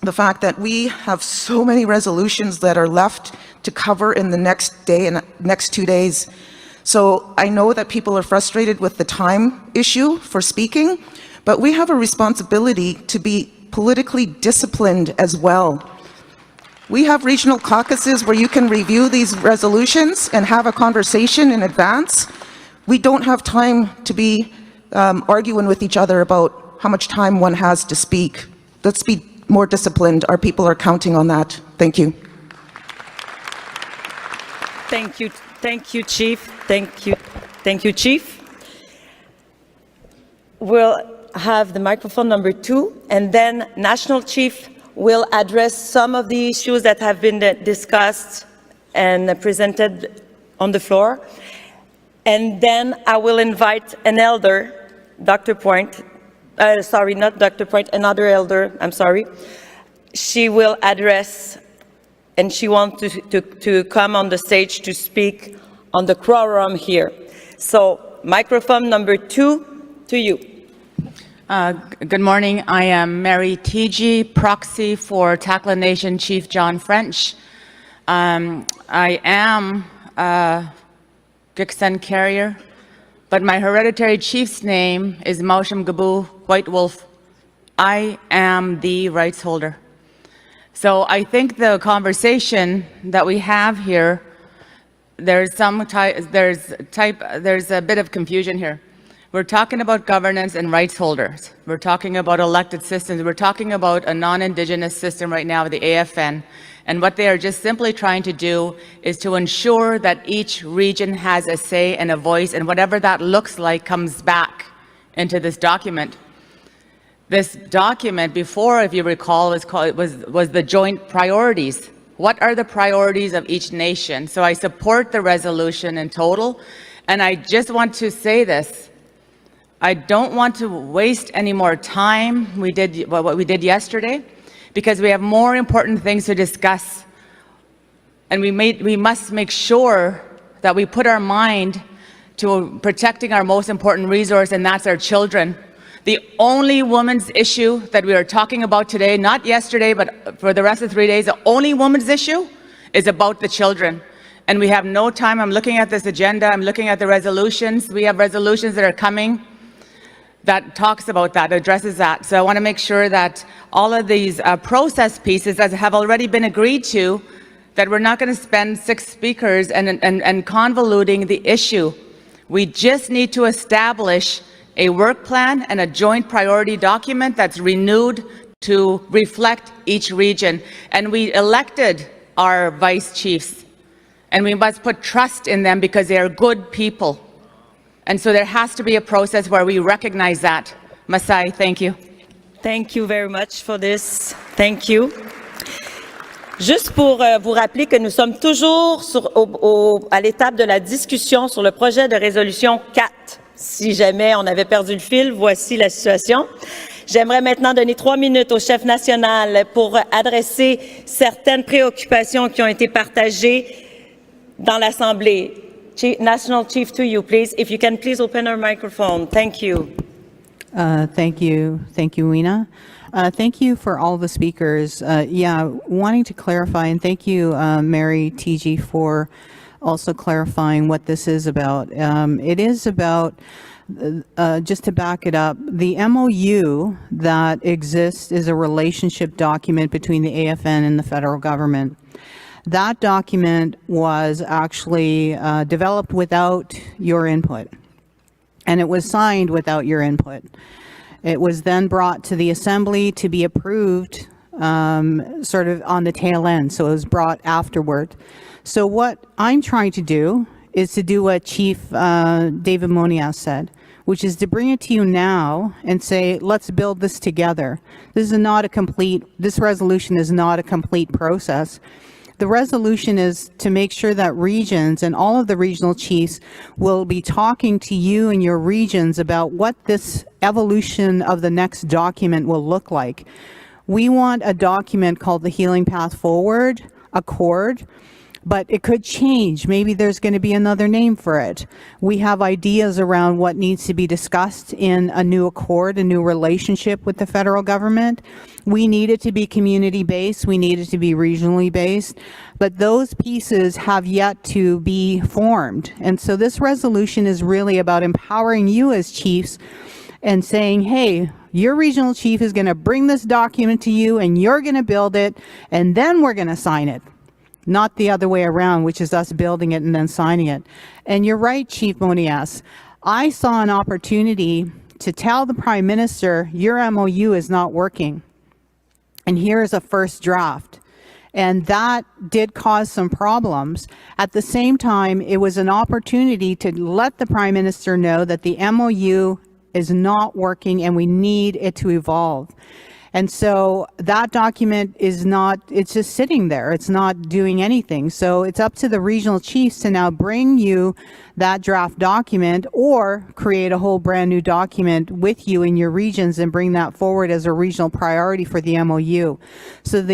the fact that we have so many resolutions that are left to cover in the next day and next 2 days. So I know that people are frustrated with the time issue for speaking, but we have a responsibility to be politically disciplined as well. We have regional caucuses where you can review these resolutions and have a conversation in advance. We don't have time to be arguing with each other about how much time one has to speak. Let's be more disciplined. Our people are counting on that. Thank you. Thank you, Chief. Thank you, Chief. We'll have the microphone number 2, and then National Chief will address some of the issues that have been discussed and presented on the floor. And then I will invite an elder, Dr. Point, sorry, not Dr. Point, another elder, I'm sorry. She will address, and she wants to come on the stage to speak on the quorum here. So, microphone number 2 to you. Good morning. I am Mary TG, proxy for Takla Nation Chief John French. I am a Gixen carrier, but my hereditary chief's name is Mausham Gabu White Wolf. I am the rights holder. So I think the conversation that we have here, there's a bit of confusion here. We're talking about governance and rights holders. We're talking about elected systems. We're talking about a non-Indigenous system right now, the AFN. And what they are just simply trying to do is to ensure that each region has a say and a voice, and whatever that looks like comes back into this document. This document before, if you recall, was the joint priorities. What are the priorities of each nation? So I support the resolution in total, and I just want to say this. I don't want to waste any more time. We did what we did yesterday because we have more important things to discuss. And we must make sure that we put our mind to protecting our most important resource, and that's our children. The only women's issue that we are talking about today, not yesterday, but for the rest of 3 days, the only women's issue is about the children. And we have no time. I'm looking at this agenda. I'm looking at the resolutions. We have resolutions that are coming that talks about that, addresses that. So I want to make sure that all of these process pieces that have already been agreed to, that we're not going to spend 6 speakers and convoluting the issue. We just need to establish a work plan and a joint priority document that's renewed to reflect each region. And we elected our vice chiefs, and we must put trust in them because they are good people. And so there has to be a process where we recognize that. Masai, thank you. Thank you very much for this. Thank you. Juste pour vous rappeler que nous sommes toujours à l'étape de la discussion sur le projet de résolution 4. Si jamais on avait perdu le fil, voici la situation. J'aimerais maintenant donner 3 minutes au chef national pour adresser certaines préoccupations qui ont été partagées dans l'Assemblée. National Chief, to you, please. If you can please open our microphone. Thank you. Thank you. Thank you, Weena. Thank you for all the speakers. Wanting to clarify, and thank you, Mary TG, for also clarifying what this is about. It is about, just to back it up, the MOU that exists is a relationship document between the AFN and the federal government. That document was actually developed without your input, and it was signed without your input. It was then brought to the Assembly to be approved sort of on the tail end, so it was brought afterward. So what I'm trying to do is to do what Chief David Monias said, which is to bring it to you now and say, let's build this together. This resolution is not a complete process. The resolution is to make sure that regions and all of the regional chiefs will be talking to you and your regions about what this evolution of the next document will look like. We want a document called the Healing Path Forward Accord, but it could change. Maybe there's going to be another name for it. We have ideas around what needs to be discussed in a new accord, a new relationship with the federal government. We need it to be community-based. We need it to be regionally based. But those pieces have yet to be formed. And so this resolution is really about empowering you as chiefs and saying, hey, your regional chief is going to bring this document to you and you're going to build it and then we're going to sign it. Not the other way around, which is us building it and then signing it. And you're right, Chief Monias. I saw an opportunity to tell the Prime Minister, your MOU is not working. And here's a first draft. And that did cause some problems. At the same time, it was an opportunity to let the Prime Minister know that the MOU is not working and we need it to evolve. And so that document is not, it's just sitting there. It's not doing anything. So it's up to the regional chiefs to now bring you that draft document or create a whole brand new document with you in your regions and bring that forward as a regional priority for the MOU. So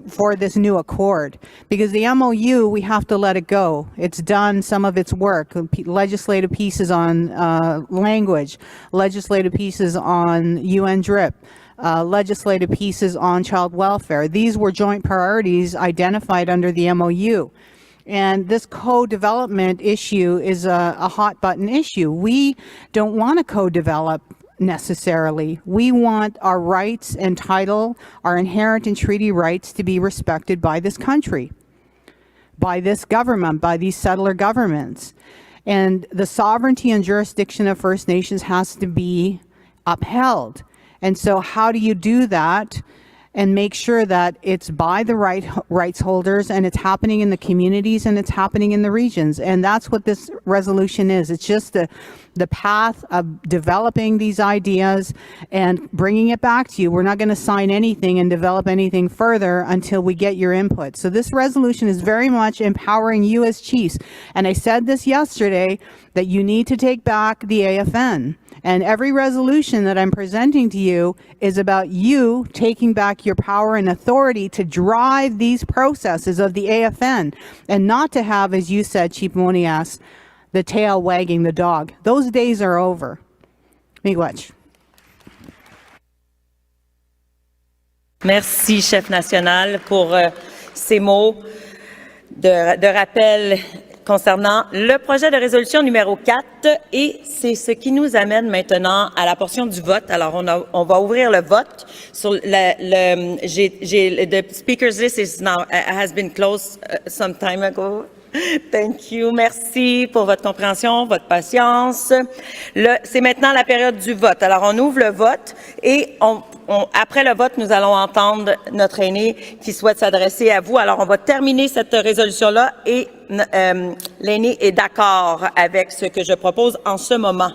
for this new accord, because the MOU, we have to let it go. It's done some of its work, legislative pieces on language, legislative pieces on UN DRIP, legislative pieces on child welfare. These were joint priorities identified under the MOU. And this co-development issue is a hot button issue. We don't want to co-develop necessarily. We want our rights and title, our inherent and treaty rights to be respected by this country, by this government, by these settler governments. And the sovereignty and jurisdiction of First Nations has to be upheld. And so how do you do that? and make sure that it's by the rights holders, and it's happening in the communities, and it's happening in the regions. And that's what this resolution is. It's just the path of developing these ideas and bringing it back to you. We're not going to sign anything and develop anything further until we get your input. So this resolution is very much empowering you as chiefs. And I said this yesterday, that you need to take back the AFN. And every resolution that I'm presenting to you is about you taking back your power and authority to drive these processes of the AFN, and not to have, as you said, Chief Monias, the tail wagging the dog. Those days are over. Miigwech. Merci, chef national, pour ces mots de rappel concernant le projet de résolution numéro 4, et c'est ce qui nous amène maintenant à la portion du vote. Alors, on va ouvrir le vote sur the speaker's list has been closed some time ago. Thank you. Merci pour votre compréhension, votre patience. C'est maintenant la période du vote. Alors, on ouvre le vote et après le vote, nous allons entendre notre aîné qui souhaite s'adresser à vous. Alors, on va terminer cette résolution-là et l'aîné est d'accord avec ce que je propose en ce moment.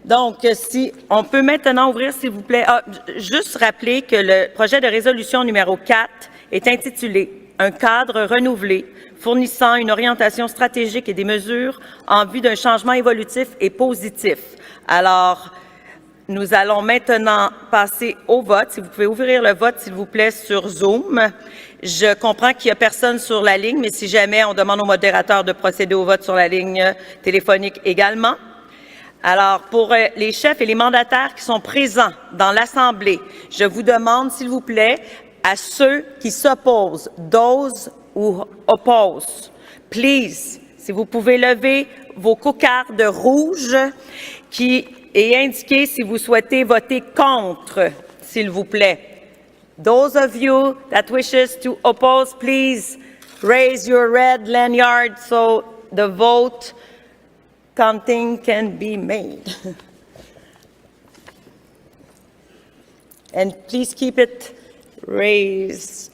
Donc, si on peut maintenant ouvrir, s'il vous plaît. Juste rappeler que le projet de résolution numéro 4 est intitulé « Un cadre renouvelé fournissant une orientation stratégique et des mesures en vue d'un changement évolutif et positif ». Alors, nous allons maintenant passer au vote. Si vous pouvez ouvrir le vote, s'il vous plaît, sur Zoom. Je comprends qu'il n'y a personne sur la ligne, mais si jamais, on demande au modérateur de procéder au vote sur la ligne téléphonique également. Alors, pour les chefs et les mandataires qui sont présents dans l'Assemblée, je vous demande, s'il vous plaît, à ceux qui s'opposent, those who oppose, please, si vous pouvez lever vos cocardes rouges et indiquer si vous souhaitez voter contre, s'il vous plaît. Those of you that wishes to oppose, please raise your red lanyard so the vote counting can be made. And please keep it raised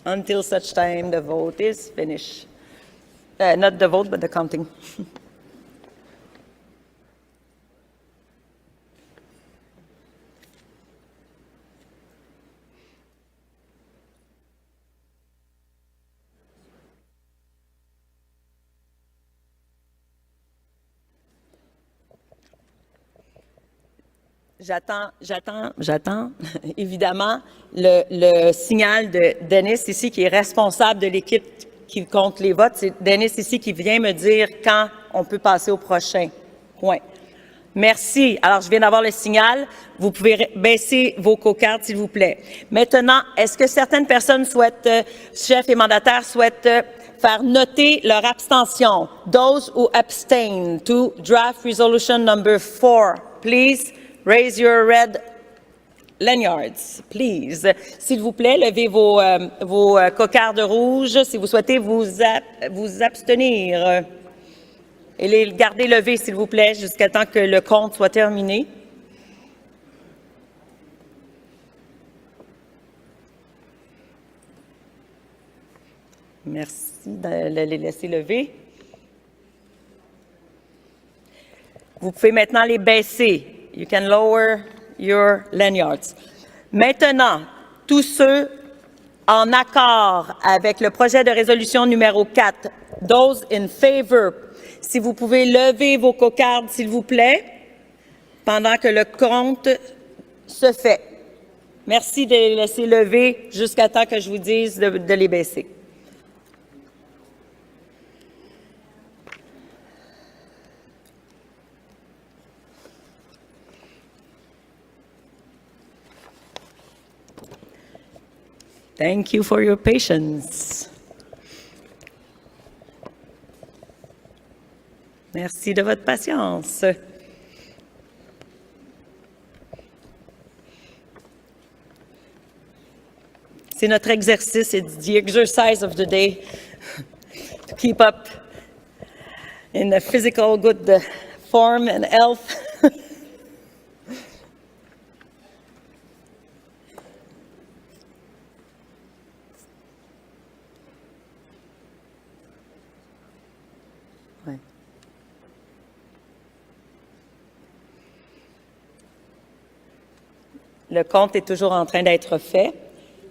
until such time the vote is finished. Not the vote, but the counting. J'attends, évidemment, le signal de Denis ici, qui est responsable de l'équipe qui compte les votes. C'est Denis ici qui vient me dire quand on peut passer au prochain point. Merci. Alors, je viens d'avoir le signal. Vous pouvez baisser vos cocardes, s'il vous plaît. Maintenant, est-ce que certaines personnes souhaitent, chefs et mandataires, souhaitent faire noter leur abstention? Those who abstain to draft resolution number 4, please. Raise your red lanyards, please. S'il vous plaît, levez vos cocardes rouges si vous souhaitez vous abstenir. Et les gardez levés, s'il vous plaît, jusqu'à temps que le compte soit terminé. Merci de les laisser lever. Vous pouvez maintenant les baisser. You can lower your lanyards. Maintenant, tous ceux en accord avec le projet de résolution numéro 4, those in favor, si vous pouvez lever vos cocardes, s'il vous plaît, pendant que le compte se fait. Merci de les laisser lever jusqu'à temps que je vous dise de les baisser. Thank you for your patience. Merci de votre patience. C'est notre exercice, it's the exercise of the day to keep up in a physical good form and health. Le compte est toujours en train d'être fait.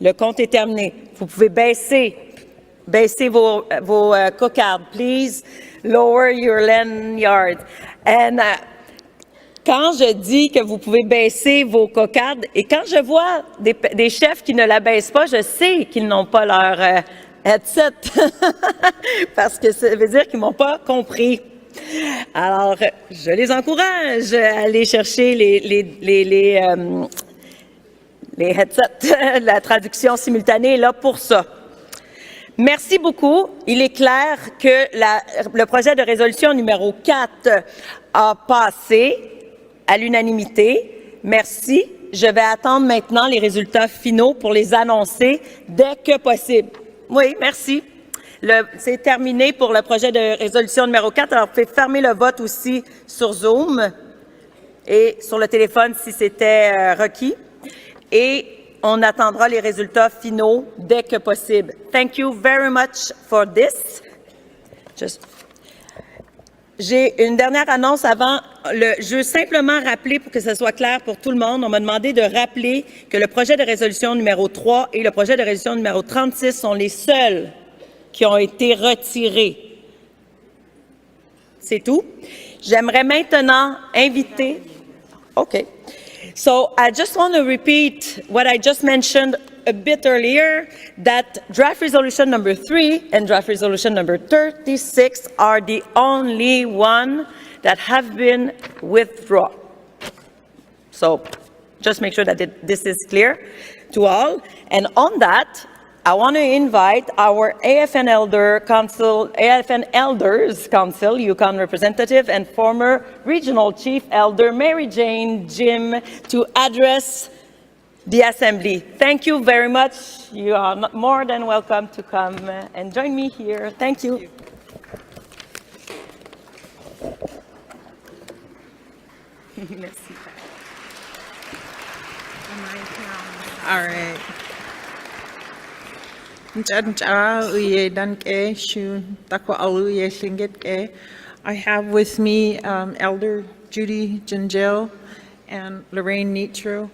Le compte est terminé. Vous pouvez baisser vos cocardes. Please lower your lanyard. And quand je dis que vous pouvez baisser vos cocardes, et quand je vois des chefs qui ne la baissent pas, je sais qu'ils n'ont pas leur headset, parce que ça veut dire qu'ils m'ont pas compris. Alors, je les encourage à aller chercher les headsets, la traduction simultanée est là pour ça. Merci beaucoup. Il est clair que le projet de résolution numéro 4 a passé à l'unanimité. Merci. Je vais attendre maintenant les résultats finaux pour les annoncer dès que possible. Oui, merci. C'est terminé pour le projet de résolution numéro 4. Alors, vous pouvez fermer le vote aussi sur Zoom et sur le téléphone si c'était requis. Et on attendra les résultats finaux dès que possible. Thank you very much for this. J'ai une dernière annonce avant. Je veux simplement rappeler, pour que ce soit clair pour tout le monde, on m'a demandé de rappeler que le projet de résolution numéro 3 et le projet de résolution numéro 36 sont les seuls qui ont été retirés. C'est tout. J'aimerais maintenant inviter... OK. So I just want to repeat what I just mentioned a bit earlier, that draft resolution number 3 and draft resolution number 36 are the only one that have been withdrawn. So just make sure that this is clear to all. And on that, I want to invite our AFN Elders Council, Yukon representative and former Regional Chief Elder Mary Jane Jim to address the Assembly. Thank you very much. You are more than welcome to come and join me here. Thank you. Merci. All right. I have with me Elder Judy Gingell and Lorraine Nitro.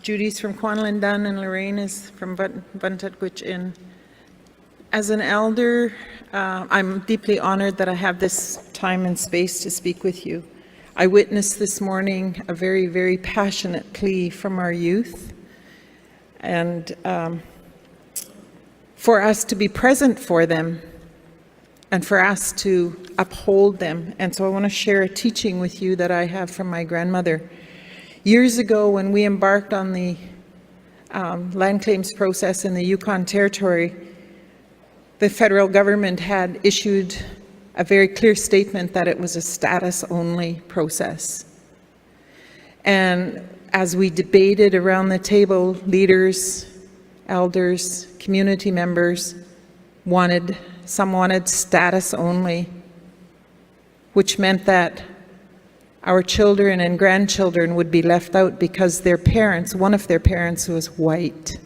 Judy's from Kwanlin-Dun and Lorraine is from Buntutquitchin. As an elder, I'm deeply honored that I have this time and space to speak with you. I witnessed this morning a very, very passionate plea from our youth, and for us to be present for them and for us to uphold them. And so I want to share a teaching with you that I have from my grandmother. Years ago, when we embarked on the land claims process in the Yukon Territory, the federal government had issued a very clear statement that it was a status-only process. And as we debated around the table, leaders, elders, community members some wanted status only, which meant that our children and grandchildren would be left out because their parents, one of their parents was white.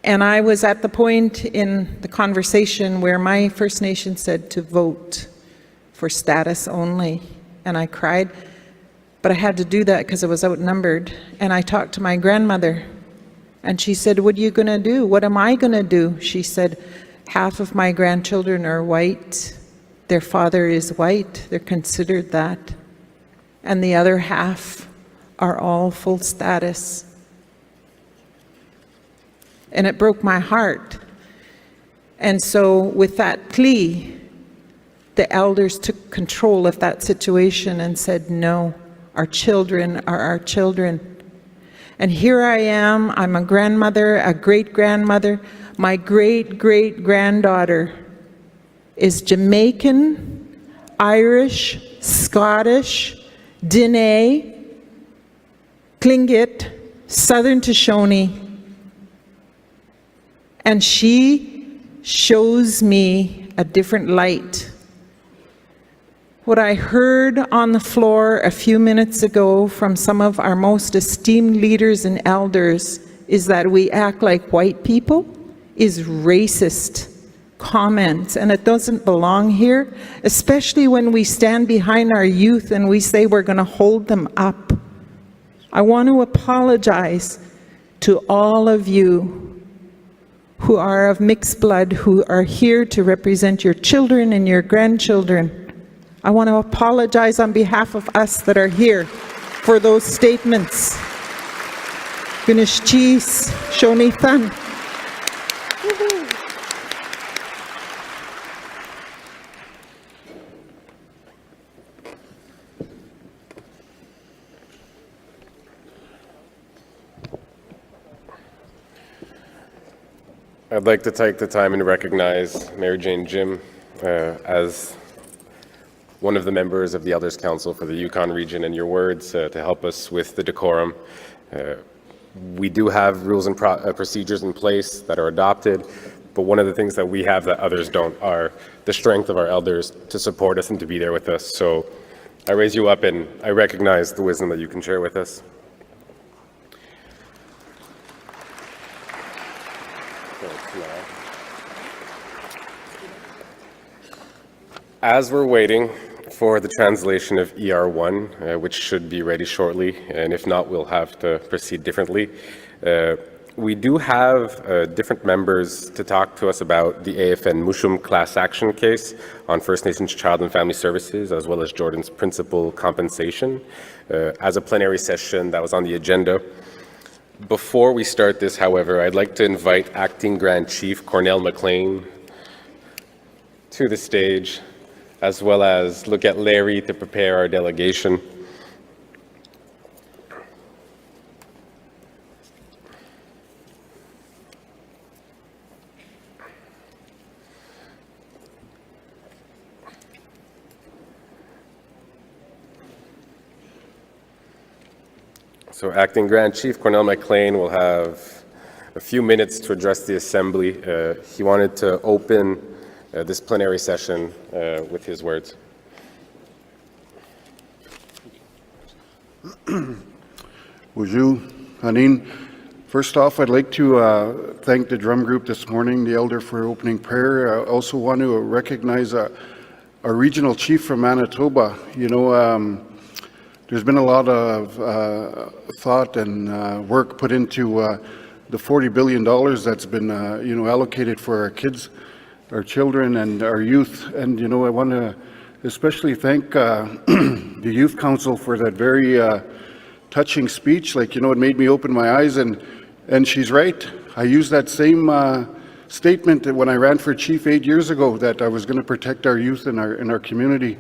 And I was at the point in the conversation where my First Nation said to vote for status only. And I cried, but I had to do that because I was outnumbered. And I talked to my grandmother, and she said, "What are you going to do? What am I going to do?" She said, "Half of my grandchildren are white. Their father is white. They're considered that. And the other half are all full status." And it broke my heart. And so with that plea, the elders took control of that situation and said, "No, our children are our children." And here I am, I'm a grandmother, a great-grandmother. My great-great-granddaughter is Jamaican, Irish, Scottish, Diné, Tlingit, Southern Shoshone. And she shows me a different light. What I heard on the floor a few minutes ago from some of our most esteemed leaders and elders is that we act like white people is racist comments, and it doesn't belong here, especially when we stand behind our youth and we say we're going to hold them up I want to apologize to all of you who are of mixed blood, who are here to represent your children and your grandchildren. I want to apologize on behalf of us that are here for those statements. Gunishchis, Shonithan. I'd like to take the time and recognize Mary Jane Jim as one of the members of the Elders Council for the Yukon region, and your words to help us with the decorum. We do have rules and procedures in place that are adopted, but one of the things that we have that others don't are the strength of our elders to support us and to be there with us. So I raise you up and I recognize the wisdom that you can share with us. As we're waiting for the translation of ER1, which should be ready shortly, and if not, we'll have to proceed differently. We do have different members to talk to us about the AFN Mushum class action case on First Nations Child and Family Services, as well as Jordan's principal compensation, as a plenary session that was on the agenda. Before we start this, however, I'd like to invite Acting Grand Chief Cornell McLean to the stage, as well as look at Larry to prepare our delegation. So Acting Grand Chief Cornell McLean will have a few minutes to address the Assembly. He wanted to open this plenary session with his words. Bonjour, Hanin. First off, I'd like to thank the drum group this morning, the elder, for opening prayer. I also want to recognize our regional chief from Manitoba. You know, there's been a lot of thought and work put into the $40 billion that's been, allocated for our kids, our children, and our youth. And, you know, I want to especially thank the Youth Council for that very touching speech. Like, you know, it made me open my eyes, and she's right. I used that same statement when I ran for chief 8 years ago, that I was going to protect our youth in our community.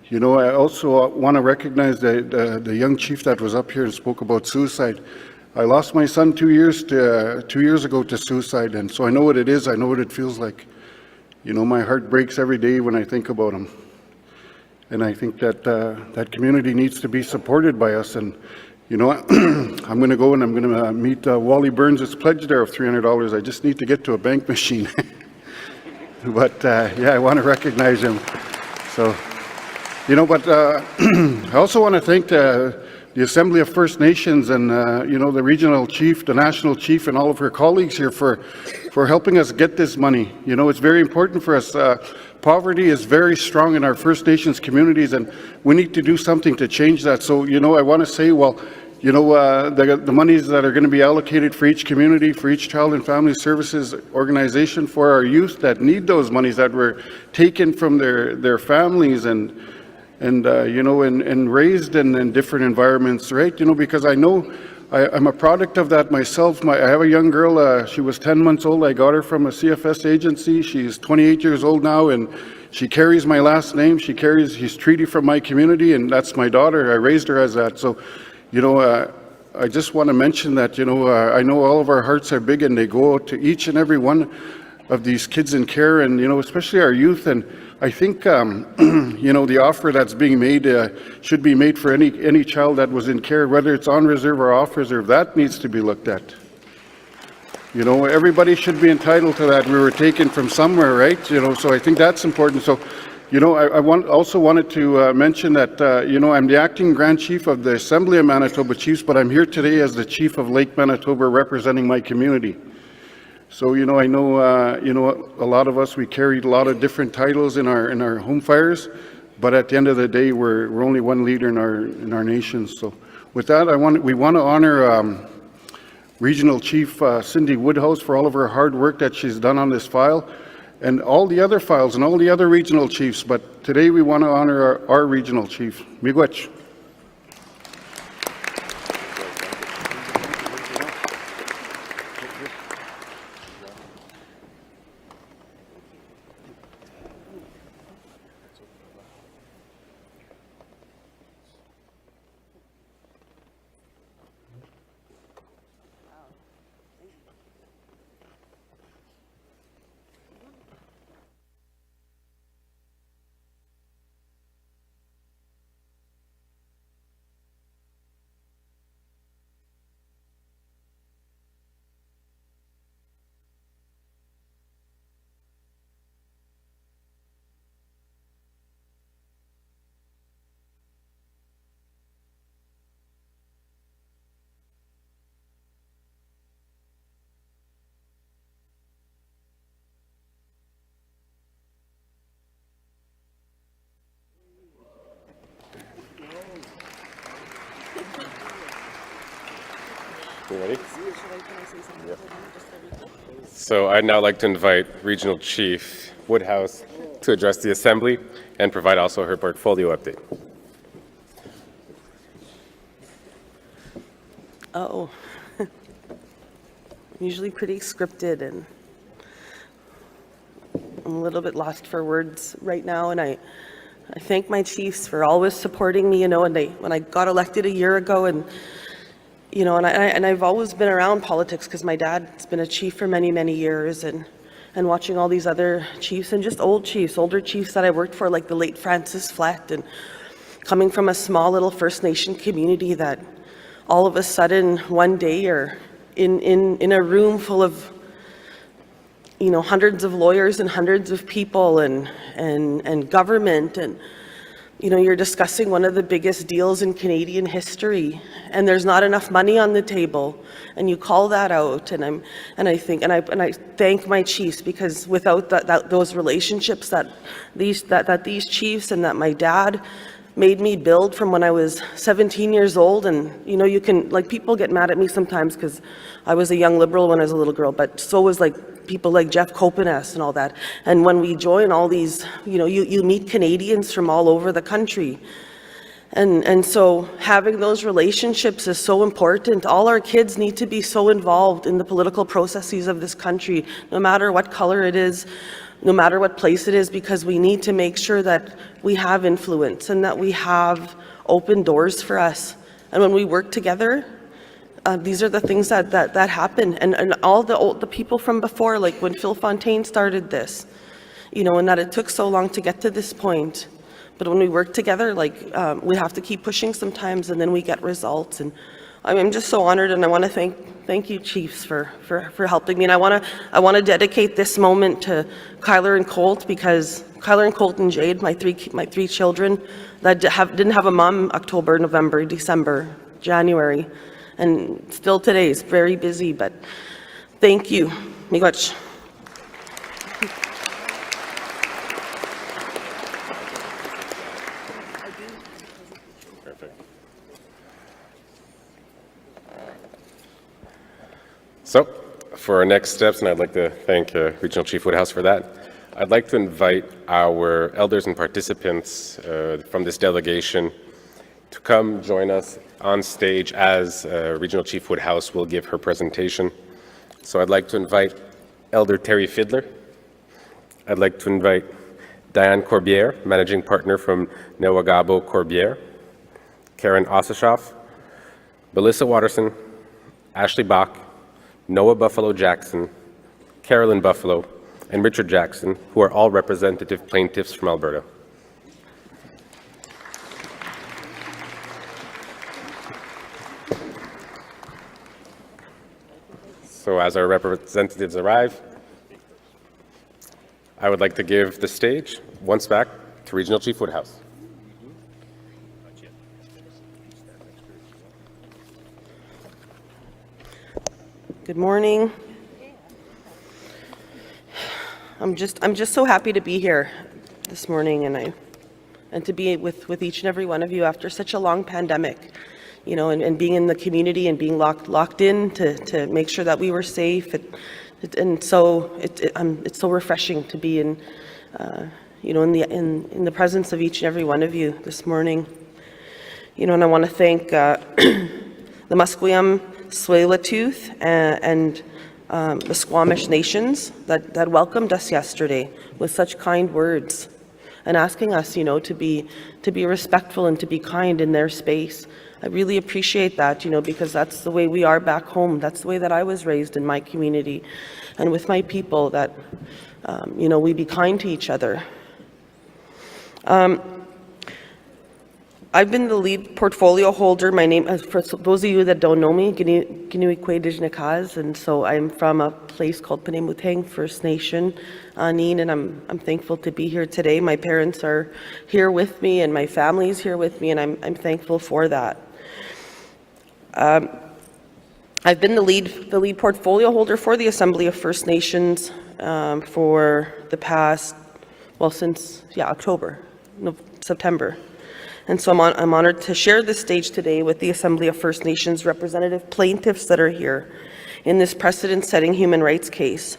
You know, I also want to recognize the young chief that was up here and spoke about suicide. I lost my son 2 years ago to suicide, and so I know what it is. I know what it feels like. You know, my heart breaks every day when I think about him. And I think that that community needs to be supported by us. And, you know, I'm going to go and I'm going to meet Wally Burns' pledge there of $300. I just need to get to a bank machine. But, yeah, I want to recognize him. So, you know, but I also want to thank the Assembly of First Nations and, you know, the regional chief, the national chief, and all of her colleagues here for helping us get this money. You know, it's very important for us. Poverty is very strong in our First Nations communities, and we need to do something to change that. So, you know, I want to say, well, you know, the monies that are going to be allocated for each community, for each child and family services organization, for our youth that need those monies that were taken from their families and you know, and raised in different environments, right? You know, because I know I'm a product of that myself. I have a young girl, she was 10 months old. I got her from a CFS agency. She's 28 years old now, and she carries my last name. She's treaty from my community, and that's my daughter. I raised her as that. So, you know, I just want to mention that, you know, I know all of our hearts are big, and they go out to each and every one of these kids in care, and, you know, especially our youth. And I think, you know, the offer that's being made should be made for any child that was in care, whether it's on reserve or off reserve. That needs to be looked at. You know, everybody should be entitled to that. We were taken from somewhere, right? You know, so I think that's important. So, you know, I also wanted to mention that, you know, I'm the acting Grand Chief of the Assembly of Manitoba Chiefs, but I'm here today as the Chief of Lake Manitoba representing my community. So, you know, I know, you know, a lot of us, we carried a lot of different titles in our home fires, but at the end of the day, we're only one leader in our nation. So with that, we want to honor Regional Chief Cindy Woodhouse for all of her hard work that she's done on this file, and all the other files and all the other regional chiefs. But today we want to honor our regional chief. Miigwech. You ready? Yeah. So I'd now like to invite Regional Chief Woodhouse to address the Assembly and provide also her portfolio update. Oh, I'm usually pretty scripted, and I'm a little bit lost for words right now, and I thank my chiefs for always supporting me, and when I got elected a year ago, and I've always been around politics because my dad's been a chief for many, many years, and watching all these other chiefs and just older chiefs that I worked for, like the late Francis Flett, and coming from a small little First Nation community that all of a sudden one day you're in a room full of hundreds of lawyers and hundreds of people and government, and you're discussing one of the biggest deals in Canadian history, and there's not enough money on the table, and you call that out, and I thank my chiefs, because without those relationships that these chiefs and that my dad made me build from when I was 17 years old. And you can, like, people get mad at me sometimes because I was a young Liberal when I was a little girl, but so was people like Jeff Copenes and all that. And when we join all these, you meet Canadians from all over the country. And so having those relationships is so important. All our kids need to be so involved in the political processes of this country, no matter what color it is, no matter what place it is, because we need to make sure that we have influence and that we have open doors for us. And when we work together, these are the things that happen. And all the people from before, like when Phil Fontaine started this, and that it took so long to get to this point. But when we work together, we have to keep pushing sometimes, and then we get results. And I'm just so honored, and I want to thank you, chiefs, for helping me. And I want to dedicate this moment to Kyler and Colt, because Kyler and Colt and Jade, my three children that didn't have a mom October, November, December, January, and still today is very busy. But thank you. Miigwech. So for our next steps, and I'd like to thank Regional Chief Woodhouse for that, I'd like to invite our elders and participants from this delegation to come join us on stage as Regional Chief Woodhouse will give her presentation. So I'd like to invite Elder Terry Fiddler. I'd like to invite Diane Corbière, Managing Partner from Newagabo Corbière, Karen Ossischoff, Melissa Watterson, Ashley Bach, Noah Buffalo Jackson, Carolyn Buffalo, and Richard Jackson, who are all representative plaintiffs from Alberta. So as our representatives arrive, I would like to give the stage once back to Regional Chief Woodhouse. Good morning. I'm just so happy to be here this morning, and and to be with each and every one of you after such a long pandemic, you know, and being in the community and being locked in to make sure that we were safe. And so it's so refreshing to be in, you know, in the presence of each and every one of you this morning. You know, and I want to thank the Musqueam, Tsleil-Waututh, and the Squamish nations that welcomed us yesterday with such kind words and asking us, you know, to be respectful and to be kind in their space. I really appreciate that, you know, because that's the way we are back home. That's the way that I was raised in my community and with my people, that, you know, we be kind to each other. I've been the lead portfolio holder. My name, for those of you that don't know me, Ginuikwe Dijnikaz, and so I'm from a place called Panemuteng First Nation, Anin, and I'm thankful to be here today. My parents are here with me, and my family's here with me, and I'm thankful for that. I've been the lead portfolio holder for the Assembly of First Nations for the past, well, since September. And so I'm honored to share this stage today with the Assembly of First Nations representative plaintiffs that are here in this precedent-setting human rights case.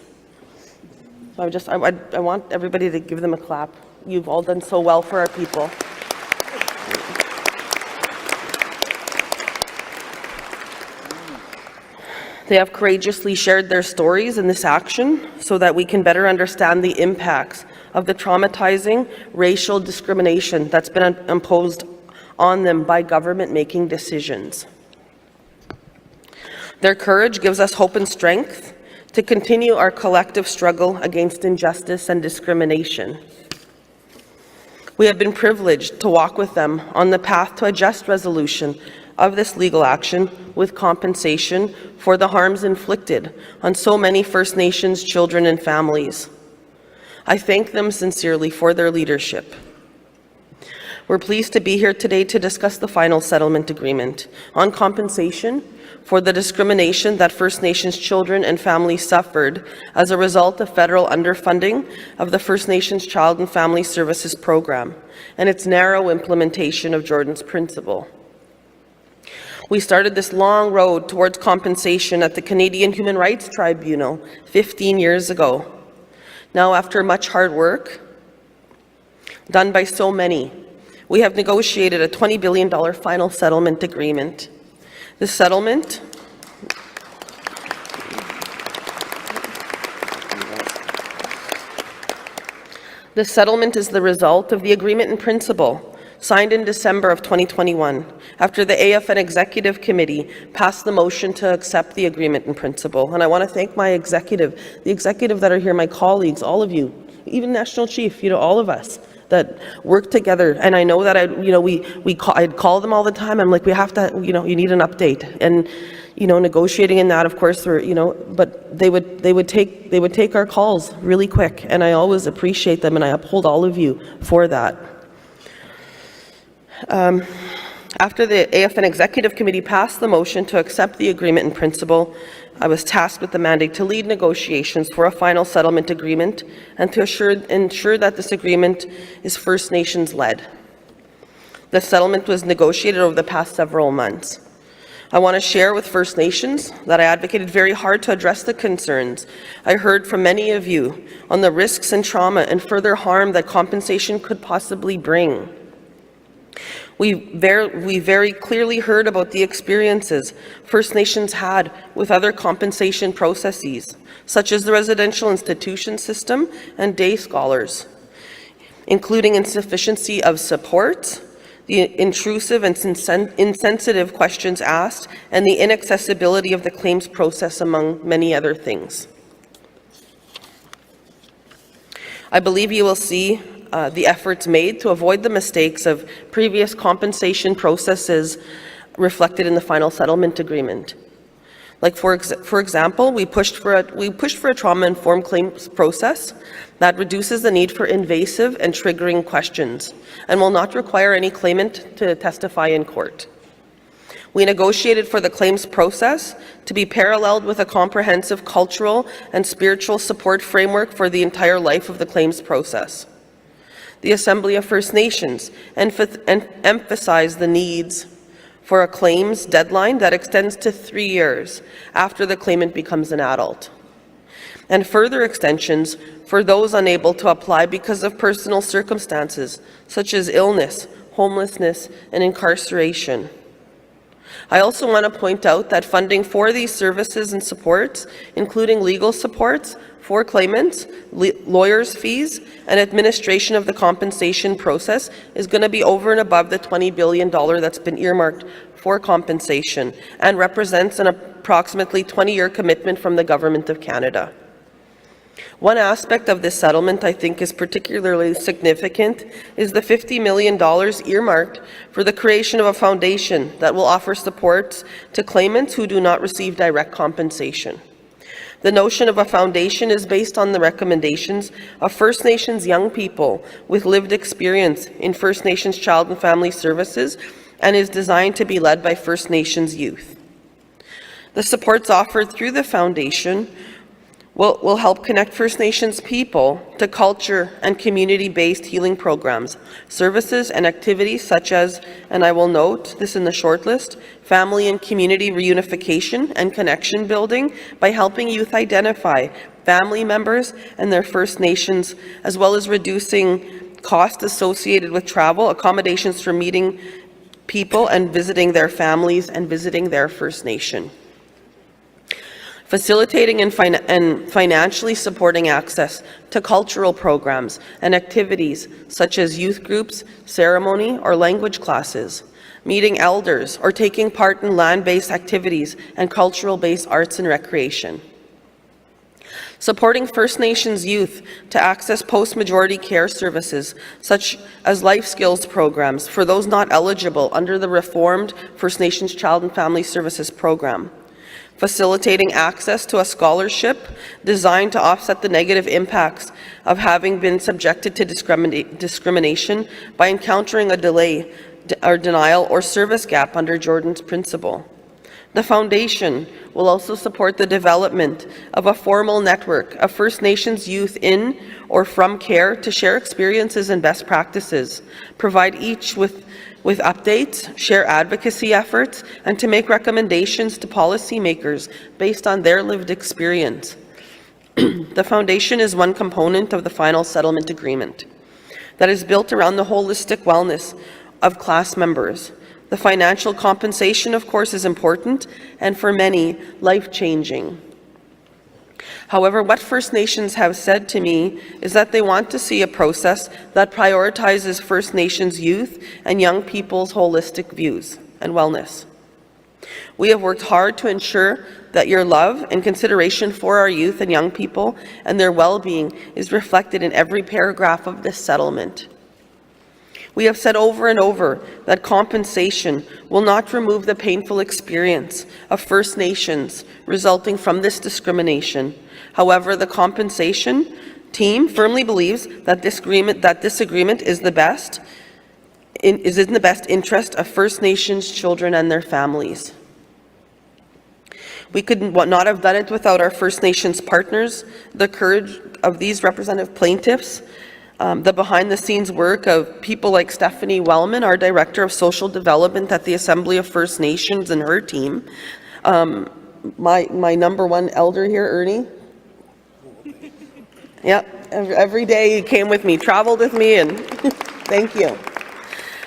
So I want everybody to give them a clap. You've all done so well for our people. They have courageously shared their stories in this action so that we can better understand the impacts of the traumatizing racial discrimination that's been imposed on them by government making decisions. Their courage gives us hope and strength to continue our collective struggle against injustice and discrimination. We have been privileged to walk with them on the path to a just resolution of this legal action with compensation for the harms inflicted on so many First Nations children and families. I thank them sincerely for their leadership. We're pleased to be here today to discuss the final settlement agreement on compensation for the discrimination that First Nations children and families suffered as a result of federal underfunding of the First Nations Child and Family Services Program and its narrow implementation of Jordan's Principle. We started this long road towards compensation at the Canadian Human Rights Tribunal 15 years ago. Now, after much hard work done by so many, we have negotiated a $20 billion final settlement agreement. The settlement is the result of the agreement in principle signed in December of 2021 after the AFN Executive Committee passed the motion to accept the agreement in principle. And I want to thank my executive, the executive that are here, my colleagues, all of you, even National Chief, you know, all of us that work together. And I know that I'd call them all the time. I'm like, we have to, you know, you need an update. And, you know, negotiating in that, of course, you know, but they would take our calls really quick. And I always appreciate them, and I uphold all of you for that. After the AFN Executive Committee passed the motion to accept the agreement in principle, I was tasked with the mandate to lead negotiations for a final settlement agreement and to ensure that this agreement is First Nations led. The settlement was negotiated over the past several months. I want to share with First Nations that I advocated very hard to address the concerns I heard from many of you on the risks and trauma and further harm that compensation could possibly bring. We very clearly heard about the experiences First Nations had with other compensation processes, such as the residential institution system and day scholars, including insufficiency of support, the intrusive and insensitive questions asked, and the inaccessibility of the claims process, among many other things. I believe you will see the efforts made to avoid the mistakes of previous compensation processes reflected in the final settlement agreement. Like for example, we pushed for a trauma-informed claims process that reduces the need for invasive and triggering questions and will not require any claimant to testify in court. We negotiated for the claims process to be paralleled with a comprehensive cultural and spiritual support framework for the entire life of the claims process. the Assembly of First Nations and emphasize the needs for a claims deadline that extends to 3 years after the claimant becomes an adult, and further extensions for those unable to apply because of personal circumstances such as illness, homelessness, and incarceration. I also want to point out that funding for these services and supports, including legal supports for claimants, lawyers' fees, and administration of the compensation process, is going to be over and above the $20 billion that's been earmarked for compensation and represents an approximately 20-year commitment from the Government of Canada. One aspect of this settlement I think is particularly significant is the $50 million earmarked for the creation of a foundation that will offer supports to claimants who do not receive direct compensation. The notion of a foundation is based on the recommendations of First Nations young people with lived experience in First Nations Child and Family Services and is designed to be led by First Nations youth. The supports offered through the foundation will help connect First Nations people to culture and community-based healing programs, services and activities such as, and I will note this in the short list, family and community reunification and connection building by helping youth identify family members and their First Nations, as well as reducing costs associated with travel, accommodations for meeting people and visiting their families and visiting their First Nation. Facilitating and financially supporting access to cultural programs and activities such as youth groups, ceremony, or language classes, meeting elders, or taking part in land-based activities and cultural-based arts and recreation. Supporting First Nations youth to access post-majority care services such as life skills programs for those not eligible under the reformed First Nations Child and Family Services program. Facilitating access to a scholarship designed to offset the negative impacts of having been subjected to discrimination by encountering a delay or denial or service gap under Jordan's principle. The foundation will also support the development of a formal network of First Nations youth in or from care to share experiences and best practices, provide each with updates, share advocacy efforts, and to make recommendations to policymakers based on their lived experience. The foundation is one component of the final settlement agreement that is built around the holistic wellness of class members. The financial compensation, of course, is important and for many, life-changing. However, what First Nations have said to me is that they want to see a process that prioritizes First Nations youth and young people's holistic views and wellness. We have worked hard to ensure that your love and consideration for our youth and young people and their well-being is reflected in every paragraph of this settlement. We have said over and over that compensation will not remove the painful experience of First Nations resulting from this discrimination. However, the compensation team firmly believes that this agreement is in the best interest of First Nations children and their families. We could not have done it without our First Nations partners, the courage of these representative plaintiffs, the behind-the-scenes work of people like Stephanie Wellman, our Director of Social Development at the Assembly of First Nations, and her team. My number one elder here, Ernie. Yep, every day he came with me, traveled with me, and thank you.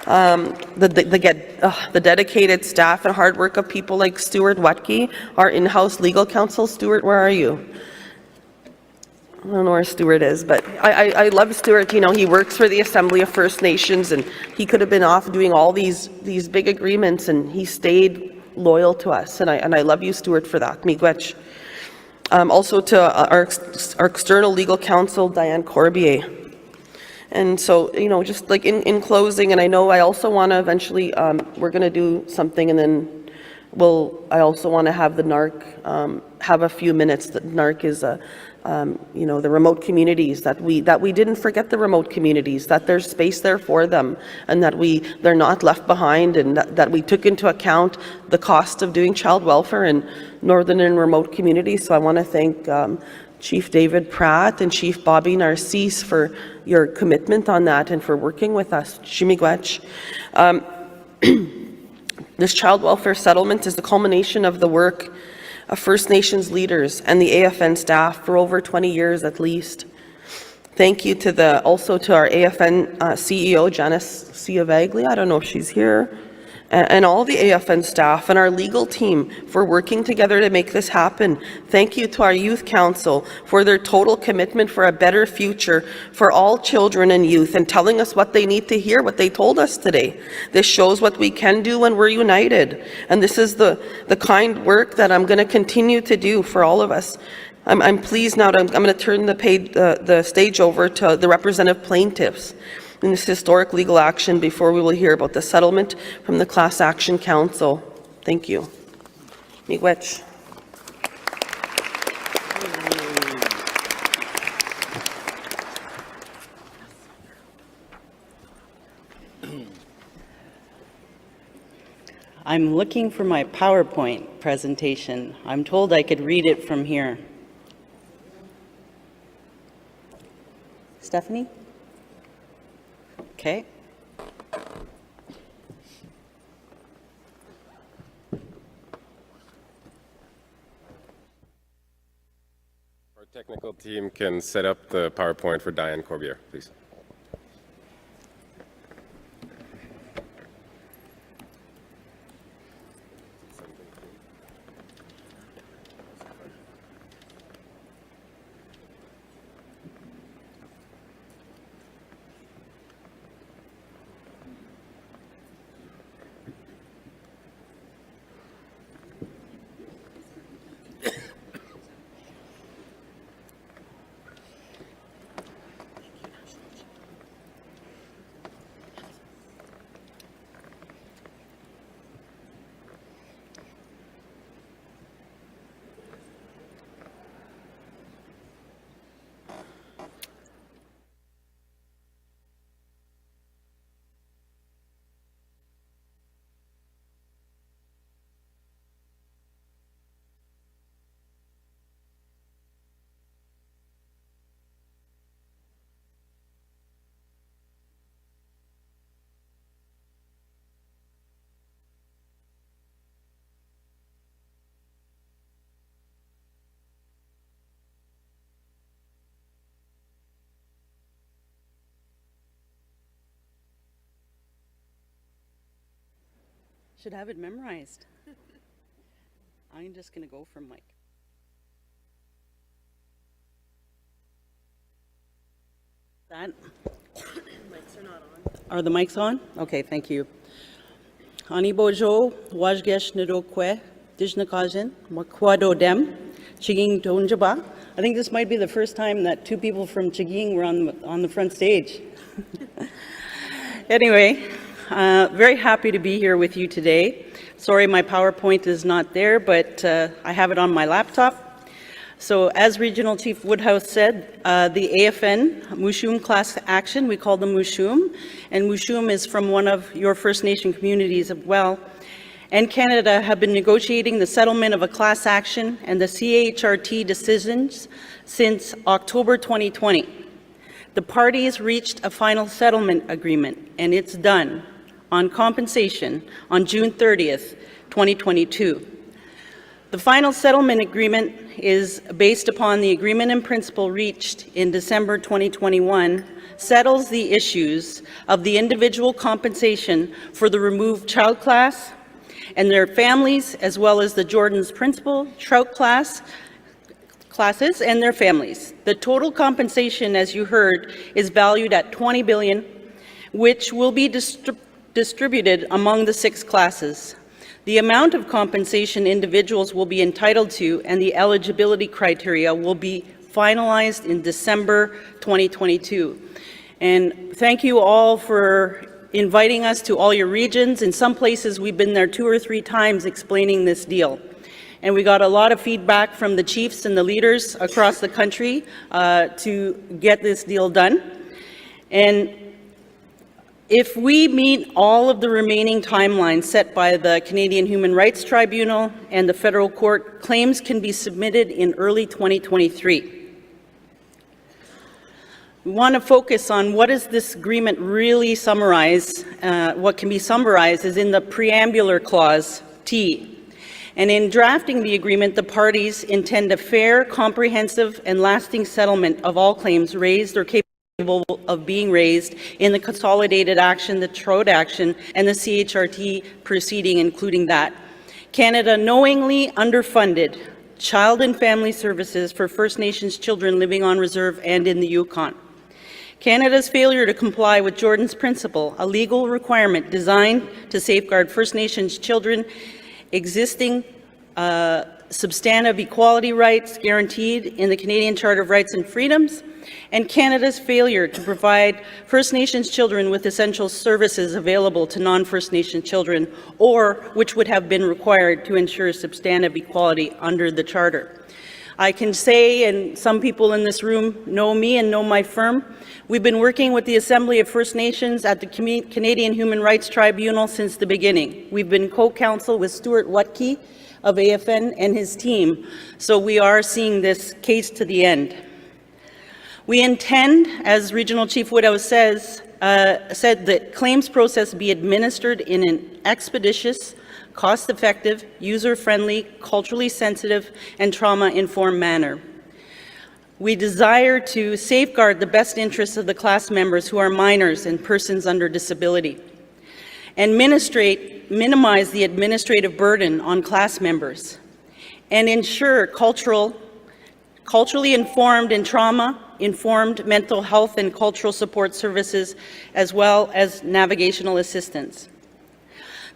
The dedicated staff and hard work of people like Stuart Wutke, our in-house legal counsel. Stuart, where are you? I don't know where Stuart is, but I love Stuart. You know, he works for the Assembly of First Nations, and he could have been off doing all these big agreements, and he stayed loyal to us, and I love you, Stuart, for that. Miigwech. Also to our external legal counsel, Diane Corbier. And so, you know, just like in closing, and I know I also want to eventually, we're going to do something, and then I also want to have the NARC have a few minutes. The NARC is you know, the remote communities, that we didn't forget the remote communities, that there's space there for them, and that they're not left behind, and that we took into account the cost of doing child welfare in northern and remote communities. So I want to thank Chief David Pratt and Chief Bobby Narcisse for your commitment on that and for working with us. Shimigwech. This child welfare settlement is the culmination of the work of First Nations leaders and the AFN staff for over 20 years at least. Thank you to also to our AFN CEO, Janice Ciavaglia, I don't know if she's here, and all the AFN staff and our legal team for working together to make this happen. Thank you to our Youth Council for their total commitment for a better future for all children and youth and telling us what they need to hear, what they told us today. This shows what we can do when we're united. And this is the kind work that I'm going to continue to do for all of us. I'm pleased now. I'm going to turn the stage over to the representative plaintiffs in this historic legal action before we will hear about the settlement from the Class Action Council. Thank you. Miigwech. I'm looking for my PowerPoint presentation. I'm told I could read it from here. Stephanie? Okay. Our technical team can set up the PowerPoint for Diane Corbier, please. Should have it memorized. I'm just going to go from Mike. That? Mics are not on. Are the mics on? Okay, thank you. Ani bojo wajgesh nidokwe dijnakajan makwado dem chiging donjaba. I think this might be the first time that two people from Chiging were on the front stage. Anyway, very happy to be here with you today. Sorry my PowerPoint is not there, but I have it on my laptop. So as Regional Chief Woodhouse said, the AFN Mushuam class action, we call them Mushuam, and Mushuam is from one of your First Nation communities as well, and Canada have been negotiating the settlement of a class action and the CHRT decisions since October 2020. The parties reached a final settlement agreement, and it's done, on compensation on June 30th, 2022. The final settlement agreement is based upon the agreement in principle reached in December 2021, settles the issues of the individual compensation for the removed child class and their families, as well as the Jordan's principal, trout classes and their families. The total compensation, as you heard, is valued at $20 billion, which will be distributed among the 6 classes. The amount of compensation individuals will be entitled to and the eligibility criteria will be finalized in December 2022. And thank you all for inviting us to all your regions. In some places, we've been there 2 or 3 times explaining this deal. And we got a lot of feedback from the chiefs and the leaders across the country to get this deal done. And if we meet all of the remaining timelines set by the Canadian Human Rights Tribunal and the federal court, claims can be submitted in early 2023. We want to focus on what does this agreement really summarize. What can be summarized is in the preambular clause, T. And in drafting the agreement, the parties intend a fair, comprehensive, and lasting settlement of all claims raised or capable of being raised in the consolidated action, the TROD action, and the CHRT proceeding, including that. Canada knowingly underfunded child and family services for First Nations children living on reserve and in the Yukon. Canada's failure to comply with Jordan's Principle, a legal requirement designed to safeguard First Nations children existing substantive equality rights guaranteed in the Canadian Charter of Rights and Freedoms, and Canada's failure to provide First Nations children with essential services available to non-First Nation children, or which would have been required to ensure substantive equality under the Charter. I can say, and some people in this room know me and know my firm, we've been working with the Assembly of First Nations at the Canadian Human Rights Tribunal since the beginning. We've been co-counsel with Stuart Watke of AFN and his team, so we are seeing this case to the end. We intend, as Regional Chief Woodhouse said that claims process be administered in an expeditious, cost-effective, user-friendly, culturally sensitive, and trauma-informed manner. We desire to safeguard the best interests of the class members who are minors and persons under disability, and minimize the administrative burden on class members, and ensure culturally informed and trauma-informed mental health and cultural support services, as well as navigational assistance.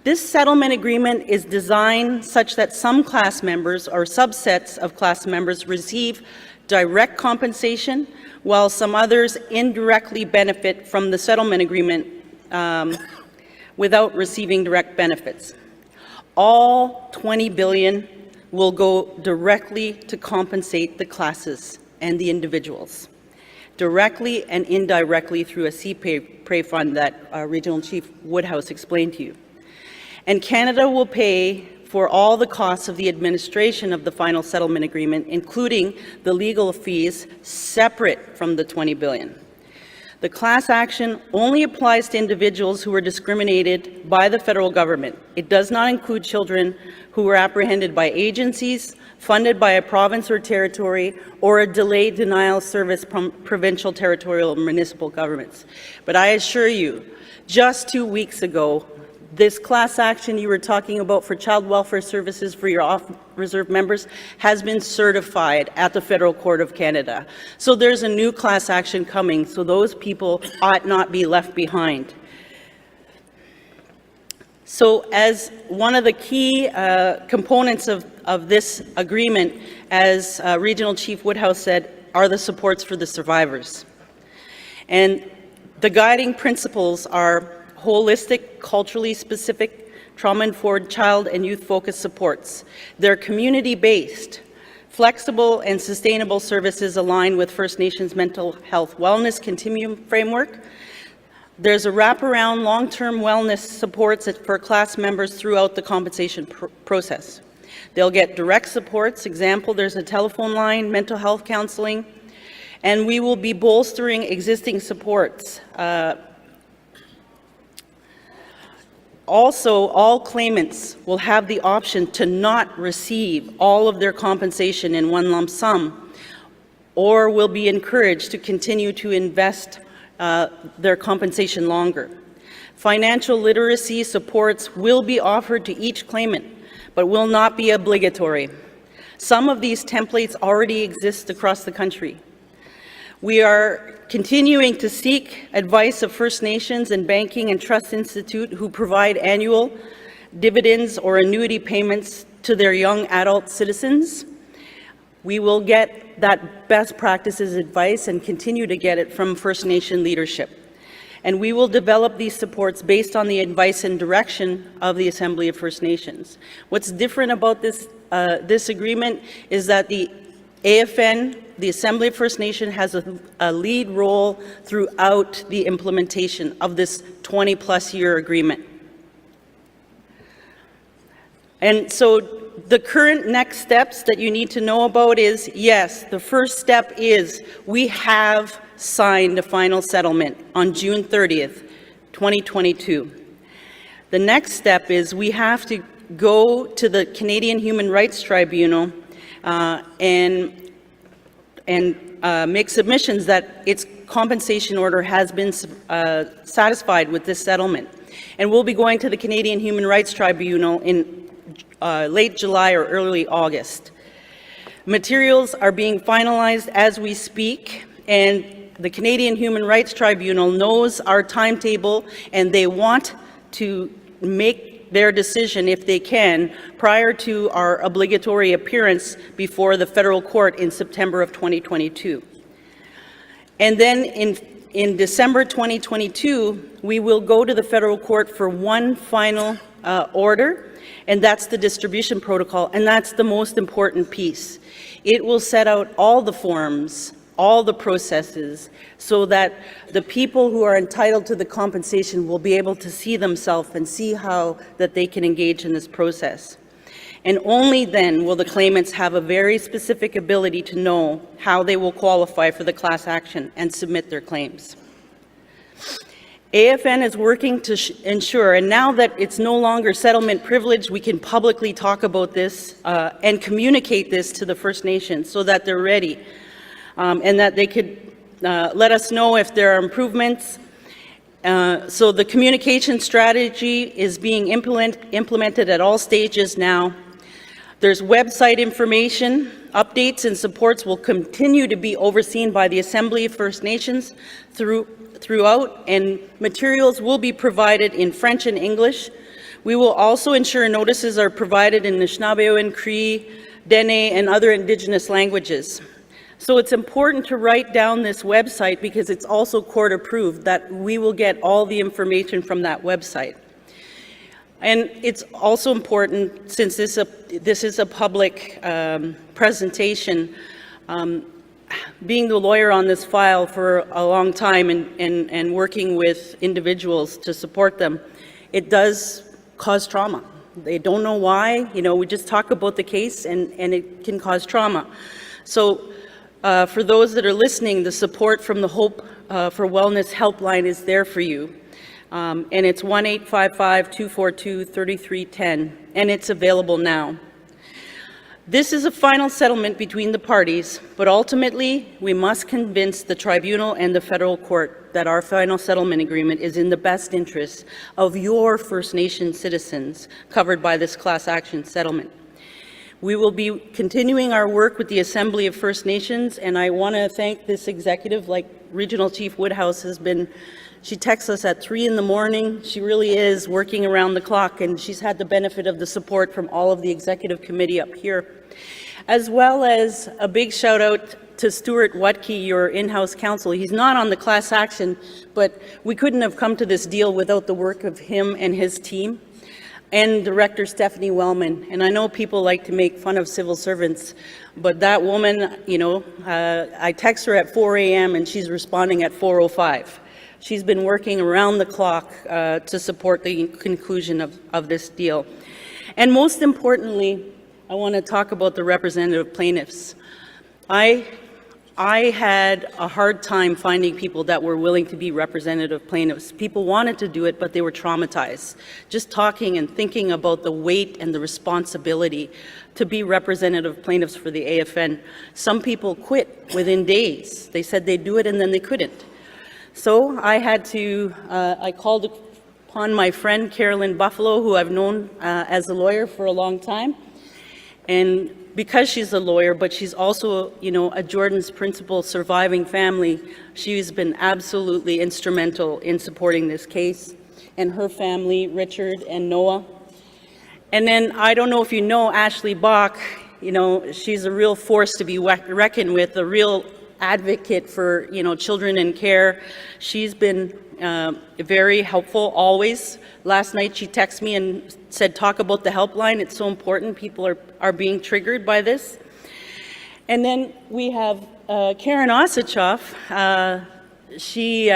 This settlement agreement is designed such that some class members or subsets of class members receive direct compensation, while some others indirectly benefit from the settlement agreement without receiving direct benefits. All $20 billion will go directly to compensate the classes and the individuals, directly and indirectly through a CPRE fund that Regional Chief Woodhouse explained to you. And Canada will pay for all the costs of the administration of the final settlement agreement, including the legal fees separate from the $20 billion. The class action only applies to individuals who were discriminated by the federal government. It does not include children who were apprehended by agencies, funded by a province or territory, or a delayed denial of service from provincial, territorial, or municipal governments. But I assure you, just 2 weeks ago, this class action you were talking about for child welfare services for your off-reserve members has been certified at the Federal Court of Canada. So there's a new class action coming, so those people ought not be left behind. So as one of the key components of this agreement, as Regional Chief Woodhouse said, are the supports for the survivors. And the guiding principles are holistic, culturally specific, trauma-informed child and youth-focused supports. They're community-based, flexible and sustainable services aligned with First Nations mental health wellness continuum framework. There's a wraparound long-term wellness supports for class members throughout the compensation process. They'll get direct supports. Example, there's a telephone line, mental health counseling, and we will be bolstering existing supports. Also, all claimants will have the option to not receive all of their compensation in one lump sum, or will be encouraged to continue to invest their compensation longer. Financial literacy supports will be offered to each claimant, but will not be obligatory. Some of these templates already exist across the country. We are continuing to seek advice of First Nations and Banking and Trust Institute who provide annual dividends or annuity payments to their young adult citizens. We will get that best practices advice and continue to get it from First Nation leadership. And we will develop these supports based on the advice and direction of the Assembly of First Nations. What's different about this agreement is that the AFN, the Assembly of First Nation, has a lead role throughout the implementation of this 20-plus year agreement. And so the current next steps that you need to know about is, yes, the first step is we have signed a final settlement on June 30th, 2022. The next step is we have to go to the Canadian Human Rights Tribunal and make submissions that its compensation order has been satisfied with this settlement. And we'll be going to the Canadian Human Rights Tribunal in late July or early August. Materials are being finalized as we speak, and the Canadian Human Rights Tribunal knows our timetable, and they want to make their decision, if they can, prior to our obligatory appearance before the federal court in September of 2022. And then in December 2022, we will go to the federal court for one final order, and that's the distribution protocol, and that's the most important piece. It will set out all the forms, all the processes, so that the people who are entitled to the compensation will be able to see themselves and see how that they can engage in this process. And only then will the claimants have a very specific ability to know how they will qualify for the class action and submit their claims. AFN is working to ensure, and now that it's no longer settlement privilege, we can publicly talk about this and communicate this to the First Nations so that they're ready and that they could let us know if there are improvements. So the communication strategy is being implemented at all stages now. There's website information, updates and supports will continue to be overseen by the Assembly of First Nations throughout, and materials will be provided in French and English. We will also ensure notices are provided in Anishinaabe, Cree, Dene, and other Indigenous languages. So it's important to write down this website because it's also court approved, that we will get all the information from that website. And it's also important, since this is a public presentation, being the lawyer on this file for a long time and working with individuals to support them, it does cause trauma. They don't know why. You know, we just talk about the case and it can cause trauma. So for those that are listening, the support from the Hope for Wellness helpline is there for you. And it's 1-855-242-3310, and it's available now. This is a final settlement between the parties, but ultimately we must convince the tribunal and the federal court that our final settlement agreement is in the best interest of your First Nation citizens covered by this class action settlement. We will be continuing our work with the Assembly of First Nations, and I want to thank this executive, like Regional Chief Woodhouse has been. She texts us at 3 in the morning. She really is working around the clock, and she's had the benefit of the support from all of the executive committee up here. As well as a big shout out to Stuart Wutke, your in-house counsel. He's not on the class action, but we couldn't have come to this deal without the work of him and his team. And Director Stephanie Wellman. And I know people like to make fun of civil servants, but that woman, you know, I text her at 4 a.m. and she's responding at 4:05. She's been working around the clock to support the conclusion of this deal. And most importantly, I want to talk about the representative plaintiffs. I had a hard time finding people that were willing to be representative plaintiffs. People wanted to do it, but they were traumatized. Just talking and thinking about the weight and the responsibility to be representative plaintiffs for the AFN. Some people quit within days. They said they'd do it and then they couldn't. So I had to, I called upon my friend Carolyn Buffalo, who I've known as a lawyer for a long time. And because she's a lawyer, but she's also, you know, a Jordan's Principle surviving family, she's been absolutely instrumental in supporting this case, and her family, Richard and Noah. And then I don't know if you know Ashley Bach, you know, she's a real force to be reckoned with, a real advocate for, you know, children in care. She's been very helpful always. Last night she texted me and said, talk about the helpline. It's so important. People are being triggered by this. And then we have Karen Osachoff. She's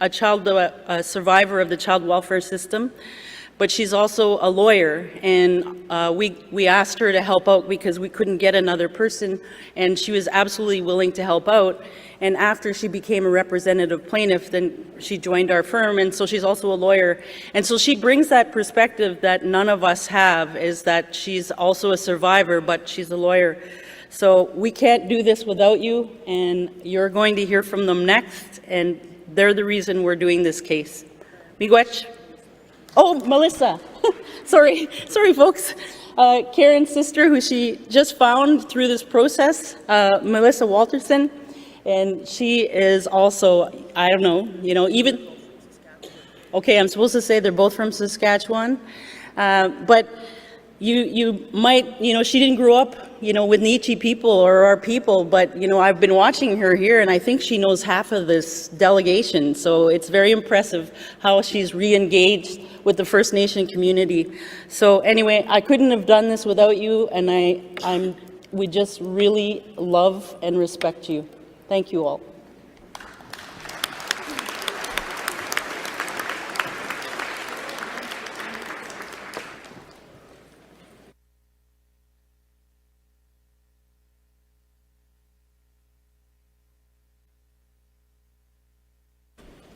a survivor of the child welfare system. but she's also a lawyer, and we asked her to help out because we couldn't get another person, and she was absolutely willing to help out. And after she became a representative plaintiff, then she joined our firm, and so she's also a lawyer. And so she brings that perspective that none of us have, is that she's also a survivor, but she's a lawyer. So we can't do this without you, and you're going to hear from them next, and they're the reason we're doing this case. Miigwech. Oh, Melissa. sorry, folks. Karen's sister, who she just found through this process, Melissa Walterson. And she is also, I don't know, even, okay, I'm supposed to say they're both from Saskatchewan, but you might, she didn't grow up, with Nietzsche people or our people, but, I've been watching her here, and I think she knows half of this delegation. So it's very impressive how she's re-engaged with the First Nation community. So anyway, I couldn't have done this without you, and we just really love and respect you. Thank you all.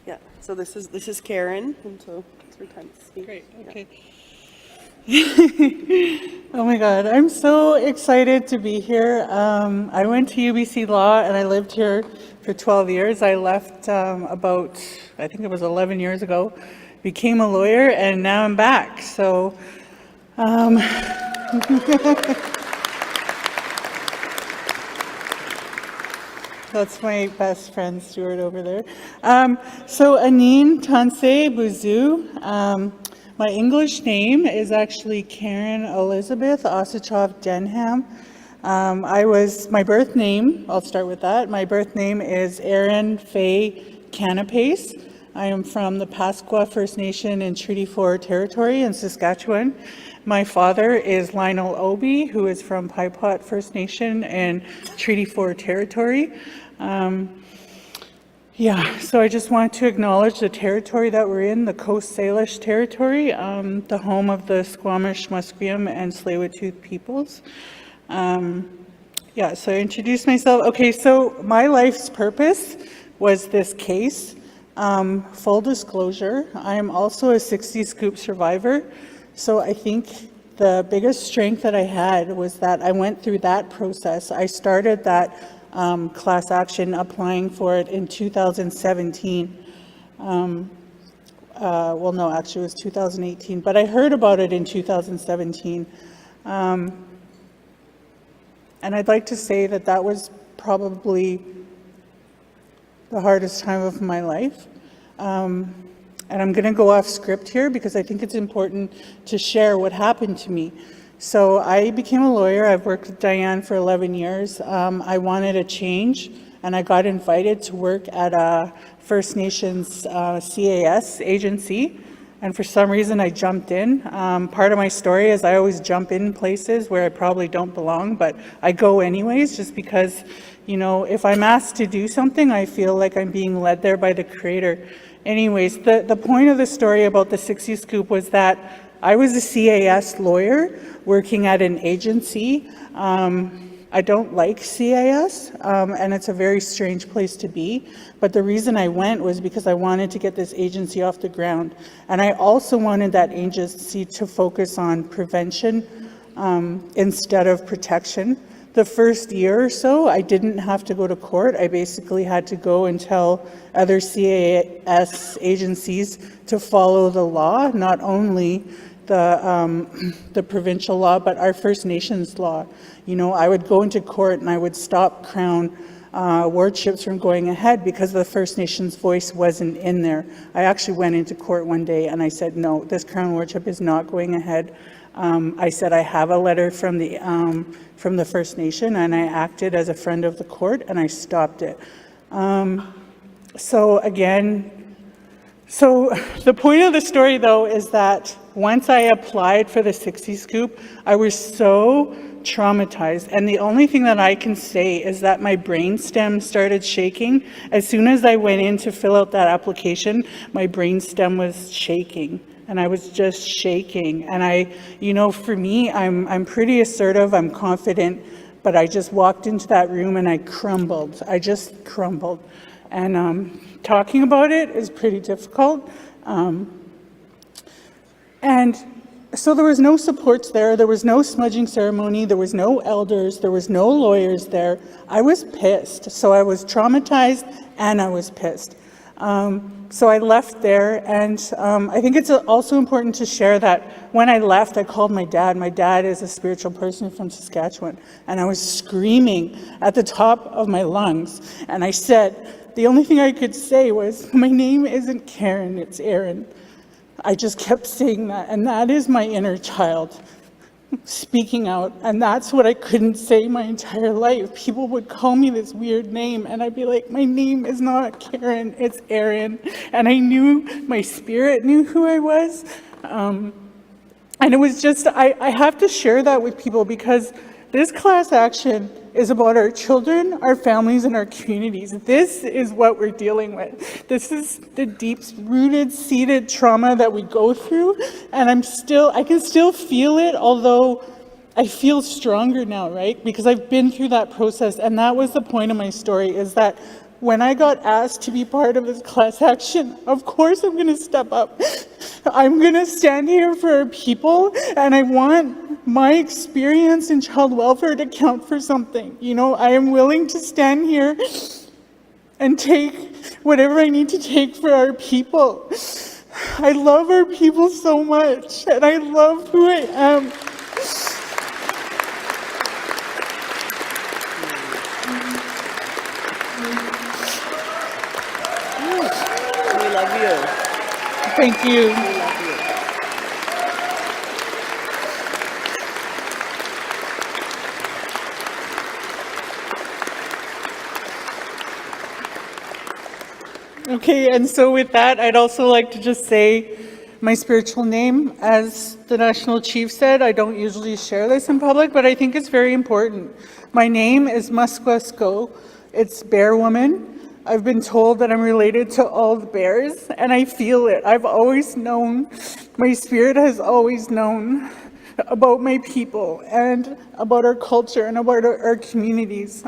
Yeah, so this is Karen, and so it's her time to speak. Great, okay. Oh my God, I'm so excited to be here. I went to UBC Law and I lived here for 12 years. I left about, I think it was 11 years ago, became a lawyer, and now I'm back. So, that's my best friend, Stuart, over there. So Anine Tanseh Bouzou. My English name is actually Karen Elizabeth Osachov Denham. My birth name, I'll start with that. My birth name is Erin Faye Canapace. I am from the Pasqua First Nation in Treaty 4 territory in Saskatchewan. My father is Lionel Obi, who is from Paipot First Nation and Treaty 4 territory. So I just want to acknowledge the territory that we're in, the Coast Salish territory, the home of the Squamish, Musqueam, and Tsleil-Waututh peoples. So I introduced myself. Okay, so my life's purpose was this case. Full disclosure, I am also a 60 Scoop survivor. So I think the biggest strength that I had was that I went through that process. I started that class action, applying for it in 2017. Well, no, actually it was 2018, but I heard about it in 2017. And I'd like to say that that was probably the hardest time of my life. And I'm going to go off script here because I think it's important to share what happened to me. So I became a lawyer. I've worked with Diane for 11 years. I wanted a change, and I got invited to work at a First Nations CAS agency, and for some reason I jumped in. Part of my story is I always jump in places where I probably don't belong, but I go anyways just because, if I'm asked to do something, I feel like I'm being led there by the Creator. Anyways, the point of the story about the 60 Scoop was that I was a CAS lawyer working at an agency. I don't like CAS, and it's a very strange place to be. But the reason I went was because I wanted to get this agency off the ground. And I also wanted that agency to focus on prevention instead of protection. The first year or so, I didn't have to go to court. I basically had to go and tell other CAS agencies to follow the law, not only the provincial law, but our First Nations law. I would go into court and I would stop Crown wardships from going ahead because the First Nations voice wasn't in there. I actually went into court one day and I said, no, this Crown warship is not going ahead. I said I have a letter from the First Nation, and I acted as a friend of the court and I stopped it. So the point of the story, though, is that once I applied for the 60 Scoop, I was so traumatized. And the only thing that I can say is that my brainstem started shaking. As soon as I went in to fill out that application, my brainstem was shaking. and I was just shaking. And for me, I'm pretty assertive, I'm confident, but I just walked into that room and I crumbled. I just crumbled. And talking about it is pretty difficult. And so there was no supports there. There was no smudging ceremony. There was no elders. There was no lawyers there. I was pissed. So I was traumatized and I was pissed. So I left there, and I think it's also important to share that when I left, I called my dad. My dad is a spiritual person from Saskatchewan, and I was screaming at the top of my lungs. And I said, the only thing I could say was, my name isn't Karen, it's Aaron. I just kept saying that, and that is my inner child speaking out, and that's what I couldn't say my entire life. People would call me this weird name, and I'd be like, my name is not Karen, it's Aaron. And I knew, my spirit knew who I was. And it was just, I have to share that with people, because this class action is about our children, our families, and our communities. This is what we're dealing with. This is the deep-rooted, seated trauma that we go through, and I can still feel it, although I feel stronger now, right? Because I've been through that process, and that was the point of my story, is that when I got asked to be part of this class action, of course I'm gonna step up. I'm gonna stand here for our people, and I want my experience in child welfare to count for something. I am willing to stand here and take whatever I need to take for our people. I love our people so much, and I love who I am. We love you. Thank you. We love you. Okay, and so with that, I'd also like to just say my spiritual name. As the National Chief said, I don't usually share this in public, but I think it's very important. My name is Musquesko. It's Bear Woman. I've been told that I'm related to all the bears, and I feel it. I've always known, my spirit has always known about my people and about our culture and about our communities.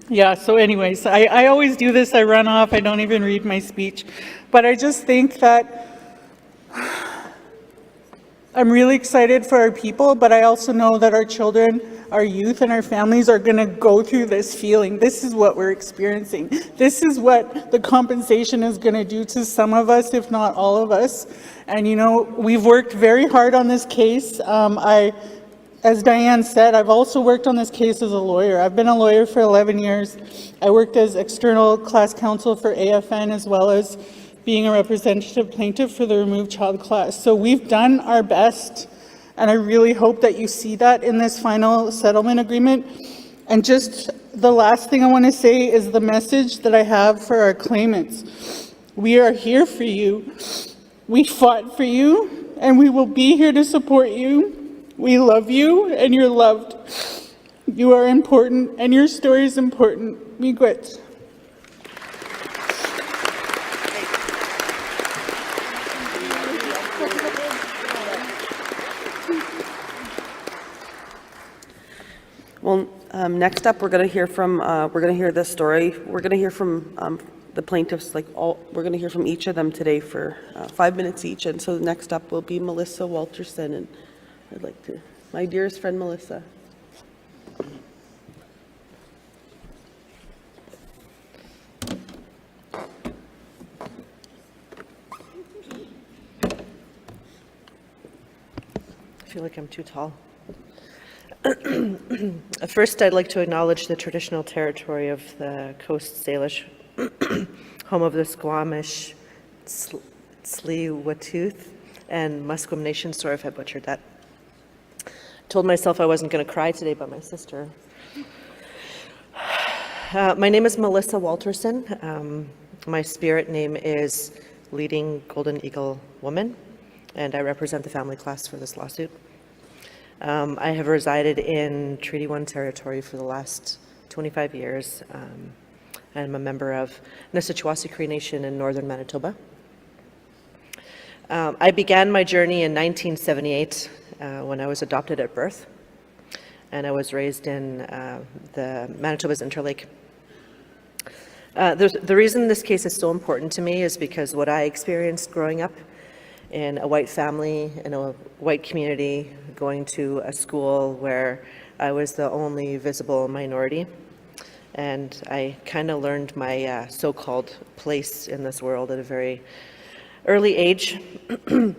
So anyways, I always do this. I run off. I don't even read my speech. But I just think that I'm really excited for our people, but I also know that our children, our youth, and our families are going to go through this feeling. This is what we're experiencing. This is what the compensation is going to do to some of us, if not all of us. And we've worked very hard on this case. As Diane said, I've also worked on this case as a lawyer. I've been a lawyer for 11 years. I worked as external class counsel for AFN, as well as being a representative plaintiff for the removed child class. So we've done our best, and I really hope that you see that in this final settlement agreement. And just the last thing I want to say is the message that I have for our claimants. We are here for you. We fought for you, and we will be here to support you. We love you, and you're loved. You are important, and your story is important. Miigwech. Well, next up, we're going to hear this story. We're going to hear from the plaintiffs, we're going to hear from each of them today for 5 minutes each. And so next up will be Melissa Walterson, and I'd like to, my dearest friend, Melissa. I feel like I'm too tall. First, I'd like to acknowledge the traditional territory of the Coast Salish, home of the Squamish, Tsleil-Waututh, and Musqueam Nation. Sorry if I butchered that. Told myself I wasn't going to cry today, but my sister. My name is Melissa Walterson. My spirit name is Leading Golden Eagle Woman, and I represent the family class for this lawsuit. I have resided in Treaty 1 territory for the last 25 years. I'm a member of Nissachawassi Cree Nation in northern Manitoba. I began my journey in 1978 when I was adopted at birth, and I was raised in the Manitoba's Interlake. The reason this case is so important to me is because what I experienced growing up in a white family, in a white community, going to a school where I was the only visible minority, and I kind of learned my so-called place in this world at a very early age, and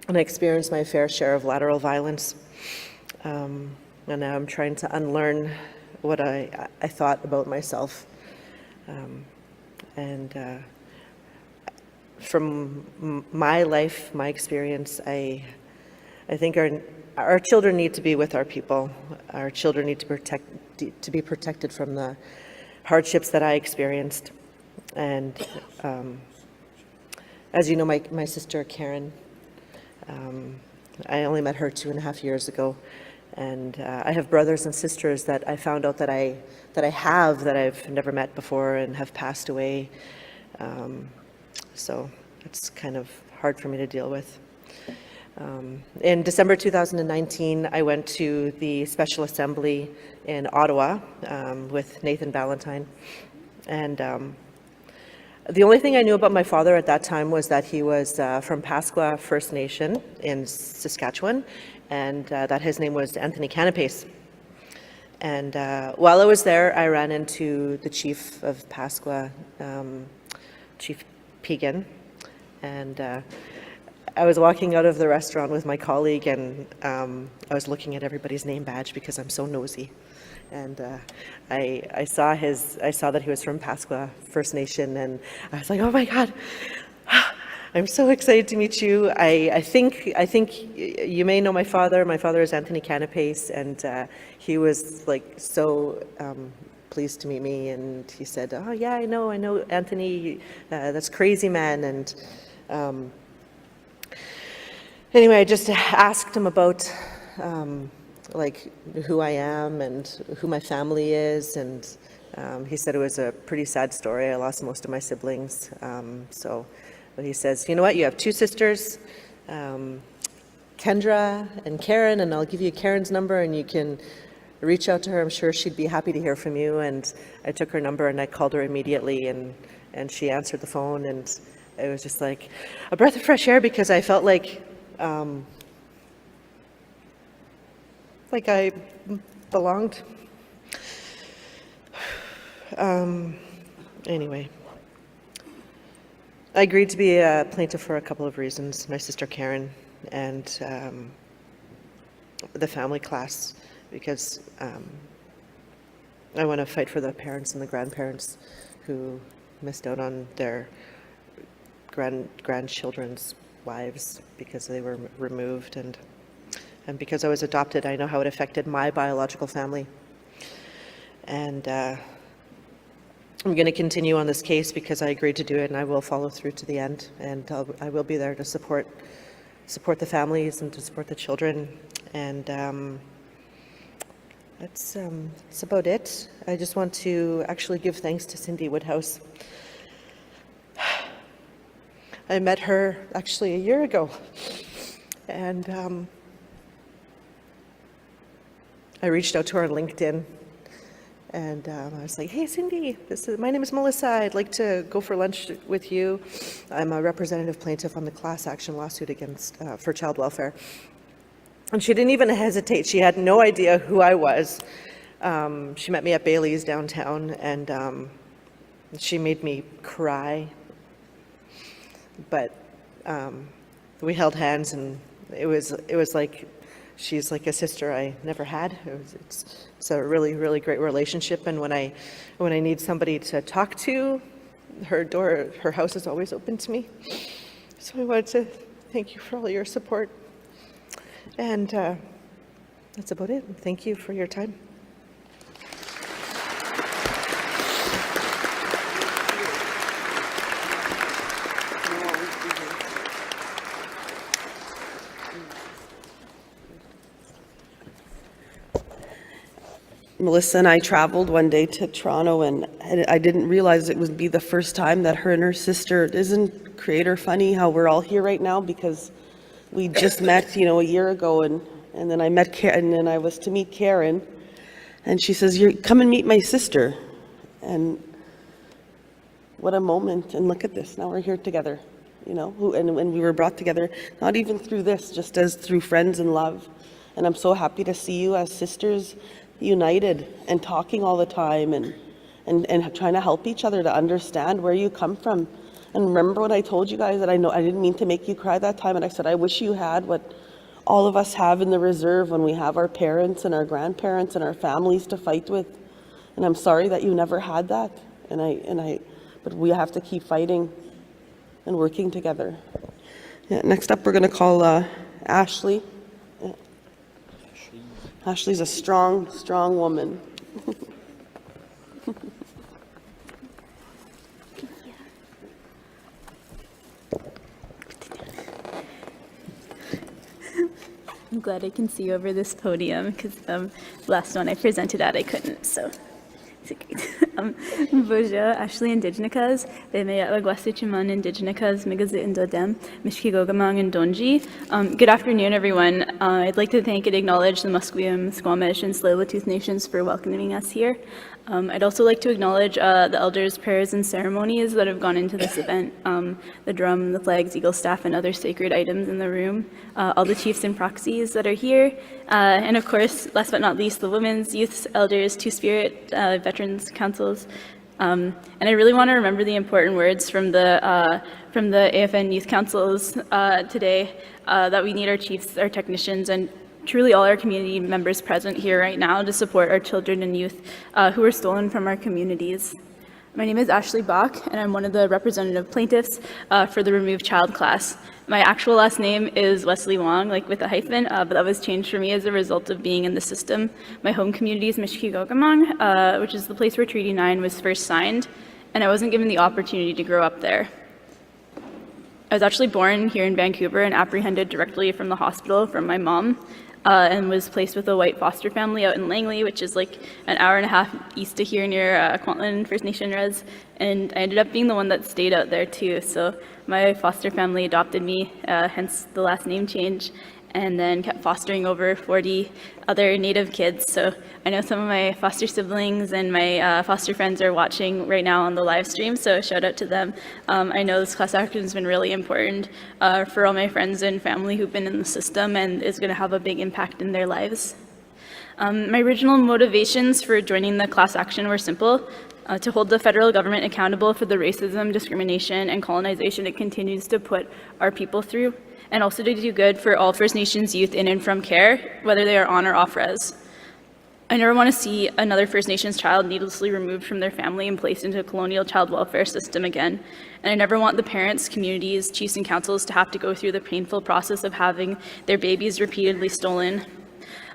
I experienced my fair share of lateral violence. And now I'm trying to unlearn what I thought about myself. From my life, my experience, I think our children need to be with our people. Our children need to be protected from the hardships that I experienced. And as you know, my sister Karen, I only met her 2.5 years ago, and I have brothers and sisters that I found out that I've never met before and have passed away. So it's kind of hard for me to deal with. In December 2019, I went to the Special Assembly in Ottawa with Nathan Ballantyne, and the only thing I knew about my father at that time was that he was from Pasqua First Nation in Saskatchewan, and that his name was Anthony Canapace. And while I was there, I ran into the chief of Pasqua, Chief Pegan, and I was walking out of the restaurant with my colleague, and I was looking at everybody's name badge because I'm so nosy. And I saw that he was from Pasqua First Nation, and I was like, oh my God, I'm so excited to meet you. I think you may know my father. My father is Anthony Canapace, and he was like so pleased to meet me, and he said, oh yeah, I know Anthony, that's crazy man. And anyway, I just asked him about like who I am and who my family is, and he said it was a pretty sad story. I lost most of my siblings. But he says, you know what, you have 2 sisters, Kendra and Karen, and I'll give you Karen's number and you can reach out to her. I'm sure she'd be happy to hear from you. And I took her number and I called her immediately, and she answered the phone, and it was just like a breath of fresh air, because I felt like I belonged. Anyway, I agreed to be a plaintiff for a couple of reasons. My sister Karen and the family class, because I want to fight for the parents and the grandparents who missed out on their grandchildren's wives because they were removed, and because I was adopted, I know how it affected my biological family. And I'm going to continue on this case because I agreed to do it, and I will follow through to the end, and I will be there to support the families and to support the children. And that's about it. I just want to actually give thanks to Cindy Woodhouse. I met her actually a year ago, and I reached out to her on LinkedIn, and I was like, hey Cindy, my name is Melissa, I'd like to go for lunch with you. I'm a representative plaintiff on the class action lawsuit against for child welfare. And she didn't even hesitate. She had no idea who I was. She met me at Bailey's downtown, and she made me cry. But we held hands, and it was like she's like a sister I never had. It's a really, really great relationship. And when I need somebody to talk to, her house is always open to me. So I wanted to thank you for all your support. And that's about it. Thank you for your time. Melissa and I traveled one day to Toronto, and I didn't realize it would be the first time that her and her sister isn't creator funny how we're all here right now because we just met, you know, a year ago, and then I met Karen, and then I was to meet Karen, and she says, come and meet my sister. And what a moment, and look at this, now we're here together, you know, and when we were brought together, not even through this, just as through friends and love. And I'm so happy to see you as sisters united and talking all the time and trying to help each other to understand where you come from. And remember when I told you guys that I didn't mean to make you cry that time, and I said, I wish you had what all of us have in the reserve when we have our parents and our grandparents and our families to fight with. And I'm sorry that you never had that. But we have to keep fighting and working together. Yeah, next up, we're going to call Ashley. Yeah. Ashley's a strong, strong woman. I'm glad I can see over this podium because the last one I presented at I couldn't, so it's great. Bonjour, Ashley Indigenicas, Bemea Wagwasichiman Indigenicas, Migazi Indodem, Mishkigogamang and Donji. Good afternoon, everyone. I'd like to thank and acknowledge the Musqueam, Squamish, and Tsleil-Waututh nations for welcoming us here. I'd also like to acknowledge the elders' prayers and ceremonies that have gone into this event, the drum, the flags, eagle staff, and other sacred items in the room, all the chiefs and proxies that are here, and of course, last but not least, the women's, youths, elders, Two-Spirit, veterans councils. And I really want to remember the important words from the AFN Youth Councils today, that we need our chiefs, our technicians, and truly all our community members present here right now to support our children and youth who were stolen from our communities. My name is Ashley Bach, and I'm one of the representative plaintiffs for the removed child class. My actual last name is Wesley Wong, like with a hyphen, but that was changed for me as a result of being in the system. My home community is Mishkigogamang, which is the place where Treaty 9 was first signed, and I wasn't given the opportunity to grow up there. I was actually born here in Vancouver and apprehended directly from the hospital from my mom. And was placed with a white foster family out in Langley, which is like an hour and a half east of here near Kwantlen First Nation res. And I ended up being the one that stayed out there too. So my foster family adopted me, hence the last name change, and then kept fostering over 40 other Native kids. So I know some of my foster siblings and my foster friends are watching right now on the live stream, so shout out to them. I know this class action has been really important for all my friends and family who've been in the system and is gonna have a big impact in their lives. My original motivations for joining the class action were simple. To hold the federal government accountable for the racism, discrimination, and colonization it continues to put our people through, and also to do good for all First Nations youth in and from care, whether they are on or off res. I never want to see another First Nations child needlessly removed from their family and placed into a colonial child welfare system again. And I never want the parents, communities, chiefs, and councils to have to go through the painful process of having their babies repeatedly stolen.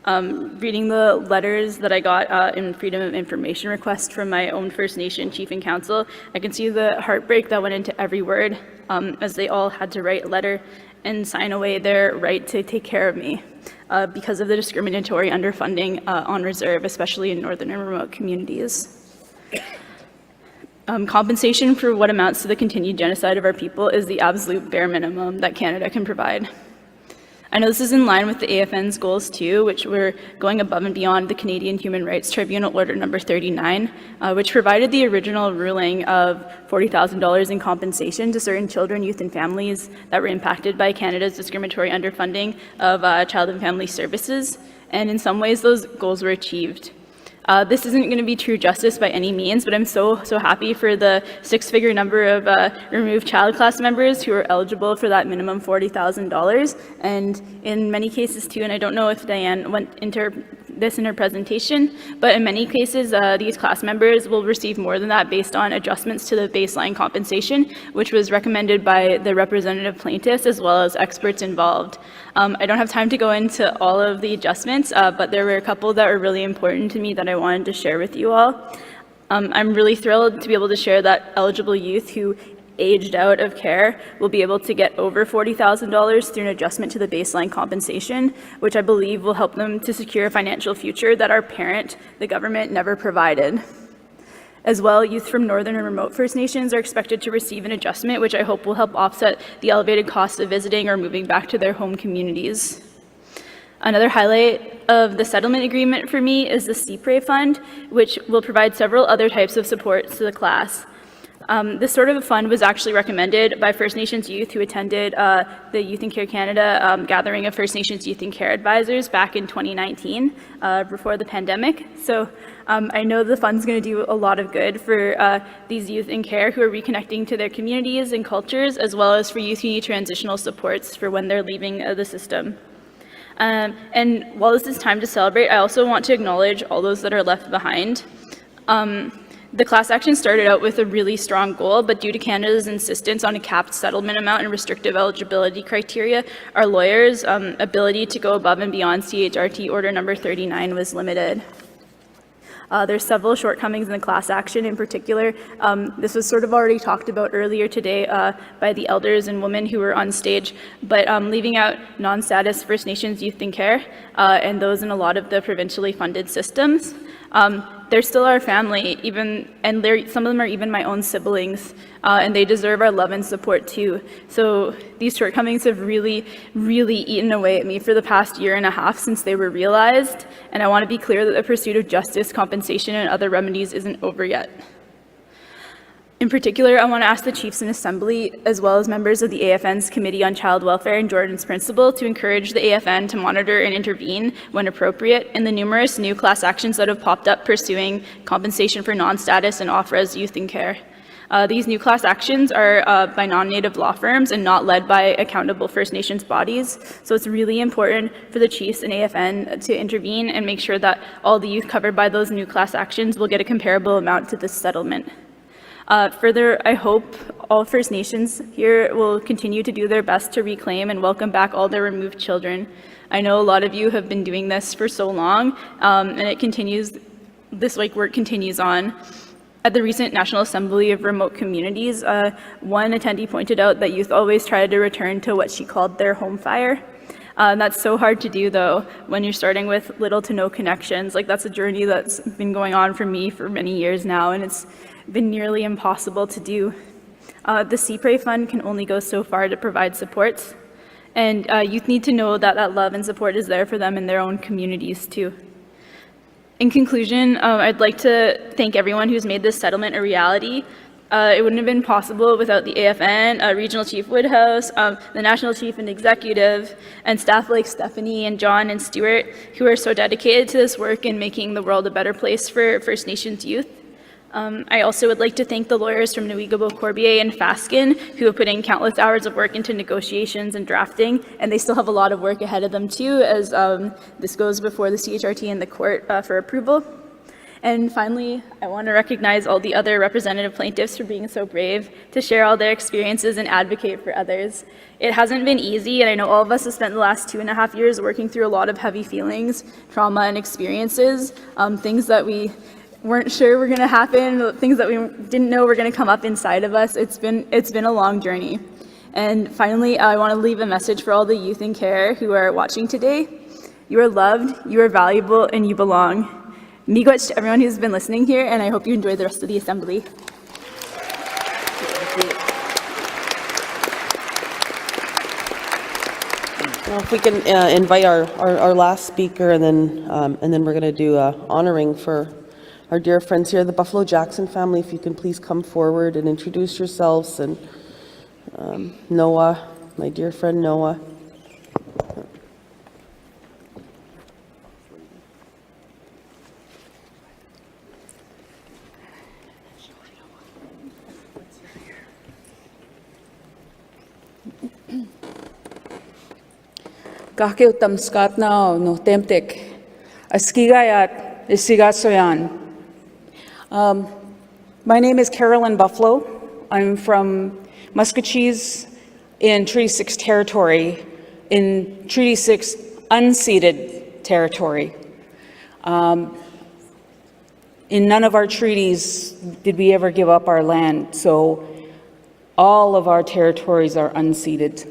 Reading the letters that I got in Freedom of Information request from my own First Nation chief and council, I can see the heartbreak that went into every word, as they all had to write a letter and sign away their right to take care of me because of the discriminatory underfunding on reserve, especially in northern and remote communities. Compensation for what amounts to the continued genocide of our people is the absolute bare minimum that Canada can provide. I know this is in line with the AFN's goals too, which were going above and beyond the Canadian Human Rights Tribunal Order number 39, which provided the original ruling of $40,000 in compensation to certain children, youth, and families that were impacted by Canada's discriminatory underfunding of child and family services. And in some ways, those goals were achieved. This isn't going to be true justice by any means, but I'm so happy for the six-figure number of removed child class members who are eligible for that minimum $40,000. And in many cases too, and I don't know if Diane went into this in her presentation, but in many cases, these class members will receive more than that based on adjustments to the baseline compensation, which was recommended by the representative plaintiffs as well as experts involved. I don't have time to go into all of the adjustments, but there were a couple that were really important to me that I wanted to share with you all. I'm really thrilled to be able to share that eligible youth who aged out of care will be able to get over $40,000 through an adjustment to the baseline compensation, which I believe will help them to secure a financial future that our parent, the government, never provided. As well, youth from Northern and remote First Nations are expected to receive an adjustment, which I hope will help offset the elevated cost of visiting or moving back to their home communities. Another highlight of the settlement agreement for me is the CPRE fund, which will provide several other types of supports to the class. This sort of a fund was actually recommended by First Nations youth who attended the Youth in Care Canada gathering of First Nations Youth in Care advisors back in 2019, before the pandemic. So I know the fund's going to do a lot of good for these youth in care who are reconnecting to their communities and cultures, as well as for youth who need transitional supports for when they're leaving the system. And while this is time to celebrate, I also want to acknowledge all those that are left behind. The class action started out with a really strong goal, but due to Canada's insistence on a capped settlement amount and restrictive eligibility criteria, our lawyers' ability to go above and beyond CHRT Order Number 39 was limited. There's several shortcomings in the class action in particular. This was sort of already talked about earlier today by the elders and women who were on stage, but leaving out non-status First Nations youth in care and those in a lot of the provincially funded systems. They're still our family, and some of them are even my own siblings, and they deserve our love and support too. So these shortcomings have really, really eaten away at me for the past year and a half since they were realized, and I want to be clear that the pursuit of justice, compensation, and other remedies isn't over yet. In particular, I want to ask the Chiefs in Assembly, as well as members of the AFN's Committee on Child Welfare and Jordan's Principle, to encourage the AFN to monitor and intervene when appropriate in the numerous new class actions that have popped up pursuing compensation for non-status and off-res youth in care. These new class actions are by non-Native law firms and not led by accountable First Nations bodies, so it's really important for the Chiefs and AFN to intervene and make sure that all the youth covered by those new class actions will get a comparable amount to this settlement. Further, I hope all First Nations here will continue to do their best to reclaim and welcome back all their removed children. I know a lot of you have been doing this for so long, and this work continues on. At the recent National Assembly of Remote Communities, one attendee pointed out that youth always try to return to what she called their home fire. That's so hard to do, though, when you're starting with little to no connections. That's a journey that's been going on for me for many years now, and it's been nearly impossible to do. The CPRE fund can only go so far to provide supports, and youth need to know that that love and support is there for them in their own communities, too. In conclusion, I'd like to thank everyone who's made this settlement a reality. It wouldn't have been possible without the AFN, Regional Chief Woodhouse, the National Chief and Executive, and staff like Stephanie and John and Stuart, who are so dedicated to this work in making the world a better place for First Nations youth. I also would like to thank the lawyers from Onigaming, Corbier, and Faskin, who have put in countless hours of work into negotiations and drafting, and they still have a lot of work ahead of them too, as this goes before the CHRT and the court for approval. And finally, I want to recognize all the other representative plaintiffs for being so brave to share all their experiences and advocate for others. It hasn't been easy, and I know all of us have spent the last 2.5 years working through a lot of heavy feelings, trauma, and experiences, things that we weren't sure were going to happen, things that we didn't know were going to come up inside of us. It's been a long journey. And finally, I want to leave a message for all the youth in care who are watching today. You are loved, you are valuable, and you belong. Miigwech to everyone who's been listening here, and I hope you enjoy the rest of the assembly. Well, if we can invite our last speaker, and then we're going to do honoring for our dear friends here, the Buffalo Jackson family. If you can please come forward and introduce yourselves, and Noah, my dear friend Noah. Kake utamskatna no temtek, askigayat isigatsoyan. My name is Carolyn Buffalo. I'm from Muskecheese in Treaty 6 territory, in Treaty 6 unceded territory. In none of our treaties did we ever give up our land, so all of our territories are unceded.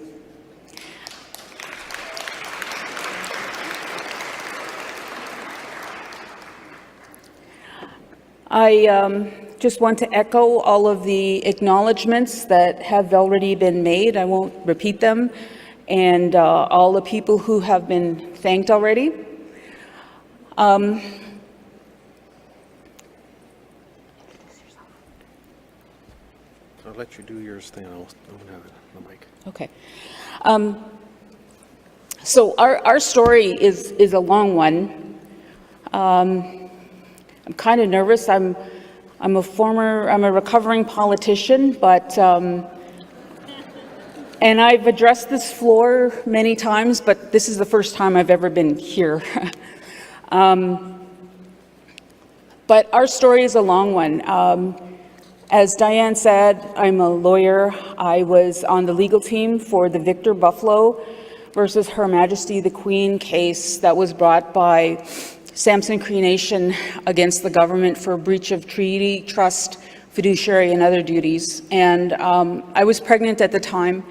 I just want to echo all of the acknowledgements that have already been made. I won't repeat them. And all the people who have been thanked already. I'll let you do yours thing. I'm gonna have it on the mic. Okay. So our story is a long one. I'm kind of nervous. I'm a recovering politician, but and I've addressed this floor many times, but this is the first time I've ever been here. But our story is a long one. As Diane said, I'm a lawyer. I was on the legal team for the Victor Buffalo versus Her Majesty the Queen case that was brought by Samson Cree Nation against the government for breach of treaty, trust, fiduciary, and other duties. And I was pregnant at the time,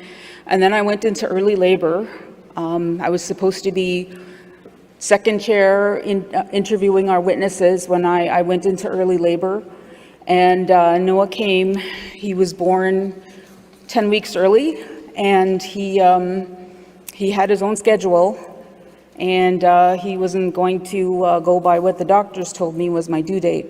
and then I went into early labor. I was supposed to be second chair in interviewing our witnesses when I went into early labor. And Noah came. He was born 10 weeks early, and he had his own schedule, and he wasn't going to go by what the doctors told me was my due date.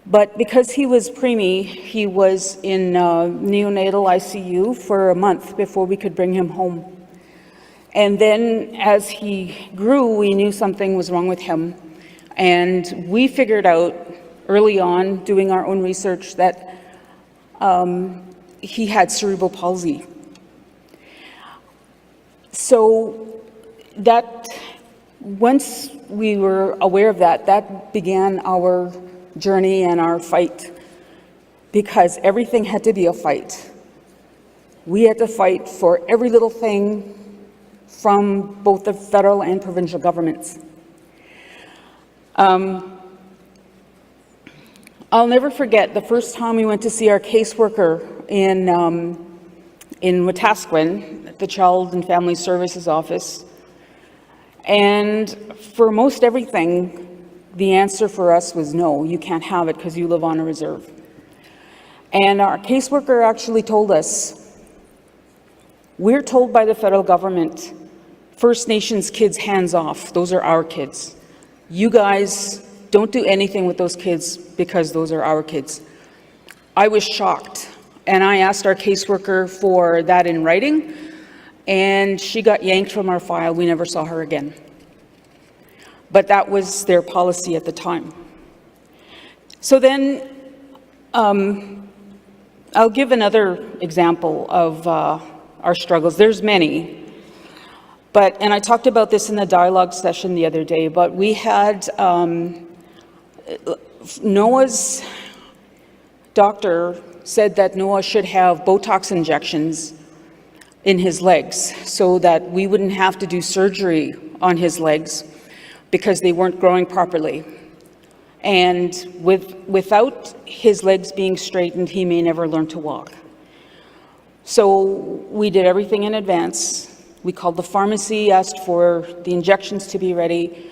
But because he was preemie, he was in neonatal ICU for a month before we could bring him home. And then as he grew, we knew something was wrong with him. And we figured out early on, doing our own research, that he had cerebral palsy. So that, once we were aware of that, that began our journey and our fight, because everything had to be a fight. We had to fight for every little thing from both the federal and provincial governments. I'll never forget the first time we went to see our caseworker in Wetaskiwin, at the Child and Family Services office. And for most everything, the answer for us was no, you can't have it because you live on a reserve. And our caseworker actually told us, we're told by the federal government, First Nations kids hands off, those are our kids. You guys don't do anything with those kids because those are our kids. I was shocked, and I asked our caseworker for that in writing, and she got yanked from our file. We never saw her again. But that was their policy at the time. So then, I'll give another example of our struggles. There's many. But, and I talked about this in the dialogue session the other day, but we had Noah's doctor said that Noah should have Botox injections in his legs so that we wouldn't have to do surgery on his legs because they weren't growing properly. And without his legs being straightened, he may never learn to walk. So we did everything in advance. We called the pharmacy, asked for the injections to be ready.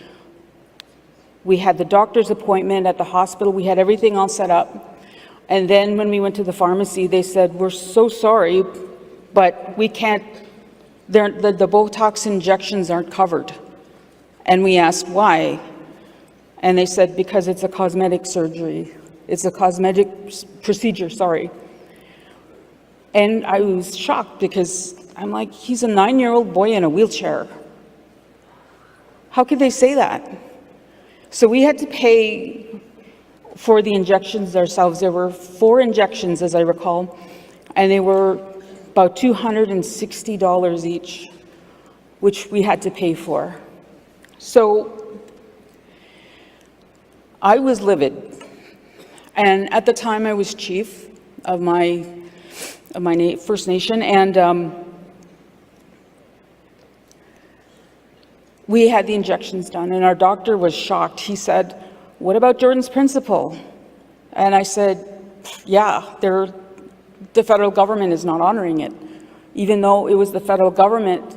We had the doctor's appointment at the hospital. We had everything all set up. And then when we went to the pharmacy, they said, we're so sorry, but we can't, the Botox injections aren't covered. And we asked why. And they said, because it's a cosmetic surgery. It's a cosmetic procedure, sorry. And I was shocked because I'm like, he's a 9-year-old boy in a wheelchair. How could they say that? So we had to pay for the injections ourselves. There were 4 injections, as I recall, and they were about $260 each, which we had to pay for. So I was livid. And at the time, I was chief of my First Nation, and we had the injections done, and our doctor was shocked. He said, what about Jordan's principle? And I said, yeah, the federal government is not honoring it, even though it was the federal government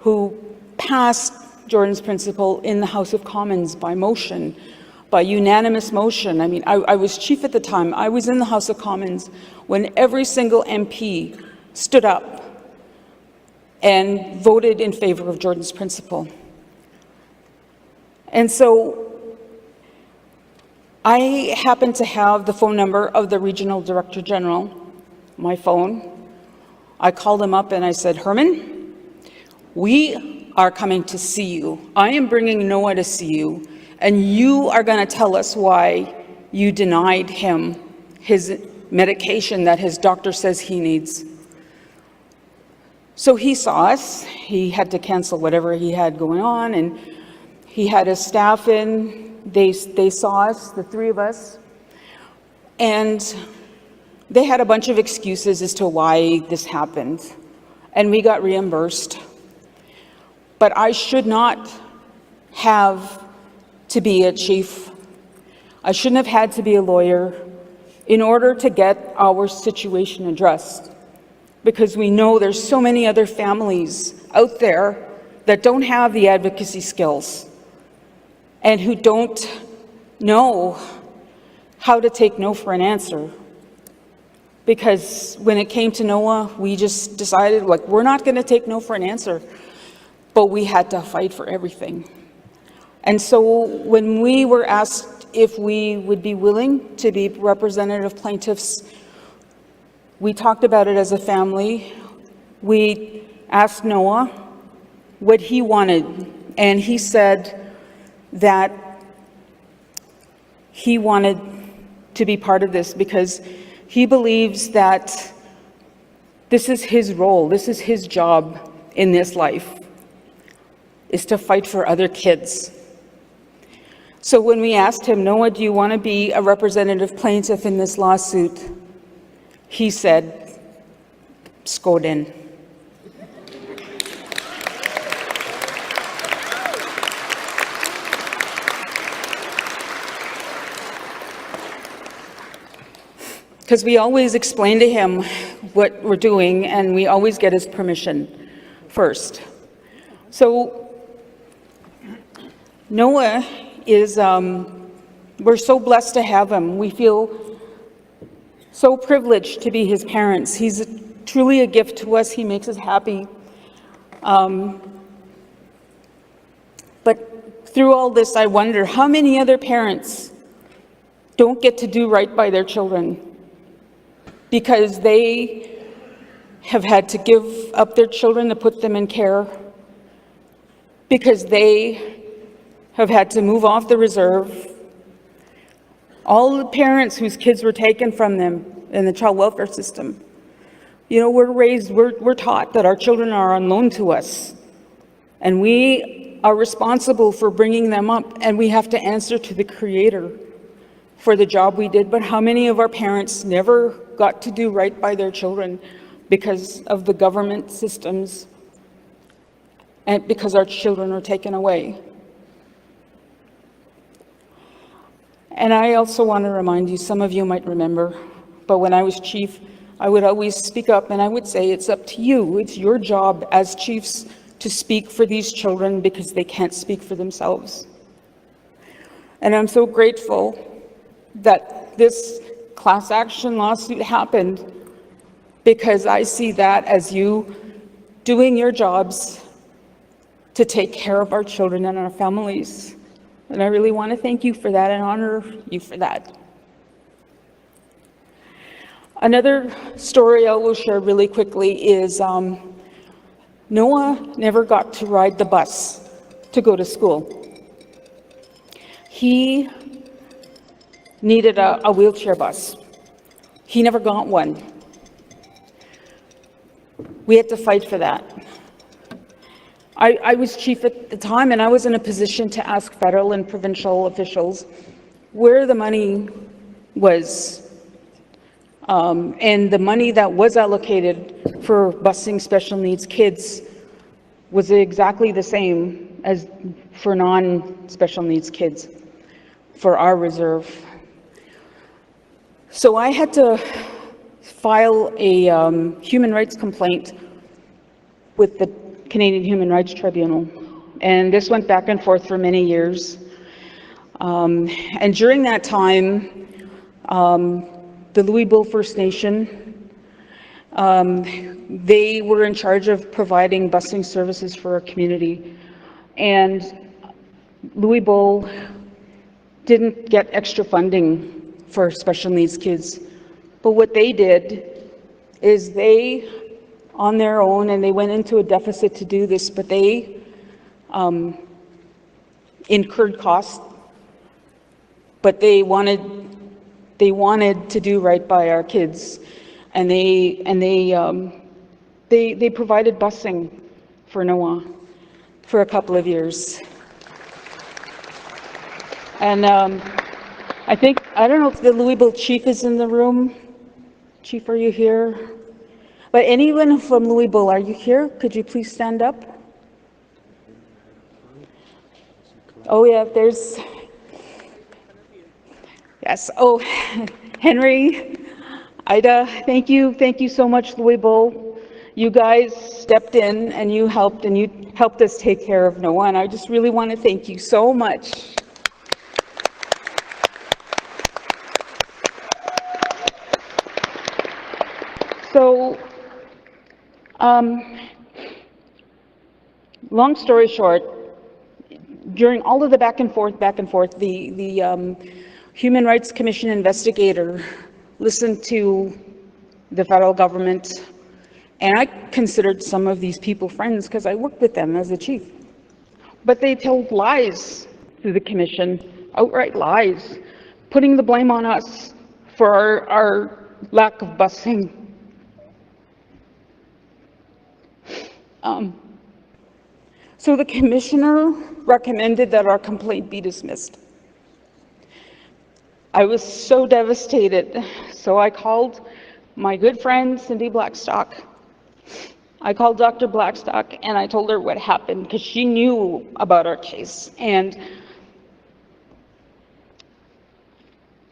who passed Jordan's principle in the House of Commons by motion by unanimous motion. I mean, I was chief at the time. I was in the House of Commons when every single MP stood up and voted in favor of Jordan's principle. And so I happened to have the phone number of the Regional Director General, my phone. I called him up and I said, Herman, we are coming to see you. I am bringing Noah to see you, and you are going to tell us why you denied him his medication that his doctor says he needs. So he saw us. He had to cancel whatever he had going on, and he had his staff in. They saw us, the three of us, and they had a bunch of excuses as to why this happened, and we got reimbursed. But I should not have to be a chief. I shouldn't have had to be a lawyer in order to get our situation addressed, because we know there's so many other families out there that don't have the advocacy skills and who don't know how to take no for an answer. Because when it came to Noah, we just decided, like, we're not going to take no for an answer, but we had to fight for everything. And so when we were asked if we would be willing to be representative plaintiffs, we talked about it as a family. We asked Noah what he wanted, and he said that he wanted to be part of this because he believes that this is his role, this is his job in this life, is to fight for other kids. So when we asked him, Noah, do you want to be a representative plaintiff in this lawsuit? He said, Skoden. Because we always explain to him what we're doing, and we always get his permission first. So Noah is, we're so blessed to have him. We feel so privileged to be his parents. He's truly a gift to us. He makes us happy. But through all this, I wonder how many other parents don't get to do right by their children because they have had to give up their children to put them in care, because they have had to move off the reserve. All the parents whose kids were taken from them in the child welfare system, you know, we're taught that our children are on loan to us, and we are responsible for bringing them up, and we have to answer to the Creator for the job we did. But how many of our parents never got to do right by their children because of the government systems and because our children are taken away? And I also want to remind you, some of you might remember, but when I was chief, I would always speak up and I would say, it's up to you. It's your job as chiefs to speak for these children because they can't speak for themselves. And I'm so grateful that this class action lawsuit happened, because I see that as you doing your jobs to take care of our children and our families. And I really want to thank you for that and honor you for that. Another story I will share really quickly is Noah never got to ride the bus to go to school. He needed a wheelchair bus. He never got one. We had to fight for that. I was chief at the time, and I was in a position to ask federal and provincial officials where the money was. And the money that was allocated for busing special needs kids was exactly the same as for non-special needs kids for our reserve. So I had to file a human rights complaint with the Canadian Human Rights Tribunal, and this went back and forth for many years. And during that time, the Louisville First Nation, they were in charge of providing busing services for our community. And Louisville didn't get extra funding for special needs kids. But what they did is they, on their own, and they went into a deficit to do this, but they incurred costs, but they wanted to do right by our kids, and they provided busing for Noah for a couple of years. And I don't know if the Louisville chief is in the room. Chief, are you here? But anyone from Louisville, are you here? Could you please stand up? Oh yeah, there's, yes, oh, Henry, Ida, thank you so much, Louisville. You guys stepped in and you helped us take care of Noah, and I just really want to thank you so much. So, long story short, during all of the back and forth, the Human Rights Commission investigator listened to the federal government, and I considered some of these people friends because I worked with them as a chief. But they told lies to the commission, outright lies, putting the blame on us for our lack of busing. So the commissioner recommended that our complaint be dismissed. I was so devastated, so I called my good friend Cindy Blackstock. I called Dr. Blackstock and I told her what happened because she knew about our case, and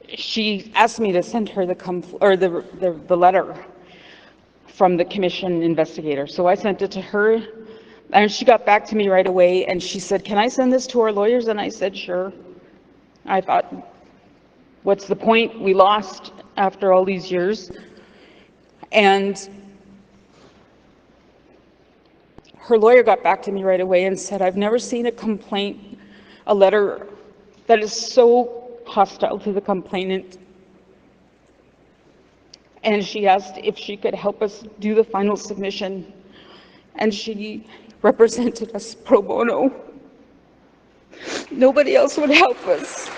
she asked me to send her the letter from the commission investigator. So I sent it to her, and she got back to me right away, and she said, "Can I send this to our lawyers?" And I said, "Sure." I thought, what's the point? We lost after all these years. And her lawyer got back to me right away and said, "I've never seen a letter that is so hostile to the complainant." And she asked if she could help us do the final submission. And she represented us pro bono. Nobody else would help us.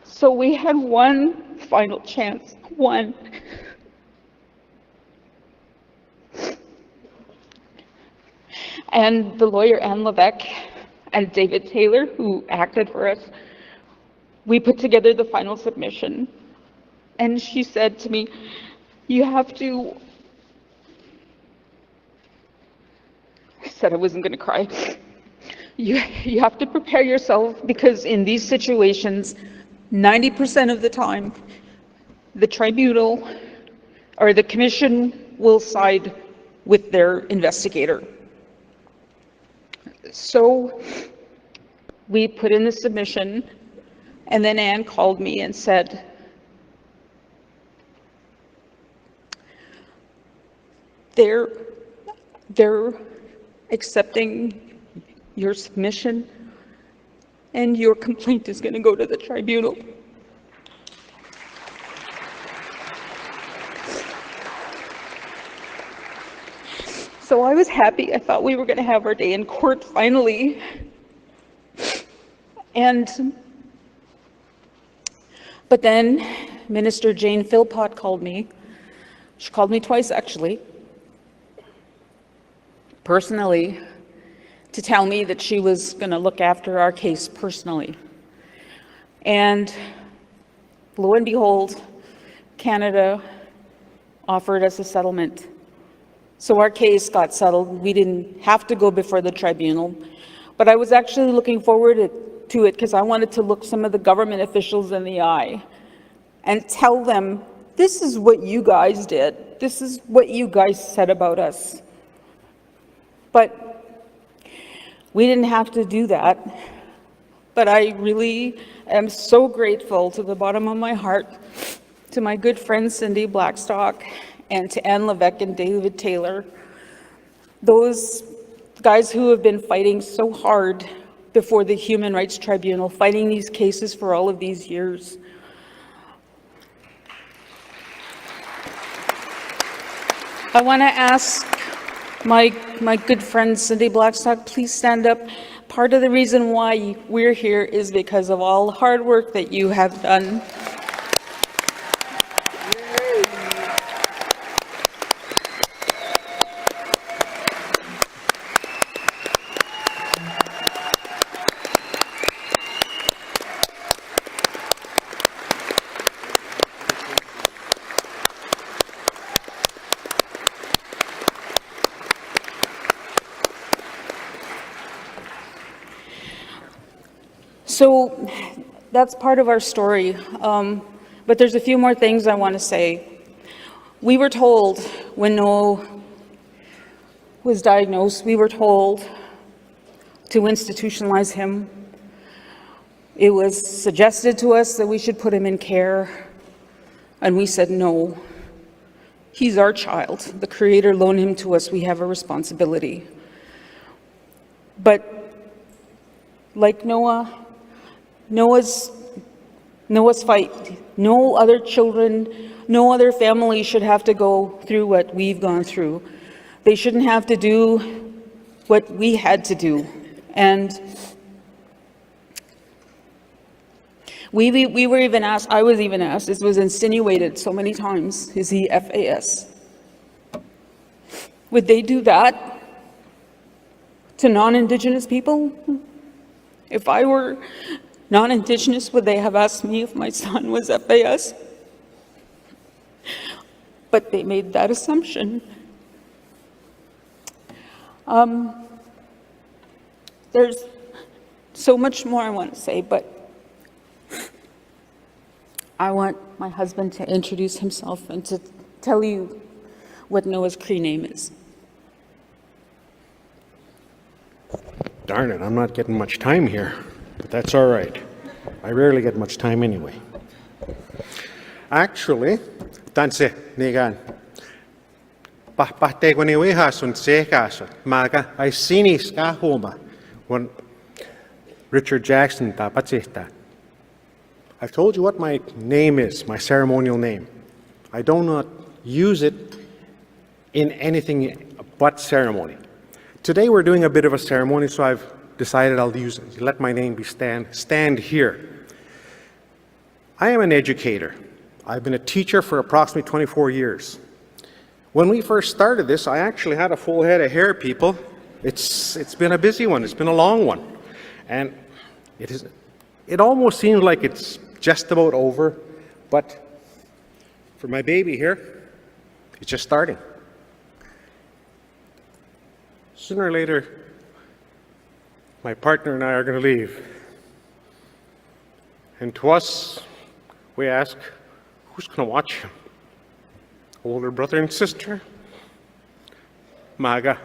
So we had one final chance, one. And the lawyer, Anne Levesque, and David Taylor, who acted for us, we put together the final submission. And she said to me, "You have to," I said I wasn't going to cry. You have to prepare yourself, because in these situations, 90% of the time, the tribunal or the commission will side with their investigator. So we put in the submission, and then Anne called me and said, they're accepting your submission, and your complaint is going to go to the tribunal. So I was happy. I thought we were going to have our day in court finally. But then Minister Jane Philpott called me. She called me twice, actually, personally, to tell me that she was going to look after our case personally. And lo and behold, Canada offered us a settlement. So our case got settled. We didn't have to go before the tribunal. But I was actually looking forward to it because I wanted to look some of the government officials in the eye and tell them, this is what you guys did. This is what you guys said about us. But we didn't have to do that. But I really am so grateful to the bottom of my heart to my good friend Cindy Blackstock and to Anne Levesque and David Taylor, those guys who have been fighting so hard before the Human Rights Tribunal, fighting these cases for all of these years. I want to ask my good friend Cindy Blackstock, please stand up. Part of the reason why we're here is because of all the hard work that you have done. So that's part of our story, but there's a few more things I want to say. We were told when Noah was diagnosed, we were told to institutionalize him. It was suggested to us that we should put him in care, and we said no. He's our child. The Creator loaned him to us. We have a responsibility. But like Noah's fight. No other children, no other family should have to go through what we've gone through. They shouldn't have to do what we had to do. And we were even asked, I was even asked, this was insinuated so many times, is he FAS? Would they do that to non-Indigenous people? If I were non-Indigenous, would they have asked me if my son was FAS? But they made that assumption. There's so much more I want to say, but I want my husband to introduce himself and to tell you what Noah's Cree name is. Darn it, I'm not getting much time here, but that's all right. I rarely get much time anyway. Actually, tanse nigan. Pahte ko ni wihasun sekaso. Maga I sinis ka homa. When Richard Jackson tapatsita. I've told you what my name is, my ceremonial name. I do not use it in anything but ceremony. Today we're doing a bit of a ceremony, so I've decided I'll let my name be stand here. I am an educator. I've been a teacher for approximately 24 years. When we first started this, I actually had a full head of hair, people. It's been a busy one. It's been a long one. And it almost seems like it's just about over, but for my baby here, it's just starting. Sooner or later, my partner and I are going to leave. And to us, we ask, who's going to watch him? Older brother and sister? Maga.